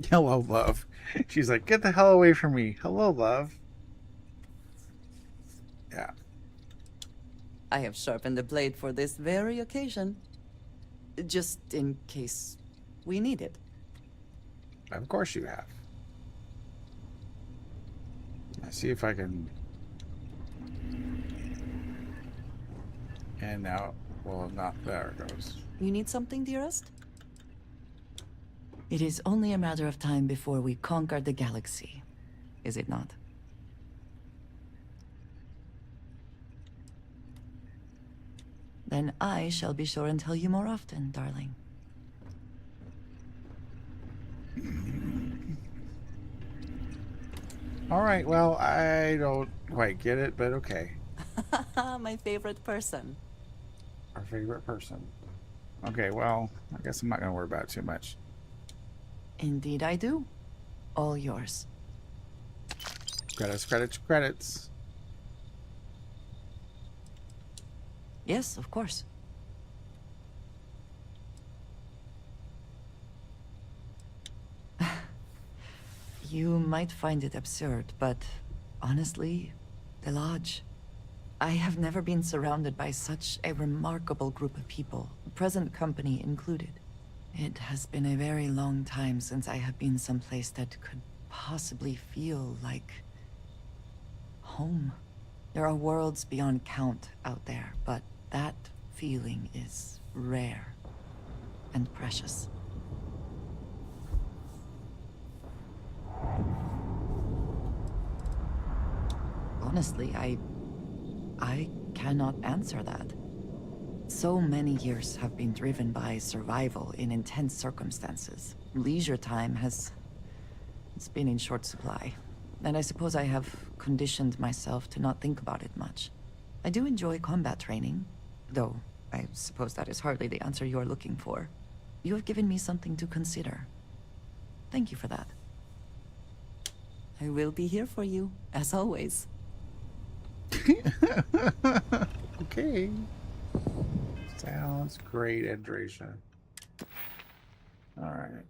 Hello, love. She's like, get the hell away from me. Hello, love. Yeah. I have sharpened the blade for this very occasion. Just in case we need it. Of course you have. Let's see if I can... And now, well, not there it goes. You need something, dearest? It is only a matter of time before we conquer the galaxy, is it not? Then I shall be sure and tell you more often, darling. All right, well, I don't quite get it, but okay. My favorite person. Our favorite person. Okay, well, I guess I'm not going to worry about it too much. Indeed I do. All yours. Credits, credits, credits. Yes, of course. You might find it absurd, but honestly, the Lodge. I have never been surrounded by such a remarkable group of people, present company included. It has been a very long time since I have been someplace that could possibly feel like home. There are worlds beyond count out there, but that feeling is rare and precious. Honestly, I cannot answer that. So many years have been driven by survival in intense circumstances. Leisure time it's been in short supply. And I suppose I have conditioned myself to not think about it much. I do enjoy combat training, though I suppose that is hardly the answer you are looking for. You have given me something to consider. Thank you for that. I will be here for you, as always. Okay. Sounds great, Andresha. All right.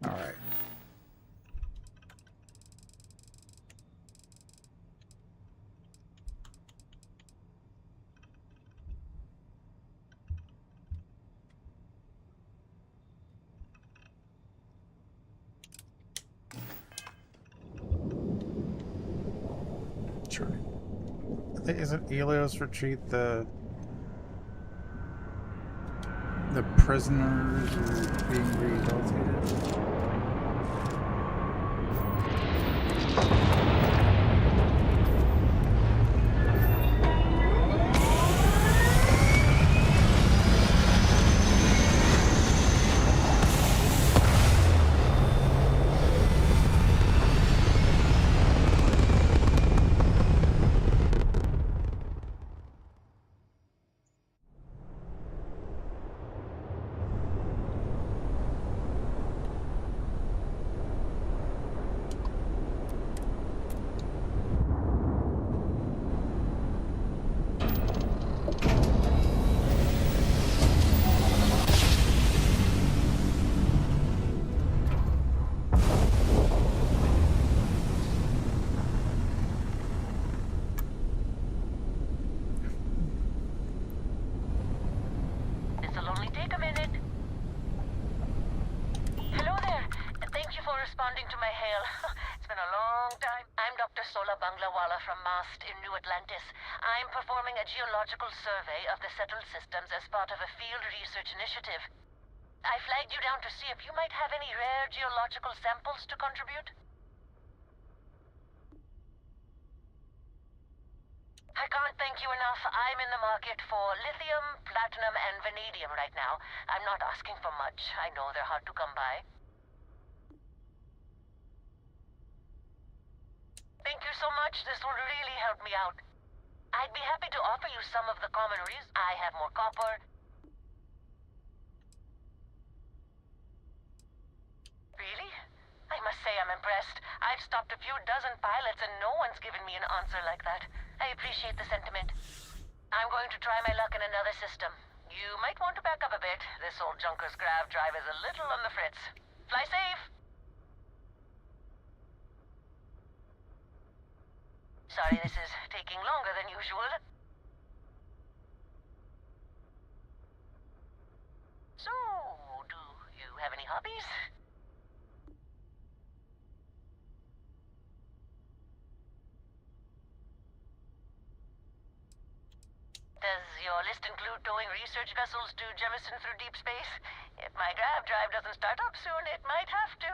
All right. Sure. I think, isn't Elios retreat the The prisoners are being rehabilitated. This'll only take a minute. Hello there. Thank you for responding to my hail. It's been a long time. I'm Dr. Sola Banglawala from MAST in New Atlantis. I'm performing a geological survey of the settled systems as part of a field research initiative. I flagged you down to see if you might have any rare geological samples to contribute. I can't thank you enough. I'm in the market for lithium, platinum, and vanadium right now. I'm not asking for much. I know they're hard to come by. Thank you so much. This will really help me out. I'd be happy to offer you some of the common reasons. I have more copper. Really? I must say I'm impressed. I've stopped a few dozen pilots and no one's given me an answer like that. I appreciate the sentiment. I'm going to try my luck in another system. You might want to back up a bit. This old junker's grav drive is a little on the fritz. Fly safe! Sorry this is taking longer than usual. So, do you have any hobbies? Does your list include towing research vessels to Jemison through deep space? If my grav drive doesn't start up soon, it might have to.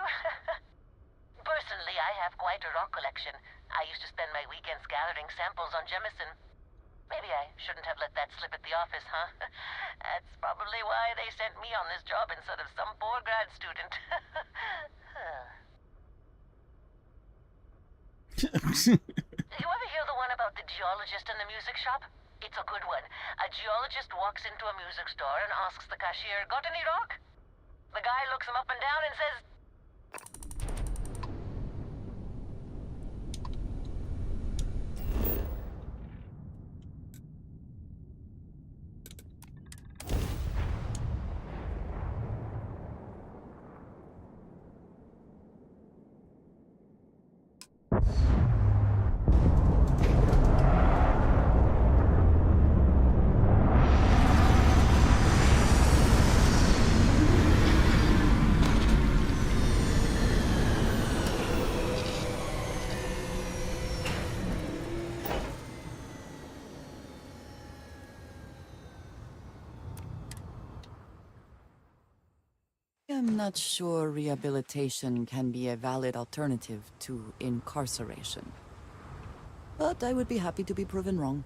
Personally, I have quite a rock collection. I used to spend my weekends gathering samples on Jemison. Maybe I shouldn't have let that slip at the office, huh? That's probably why they sent me on this job instead of some poor grad student. You ever hear the one about the geologist in the music shop? It's a good one. A geologist walks into a music store and asks the cashier, "Got any rock?" The guy looks him up and down and says, I'm not sure rehabilitation can be a valid alternative to incarceration. But I would be happy to be proven wrong.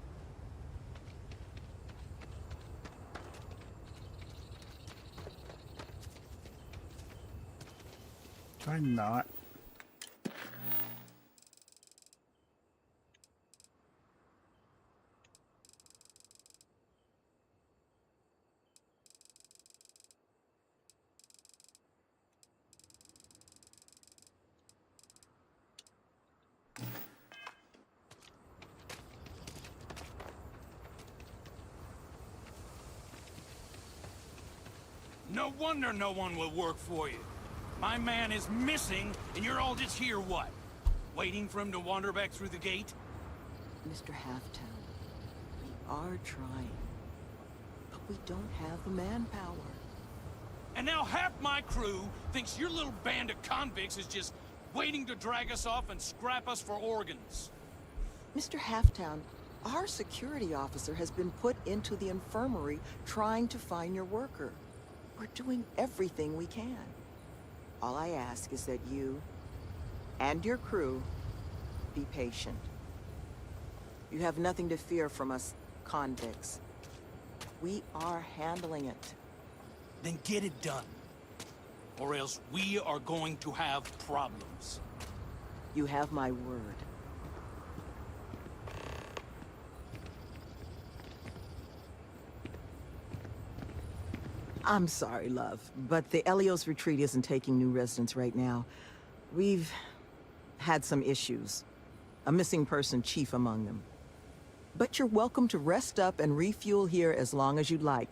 I'm not. No wonder no one will work for you. My man is missing, and you're all just here, what? Waiting for him to wander back through the gate? Mr. Halftown, we are trying, but we don't have the manpower. And now half my crew thinks your little band of convicts is just waiting to drag us off and scrap us for organs. Mr. Halftown, our security officer has been put into the infirmary trying to find your worker. We're doing everything we can. All I ask is that you and your crew be patient. You have nothing to fear from us convicts. We are handling it. Then get it done. Or else we are going to have problems. You have my word. I'm sorry, love, but the Elios retreat isn't taking new residents right now. We've had some issues. A missing person chief among them. But you're welcome to rest up and refuel here as long as you'd like.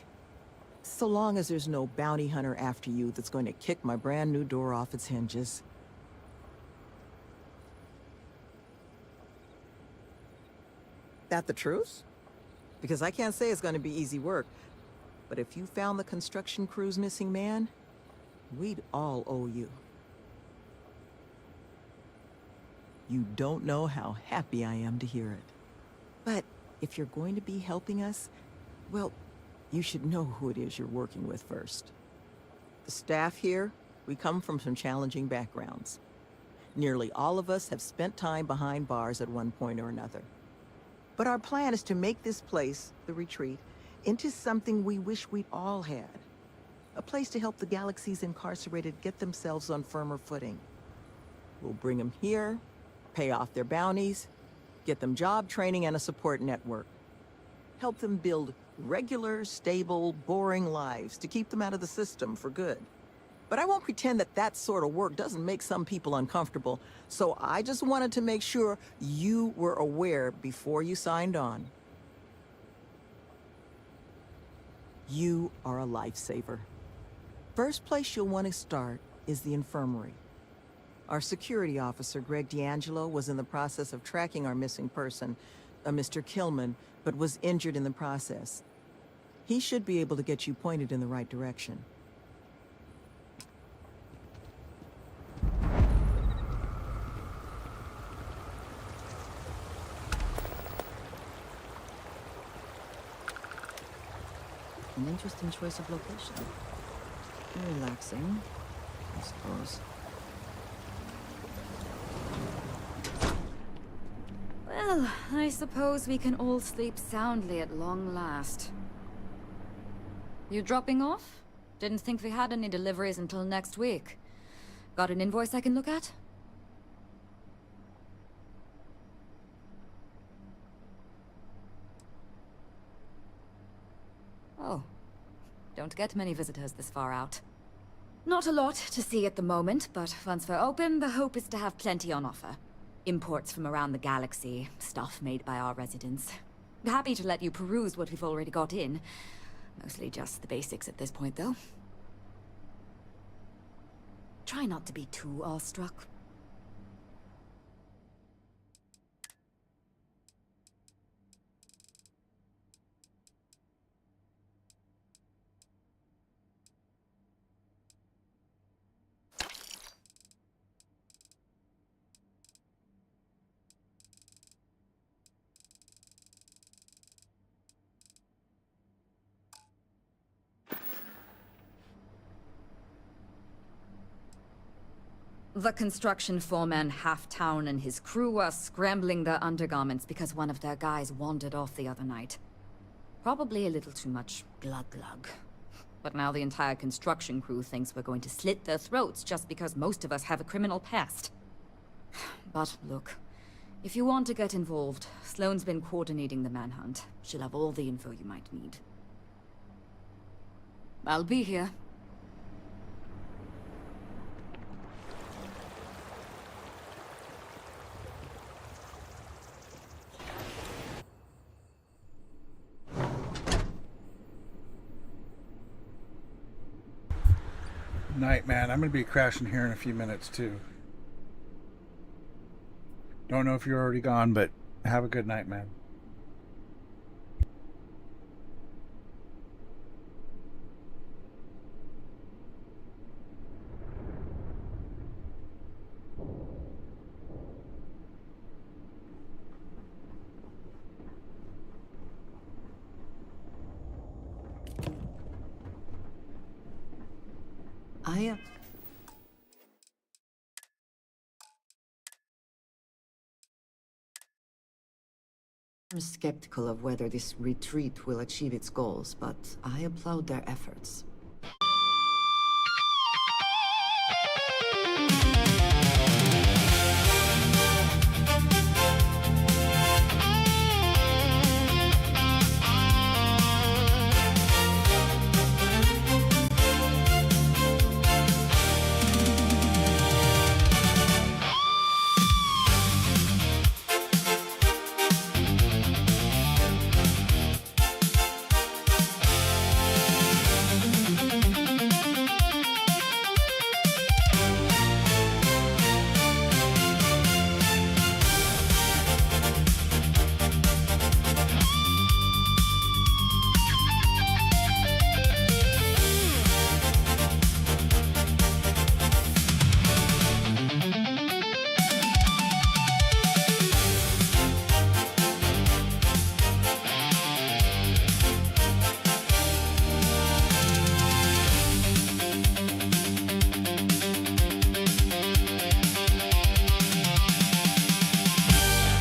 So long as there's no bounty hunter after you that's going to kick my brand new door off its hinges. That the truth? Because I can't say it's going to be easy work. But if you found the construction crew's missing man, we'd all owe you. You don't know how happy I am to hear it. But if you're going to be helping us, well, you should know who it is you're working with first. The staff here, we come from some challenging backgrounds. Nearly all of us have spent time behind bars at one point or another. But our plan is to make this place, the retreat, into something we wish we'd all had. A place to help the galaxy's incarcerated get themselves on firmer footing. We'll bring them here, pay off their bounties, get them job training and a support network. Help them build regular, stable, boring lives to keep them out of the system for good. But I won't pretend that that sort of work doesn't make some people uncomfortable, so I just wanted to make sure you were aware before you signed on. You are a lifesaver. First place you'll want to start is the infirmary. Our security officer, Greg D'Angelo, was in the process of tracking our missing person, a Mr. Killman, but was injured in the process. He should be able to get you pointed in the right direction. An interesting choice of location. Relaxing, I suppose. Well, I suppose we can all sleep soundly at long last. You dropping off? Didn't think we had any deliveries until next week. Got an invoice I can look at? Oh. Don't get many visitors this far out. Not a lot to see at the moment, but once we're open, the hope is to have plenty on offer. Imports from around the galaxy, stuff made by our residents. Happy to let you peruse what we've already got in. Mostly just the basics at this point, though. Try not to be too awestruck. The construction foreman Halftown and his crew are scrambling their undergarments because one of their guys wandered off the other night. Probably a little too much glug-glug. But now the entire construction crew thinks we're going to slit their throats just because most of us have a criminal past. But look, if you want to get involved, Sloane's been coordinating the manhunt. She'll have all the info you might need. I'll be here. Night, man. I'm going to be crashing here in a few minutes, too. Don't know if you're already gone, but have a good night, man. I am skeptical of whether this retreat will achieve its goals, but I applaud their efforts.